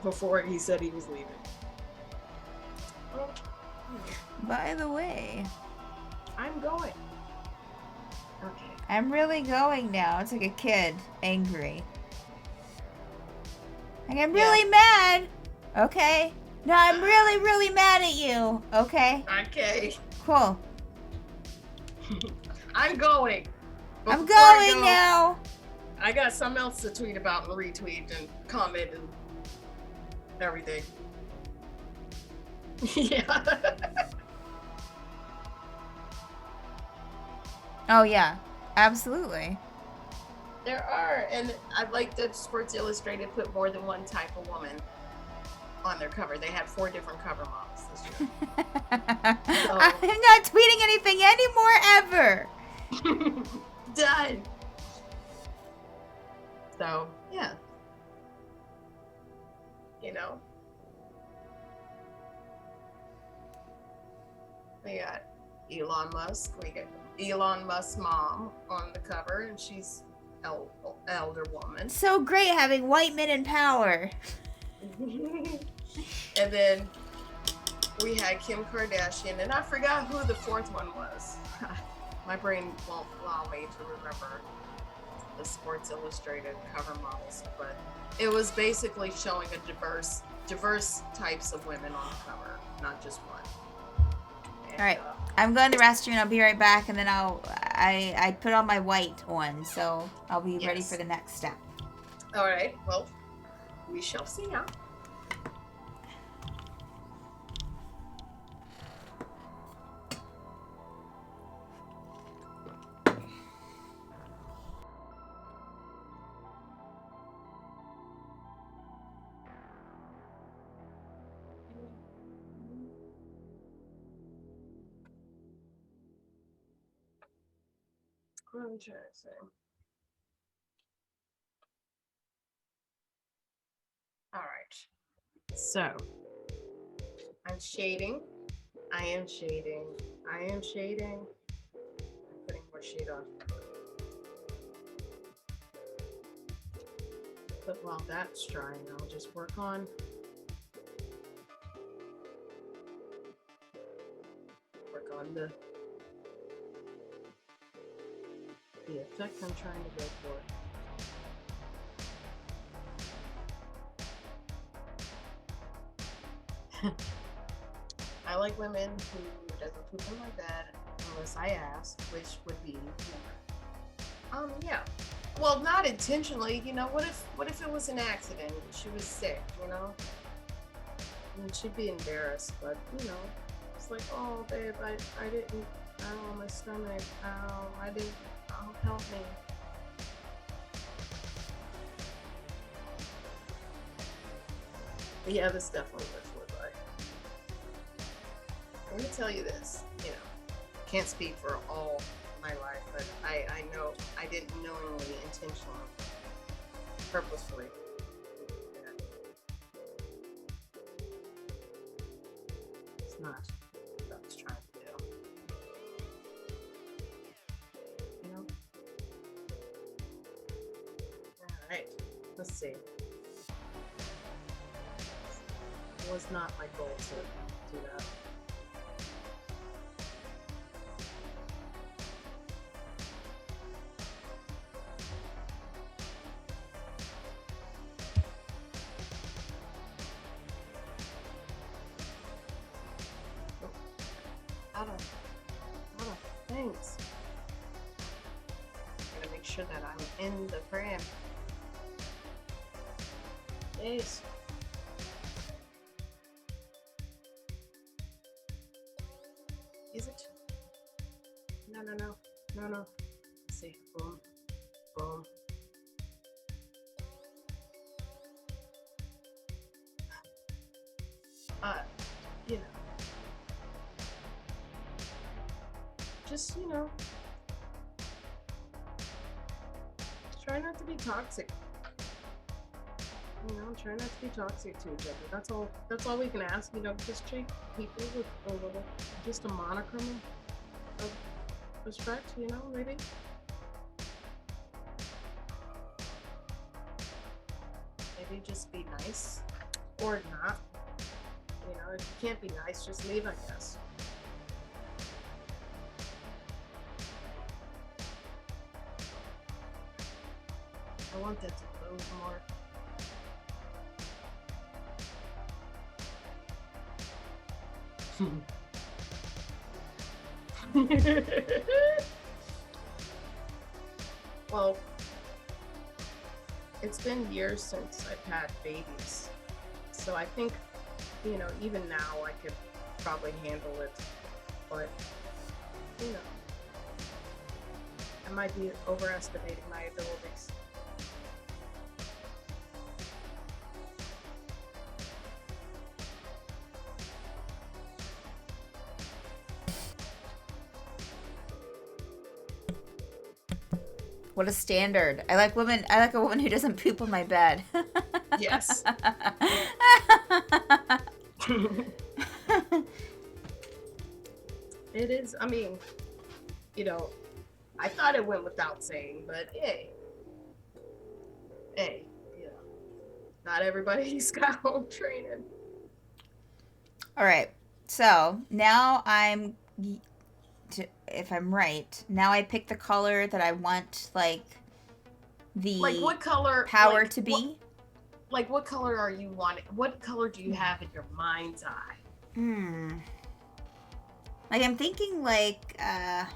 before he said he was leaving. Well, By the way, I'm going. Okay. I'm really going now. It's like a kid, angry. Like, I'm really mad. Okay. No, I'm really, really mad at you. Okay. Okay. Cool. I'm going. I'm Before I going go, now. I got something else to tweet about and retweet and comment and everything. Yeah. Oh, yeah. Absolutely. There are, and I'd like that Sports Illustrated put more than one type of woman on their cover. They had 4 different cover models this year. I'm not tweeting anything anymore ever. Done. So, yeah. We got Elon Musk. We got Elon Musk's mom on the cover, and she's elder woman. So great having white men in power. And then we had Kim Kardashian, and I forgot who the 4th one was. My brain won't allow me to remember the Sports Illustrated cover models, but it was basically showing a diverse types of women on the cover, not just one. And, All right. I'm going to the restroom. I'll be right back, and then I put on my white one, so I'll be ready for the next step. All right. Well, we shall see now. All right. So, I'm shading. I am shading. I am shading. I'm putting more shade on. But while that's drying, I'll just work on the effect I'm trying to go for. I like women who doesn't poop in my bed unless I ask, which would be never. Yeah. Well, not intentionally. You know, what if it was an accident? She was sick. You know, and she'd be embarrassed. But you know, it's like, oh, babe, I didn't. Ow, my stomach. Ow, I didn't. Oh, help me. Yeah, this definitely went by. Let me tell you this, you know, can't speak for all my life, but I know I didn't knowingly, intentionally, purposefully do that. It's not what I was trying to do. You know? Alright, let's see. It was not my goal to do that. Thanks. Gotta make sure that I'm in the frame. Yes. Is it? No. Let's see. Boom. Boom. You know. Just, you know, try not to be toxic. You know, try not to be toxic to each other. That's all we can ask, you know, just treat people with a little, just a monochrome of respect, you know, maybe. Maybe just be nice or not. You know, if you can't be nice, just leave, I guess. I want that to move more. Well, it's been years since I've had babies, so I think, you know, even now I could probably handle it, but, you know, I might be overestimating my abilities. What a standard. I like a woman who doesn't poop on my bed. Yes. It is, I mean, you know, I thought it went without saying, but hey, you know, not everybody's got home training. All right. So now if I'm right, now I pick the color that I want, like what color power to be. What color are you wanting? What color do you have in your mind's eye? Like I'm thinking like I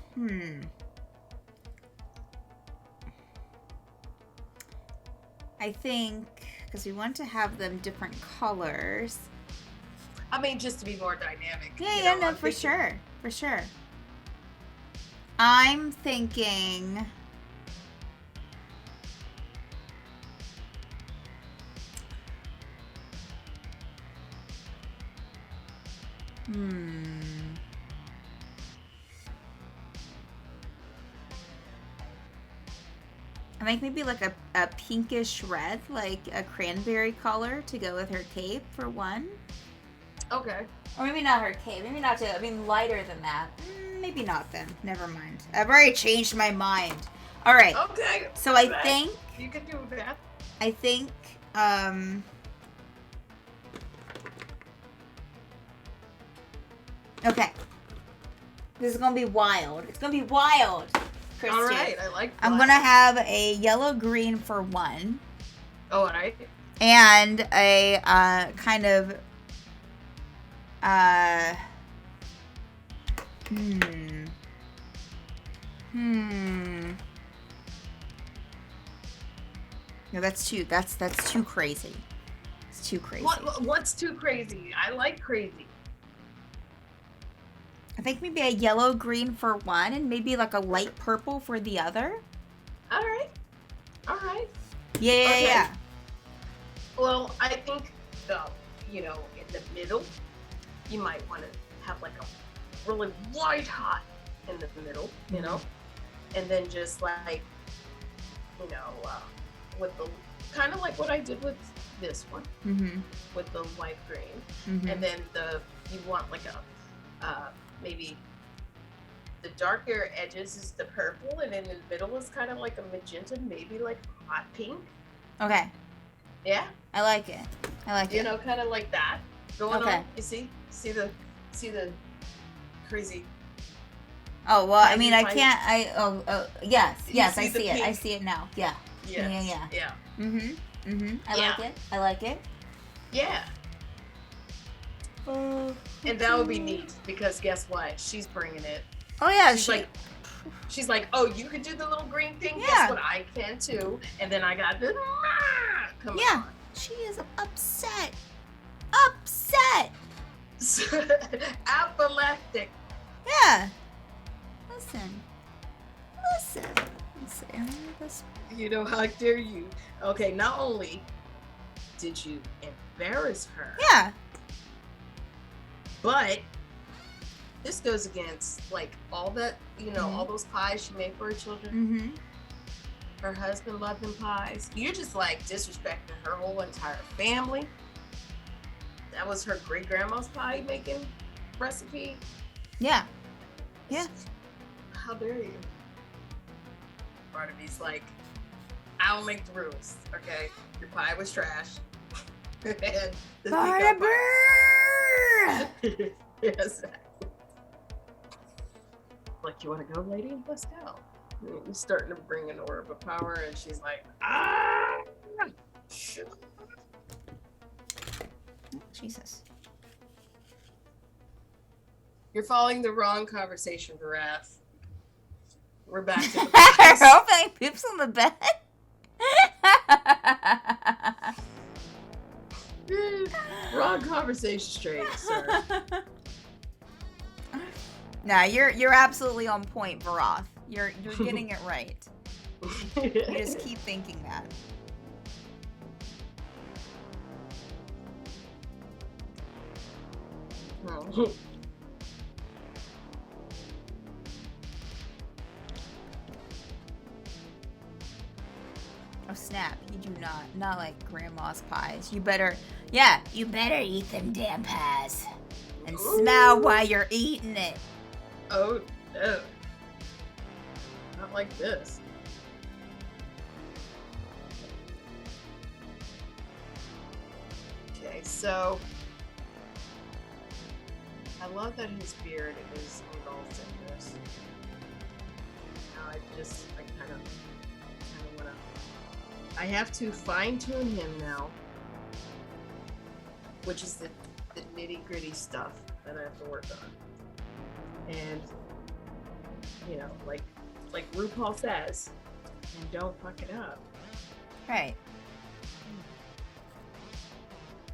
think because we want to have them different colors. I mean, just to be more dynamic. Yeah, no, for sure. I'm thinking I think maybe like a pinkish red, like a cranberry color to go with her cape for one. Okay. Or maybe not her cape. Maybe not to. I mean, lighter than that. Maybe not then. Never mind. I've already changed my mind. All right. Okay. So I think you can do that. I think. Okay. This is gonna be wild. It's gonna be wild, Christian. All right. I like. I'm gonna have a yellow green for one. All right. And a kind of No, that's too crazy. It's too crazy. What's too crazy? I like crazy. I think maybe a yellow green for one and maybe like a light purple for the other. All right. Yeah. Okay. Well, I think, in the middle, you might want to have like a really white hot in the middle, you know, and then just like, with the kind of like what I did with this one, with the light green, and then you want like a maybe the darker edges is the purple, and in the middle is kind of like a magenta, maybe like hot pink. Okay. Yeah. I like it. Kind of like that going Okay. on. You see the crazy. Oh well, I mean, I Tiny can't. Yes, You I see the see it. I pink? see it now. Yeah. Yes. Yeah. Yeah. I like it. Yeah. And that would be neat because guess what? She's bringing it. Oh yeah, She's like, oh, you could do the little green thing. Yeah. Guess what? I can too. And then I got the coming yeah. on. She is upset. Apoplectic. Yeah. Listen. Let's see. This. How dare you? Okay, not only did you embarrass her, Yeah. but this goes against like all that, all those pies she made for her children. Mm-hmm. Her husband loved them pies. You're just like disrespecting her whole entire family. That was her great grandma's pie making recipe. Yeah. Yeah. How dare you? Barnaby's like, I don't make the rules, okay? Your pie was trash. And this Barnaby! Yes. Like, you want to go, lady? Let's go. And he's starting to bring an orb of power, and she's like, shit. Jesus. You're following the wrong conversation, Varath. We're back to the Her pies. opening poops on the bed. Wrong conversation straight, sir. Nah, you're absolutely on point, Varath. You're getting it right. You just keep thinking that. Oh. Oh snap! You do not like grandma's pies. You better eat them damn pies and smell while you're eating it. Oh no. Not like this. Okay, so I love that his beard is engulfed in this. Now I kind of wanna. I have to fine tune him now, which is the nitty gritty stuff that I have to work on. And like RuPaul says, and don't fuck it up. Right.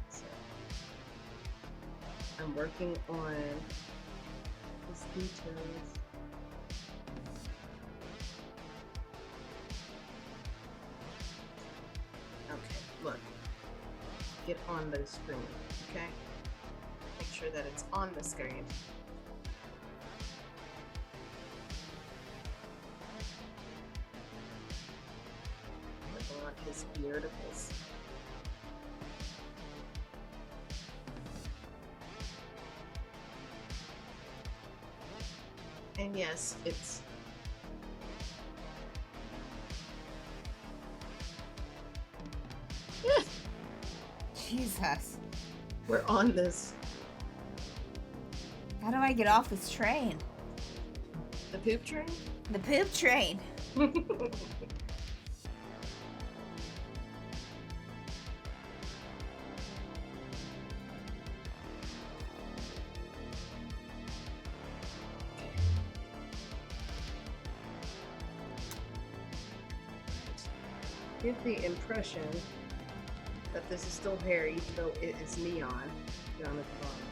So I'm working on his details. Okay, look. Get on the screen, okay? Make sure that it's on the screen. I want his beardicles. And yes, it's Jesus. we're on this. How do I get off this train? The poop train? The poop train. give the impression that this is still hair, even though it is neon down at the bottom.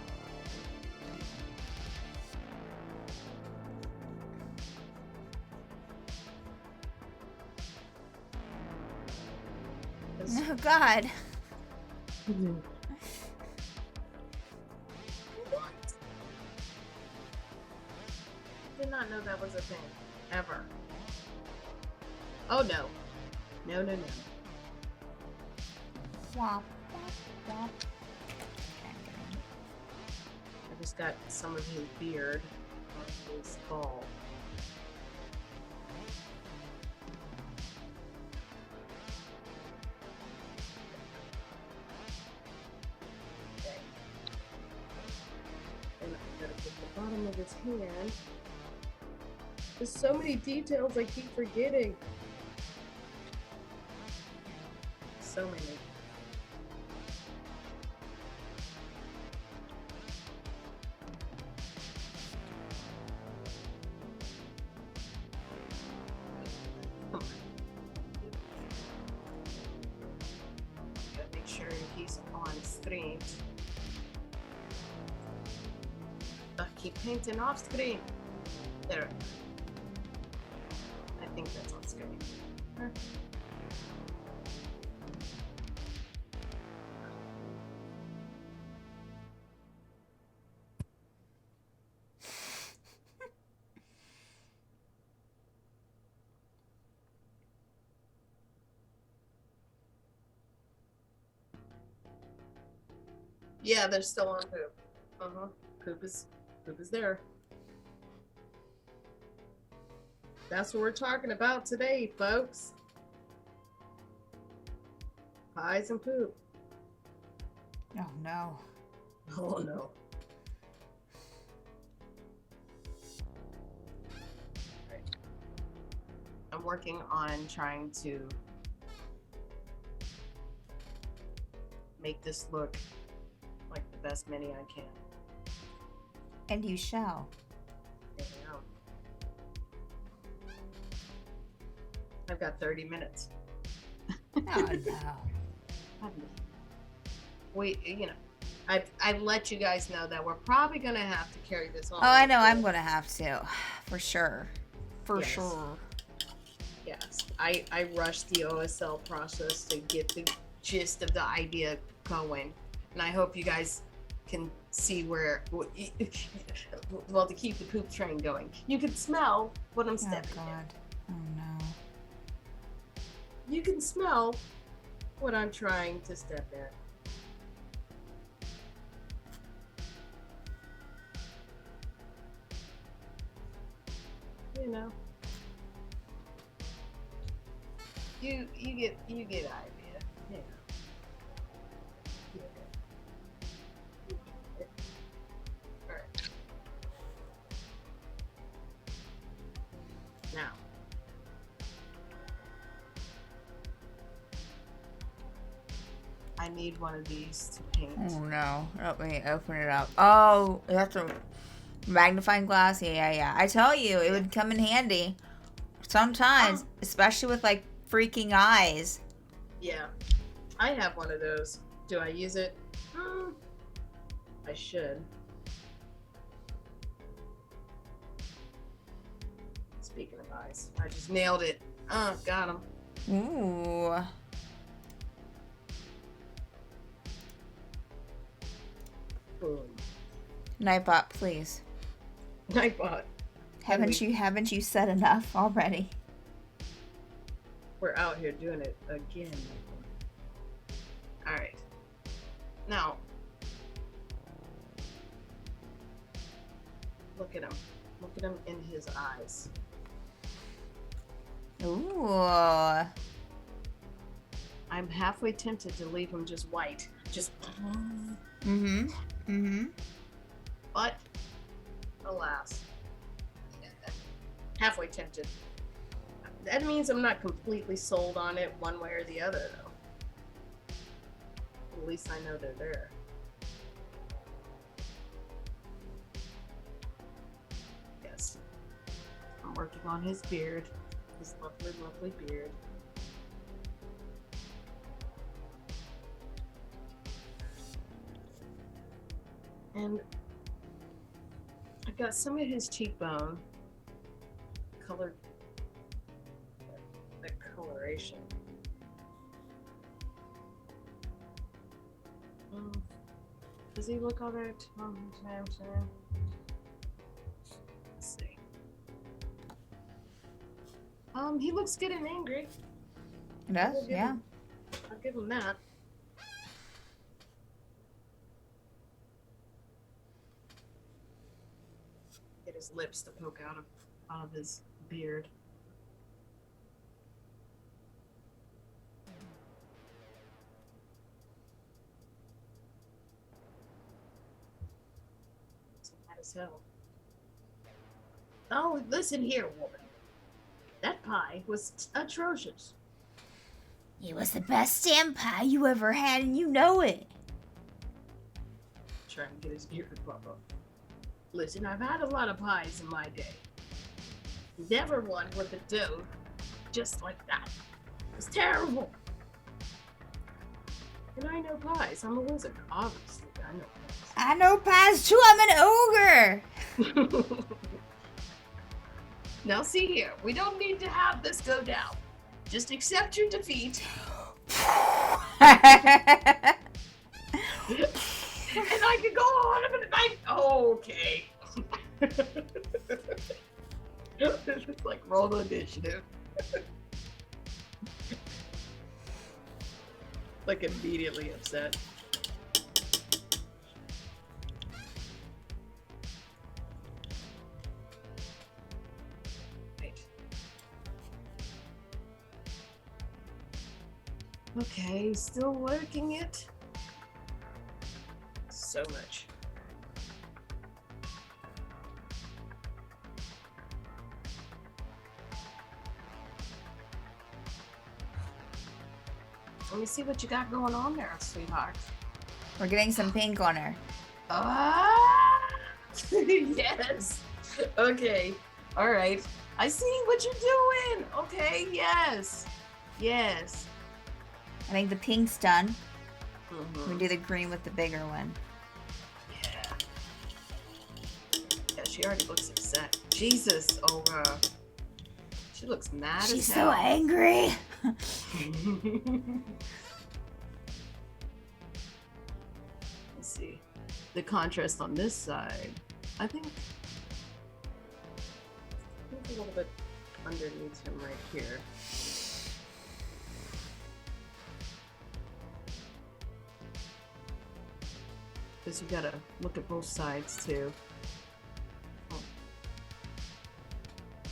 Oh God. What? Did not know that was a thing. Ever. Oh no. No, no, no. Womp, womp, womp. I just got some of his beard on his ball. Okay. And I'm gonna put the bottom of his hand. There's so many details I keep forgetting. So many. Come on. Gotta make sure he's on screen. Keep painting off screen. There. I think that's on screen. Huh. Yeah, they're still on poop. Poop is there. That's what we're talking about today, folks. Pies and poop. Oh no. Oh no. Right. I'm working on trying to make this look like the best mini I can. And you shall. There we go. I've got 30 minutes. Oh no. I've let you guys know that we're probably gonna have to carry this on. Oh, I know. I'm gonna have to, for sure. For Yes. sure. Yes, I rushed the OSL process to get the gist of the idea going, and I hope you guys can see where, well, to keep the poop train going. You can smell what I'm Oh stepping in. God. Oh no. You can smell what I'm trying to step in. You know, you get an idea. You know. All right. Now. I need one of these to paint. Oh no. Let me open it up. Oh, that's a magnifying glass. Yeah. I tell you, it would come in handy sometimes, especially with like freaking eyes. Yeah, I have one of those. Do I use it? I should. Speaking of eyes, I just nailed it. Got him. Ooh. Boom. Nightbot, please. Nightbot. Haven't you said enough already? We're out here doing it again. All right. Now, look at him. Look at him in his eyes. Ooh. I'm halfway tempted to leave him just white. Just. But, alas, halfway tempted. That means I'm not completely sold on it one way or the other, though. At least I know they're there. Yes. I'm working on his beard. His lovely, lovely beard. And I got some of his cheekbone colored, the coloration. Does he look alright? Let's see. He looks good and angry. It does, I'll give yeah. him- I'll give him that. Get his lips to poke out of his beard. It's mad as hell. Oh, listen here, woman. That pie was atrocious. It was the best damn pie you ever had, and you know it. Trying to get his ear to pop up. Listen, I've had a lot of pies in my day. Never one with a dough just like that. It's terrible. And I know pies. I'm a wizard, obviously. I know I know pies too. I'm an ogre. pies. Now see here, we don't need to have this go down. Just accept your defeat. And I could go on and okay. It's like roll the initiative. Like immediately upset. Right. Okay, still working it. So much. Let me see what you got going on there, sweetheart. We're getting some pink on her. Ah! Yes. Okay. All right. I see what you're doing. Okay. Yes. Yes. I think the pink's done. Mhm. We do the green with the bigger one. Yeah. Yeah, she already looks upset. Jesus, Olga. She looks mad She's as so hell. angry. Let's see. The contrast on this side, I think a little bit underneath him right here. Because you gotta look at both sides too. Oh.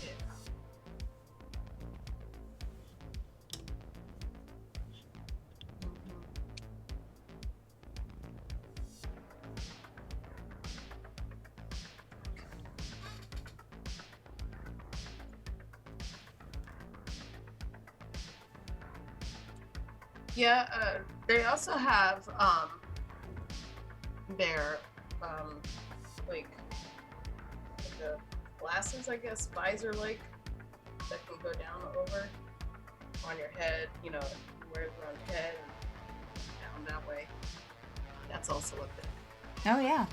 Yeah. Mhm. Yeah, they also have their like the glasses, I guess, visor like that can go down over on your head. You know, you wear it around your head and down that way. That's also a thing. Oh yeah.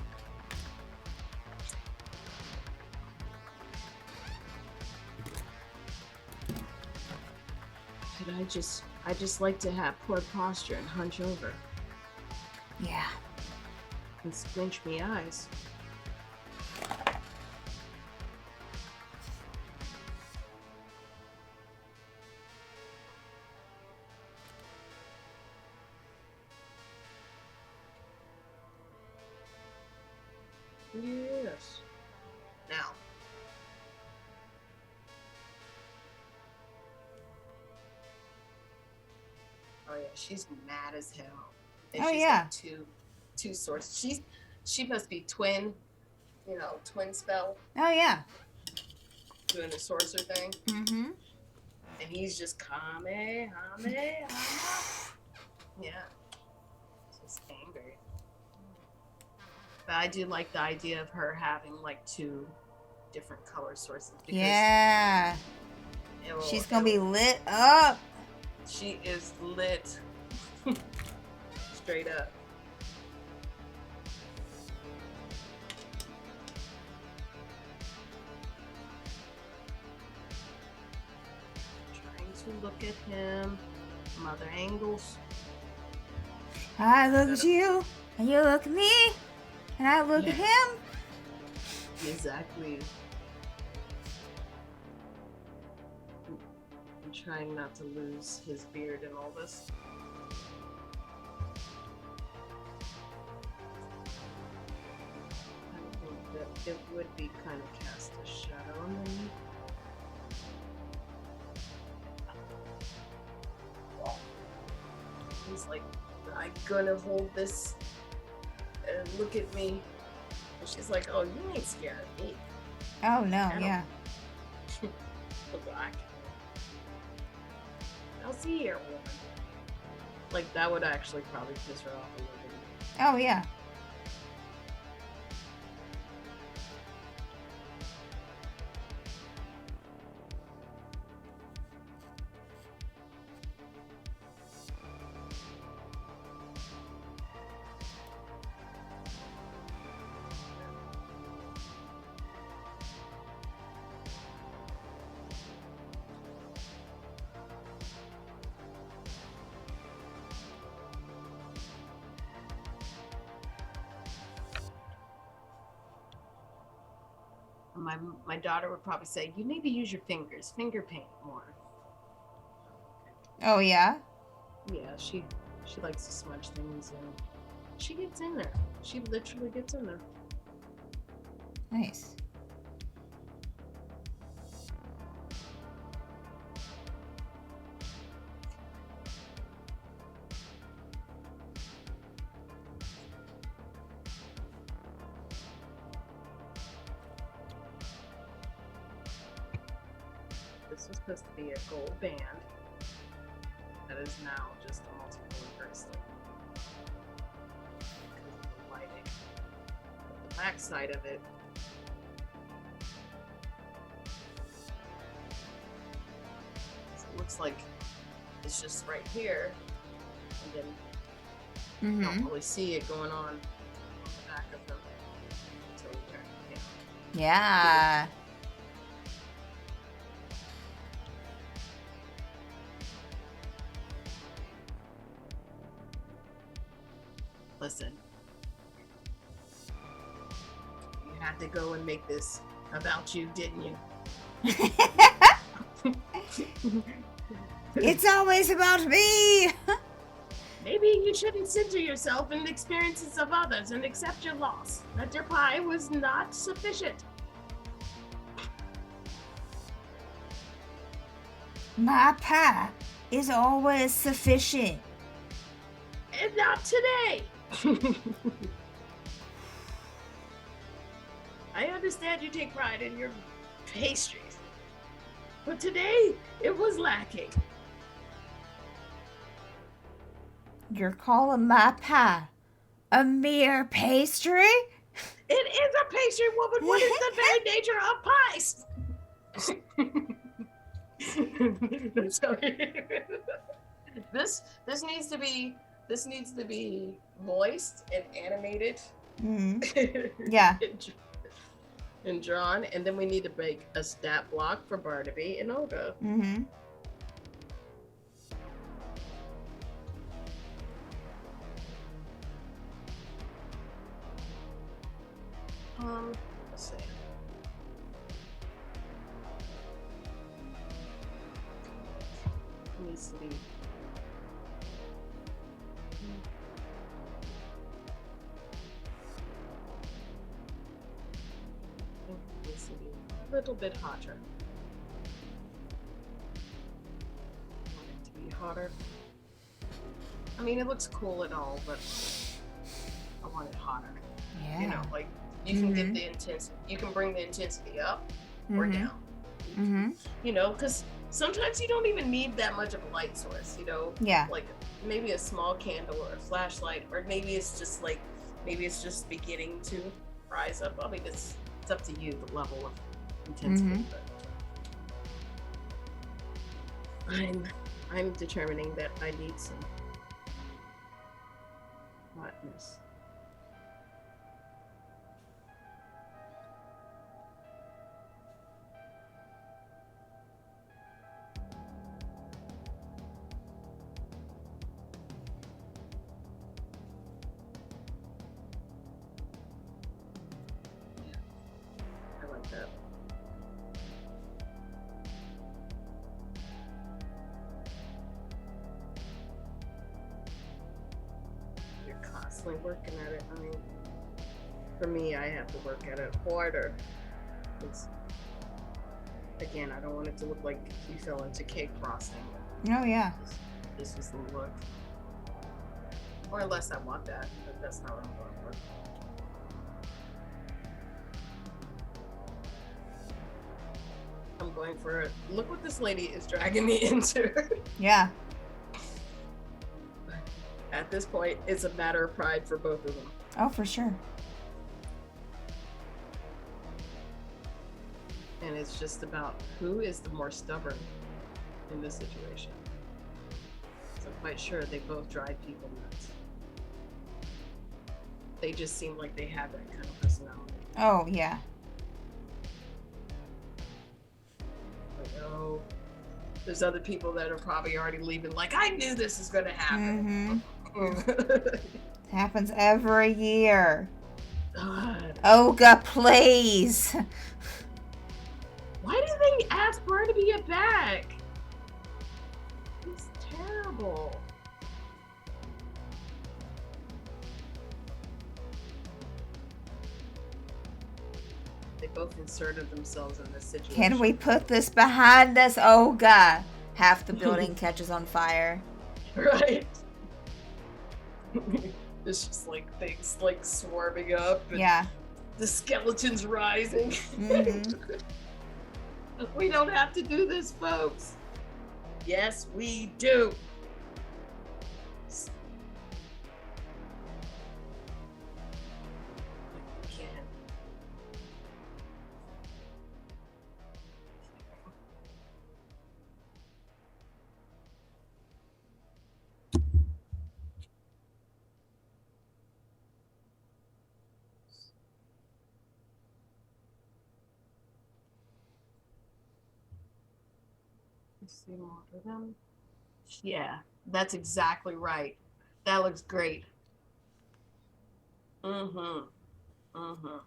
But I just like to have poor posture and hunch over Yeah. and squinch me eyes. Yes. Now. Oh yeah, she's mad as hell. And Oh, she's yeah. got two swords. She must be twin spell Oh yeah. doing the sorcerer thing. Mm-hmm. And he's just Kame. Yeah. Just angry. But I do like the idea of her having like two different color sources. Because Yeah. it'll- She's gonna be lit up. She is lit. Straight up. to look at him. Mother angles. I look at you, and you look at me, and I look at him. Exactly. I'm trying not to lose his beard and all this. I think that it would be kind of cast a shadow on me. He's like, I'm gonna hold this and look at me. And she's like, oh, you ain't scared of me. Oh no, don't- yeah. The black. I'll see here, woman. Like, that would actually probably piss her off a little bit. Oh yeah. My daughter would probably say, you need to use your fingers, finger paint more. Oh yeah. Yeah, she likes to smudge things and she gets in there. She literally gets in there. Nice. This was supposed to be a gold band that is now just a multicolored bracelet because of the lighting. But the back side of it looks like it's just right here, and then you don't really see it going on the back of them until we turn it down. Yeah. Listen, you had to go and make this about you, didn't you? It's always about me. Maybe you shouldn't center yourself in the experiences of others and accept your loss, that your pie was not sufficient. My pie is always sufficient. And not today! I understand you take pride in your pastries, but today it was lacking. You're calling my pie a mere pastry? It is a pastry, woman. What is the very nature of pies? Sorry. This needs to be moist and animated. Mm-hmm. Yeah. And drawn, and then we need to make a stat block for Barnaby and Olga. Mm-hmm. Let's see. It needs to be. It needs to be a little bit hotter. I want it to be hotter. I mean, it looks cool and all, but I want it hotter. Yeah. You know, like you can get the intensity. You can bring the intensity up or down. Mm-hmm. You know, because sometimes you don't even need that much of a light source. You know, Yeah. like maybe a small candle or a flashlight, or maybe it's just like beginning to rise up. I mean, it's up to you the level of intensity. But I'm determining that I need some hotness. constantly working at it. I mean, for me, I have to work at it harder. It's, again, I don't want it to look like he fell into cake frosting. Oh, yeah. This is the look. Or unless I want that, but that's not what I'm going for. I'm going for it. Look what this lady is dragging me into. Yeah. At this point, it's a matter of pride for both of them. Oh, for sure. And it's just about who is the more stubborn in this situation. So I'm quite sure they both drive people nuts. They just seem like they have that kind of personality. Oh, yeah. Like, oh, there's other people that are probably already leaving. Like, I knew this was going to happen. Happens every year. God. Olga, please. Why did they ask her to be back? It's terrible. They both inserted themselves in this situation. Can we put this behind us, Olga? Half the building catches on fire. Right. It's just like things like swarming up and Yeah. the skeletons rising. Mhm. We don't have to do this, folks. Yes, we do. Again. Let's see more of them. Yeah, that's exactly right. That looks great. Mm-hmm. Mm-hmm.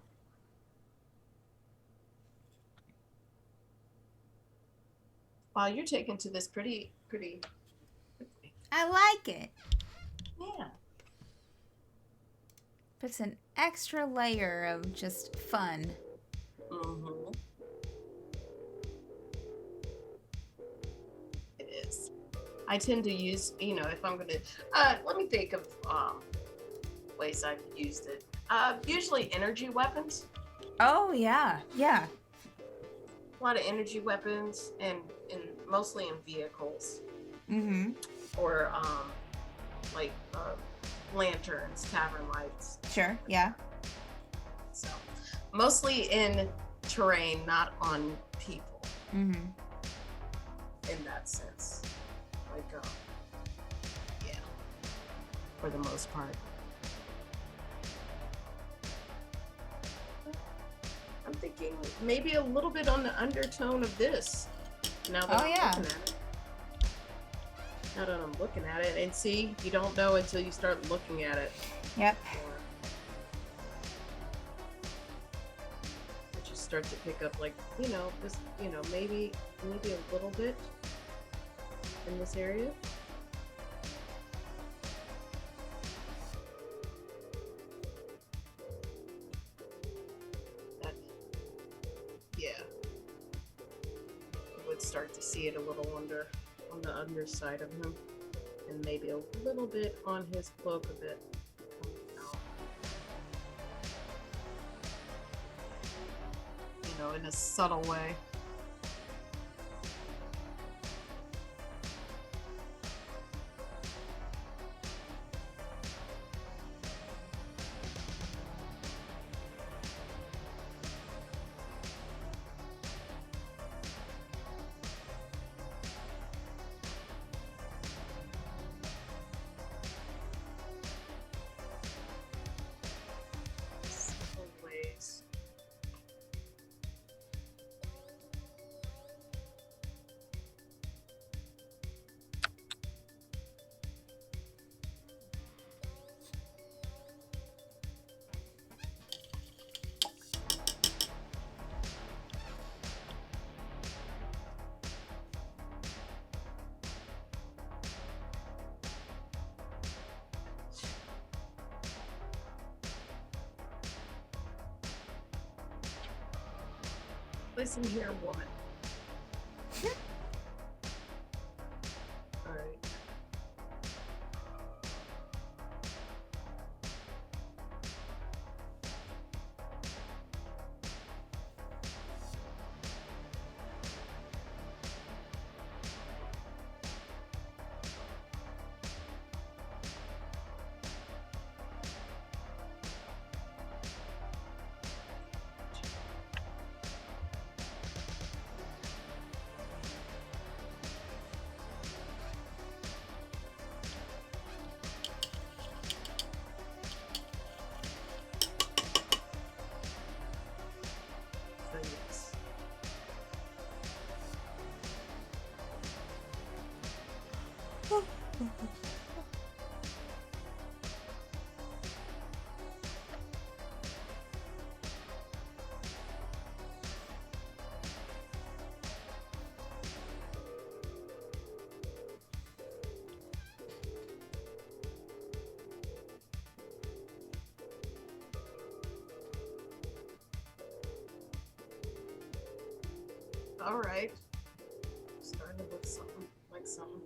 Wow, you're taken to this pretty quickly. I like it. Yeah. Puts an extra layer of just fun. Mm-hmm. It is. I tend to use, if I'm gonna, let me think of ways I've used it. Usually energy weapons. Oh, yeah. Yeah. A lot of energy weapons, and mostly in vehicles, Mm-hmm. or like lanterns, tavern lights. Sure. Yeah. So mostly in terrain, not on people. Mm-hmm. In that sense, like yeah, for the most part. I'm thinking maybe a little bit on the undertone of this. Now that Oh, I'm yeah. looking at it. Now that I'm looking at it, and see, you don't know until you start looking at it. Yep. But you start to pick up, like, this, maybe a little bit in this area. That, yeah. You would start to see it a little on the underside of him, and maybe a little bit on his cloak a bit. In a subtle way. Subtle ways. listen here, woman. All right. So yes. All right. Starting to look something like something.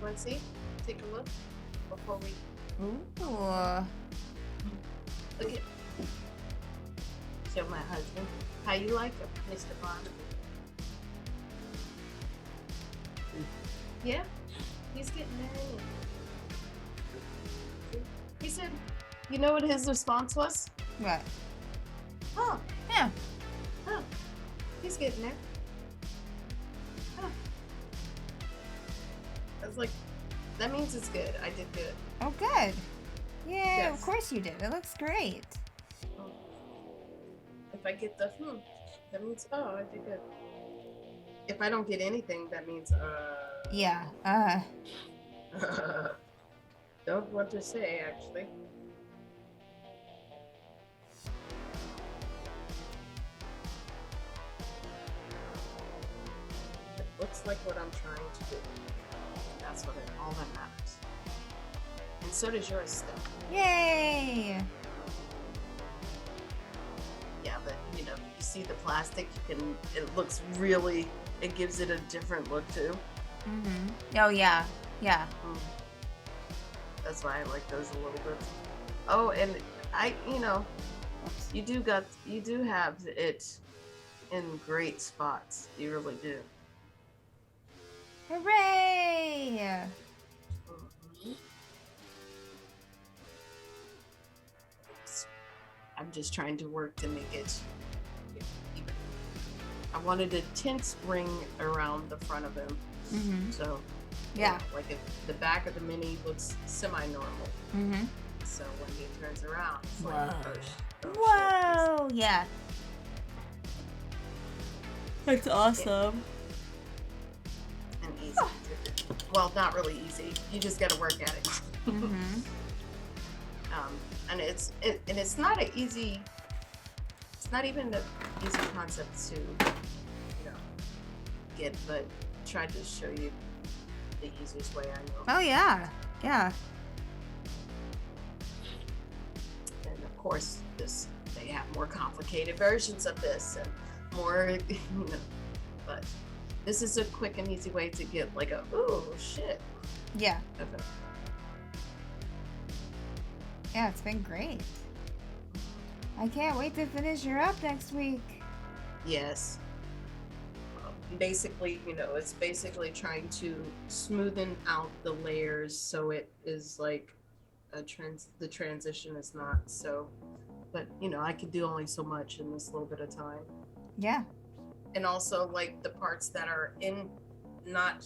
Want to see? Take a look before we Ooh. look at. Show my husband how you like him, Mr. Bond. Yeah, he's getting married. He said, you know what his response was? What? Oh, Yeah. oh, he's getting there. Huh. I was like, that means it's good. I did good. Oh, good. Yeah, of Yes. course you did. It looks great. Oh. If I get the that means I did good. If I don't get anything, that means Yeah. don't want to say actually. It looks like what I'm trying to do. That's what all that matters. And so does yours still. Yay! Yeah, but you know, you see the plastic, it looks really, it gives it a different look too. Mm-hmm. Oh, yeah. Yeah. That's why I like those a little bit. Oh, and Oops. you do have it in great spots. You really do. Hooray! I'm just trying to work to make it even. I wanted a tint ring around the front of him, Mm-hmm. so Yeah. like if the back of the mini looks semi-normal, Mm-hmm. so when he turns around, it's like, Whoa. oh, shit. Whoa! Yeah. That's awesome. And easy. Well, not really easy. You just got to work at it. Mm-hmm. And it's not an easy. It's not even an easy concept to, get. But try to show you the easiest way I know. Oh, yeah. Yeah. And of course, they have more complicated versions of this and more, But this is a quick and easy way to get like a ooh shit. Yeah. Okay. Yeah, it's been great. I can't wait to finish her up next week. Yes. Basically, it's basically trying to smoothen out the layers so it is like the transition is not so, but I could do only so much in this little bit of time. Yeah. And also like the parts that are not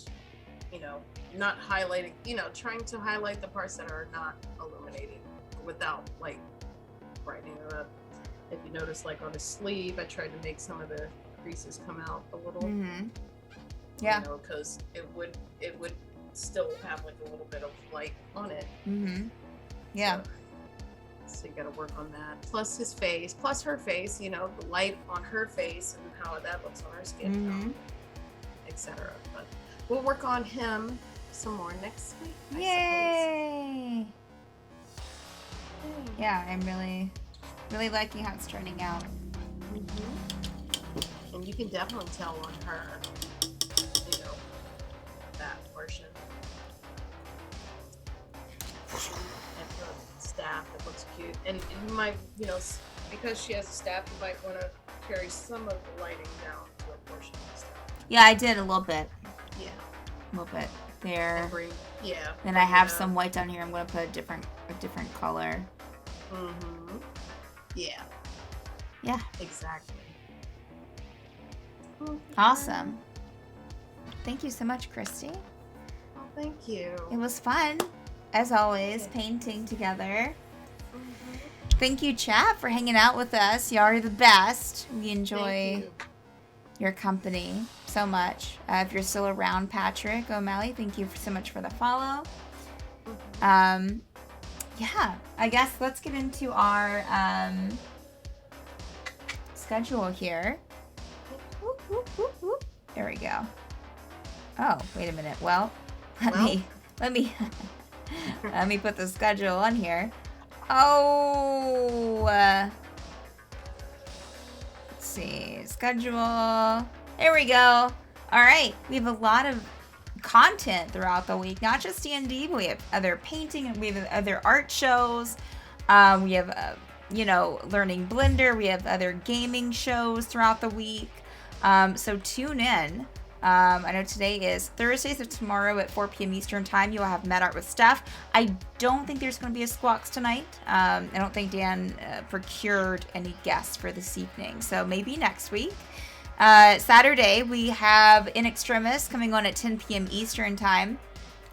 highlighting, trying to highlight the parts that are not illuminating without like brightening it up. If you notice, like on his sleeve, I tried to make some of the creases come out a little. Mm-hmm. Yeah. Because it would still have like a little bit of light on it. Mm-hmm. Yeah. So you got to work on that. Plus his face, plus her face. The light on her face and how that looks on her skin, Mm-hmm. etc. But we'll work on him some more next week. I Yay! Yeah, I'm really, really liking how it's turning out. And you can definitely tell on her, that portion. And the staff, it looks cute. And you might, because she has a staff, you might want to carry some of the lighting down to a portion of the staff. Yeah, I did a little bit. Yeah. A little bit there. Yeah. Then I have some white down here. I'm gonna put a different color. Mm-hmm. Yeah. Yeah. Exactly. Awesome. Thank you so much, Christy. Oh, thank you. It was fun, as always, painting together. Thank you, chat, for hanging out with us. You are the best. We enjoy your company so much. If you're still around, Patrick O'Malley, thank you so much for the follow. Yeah, I guess let's get into our schedule here. There we go. Oh, wait a minute. Well, let me put the schedule on here. Oh, let's see, schedule. There we go. All right, we have a lot of content throughout the week, not just D&D, but we have other painting and we have other art shows. We have, Learning Blender. We have other gaming shows throughout the week. So tune in. I know today is Thursday, so tomorrow at 4 p.m. Eastern Time, you'll have Mad Art with Steph. I don't think there's going to be a Squawks tonight. I don't think Dan procured any guests for this evening, so maybe next week. Saturday, we have In Extremis coming on at 10 p.m. Eastern Time.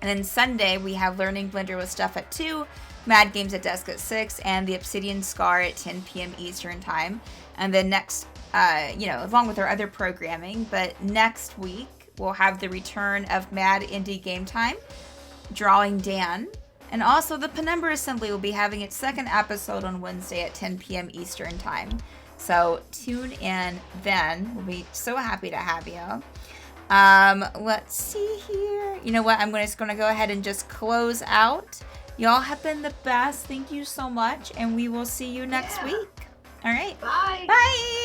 And then Sunday, we have Learning Blender with Steph at 2, Mad Games at Desk at 6, and The Obsidian Scar at 10 p.m. Eastern Time. And then next, along with our other programming, but next week, we'll have the return of Mad Indie Game Time, Drawing Dan, and also the Penumbra Assembly will be having its second episode on Wednesday at 10 p.m. Eastern Time. So tune in then. We'll be so happy to have you. Let's see here. You know what? I'm just going to go ahead and just close out. Y'all have been the best. Thank you so much. And we will see you next week. All right. Bye. Bye.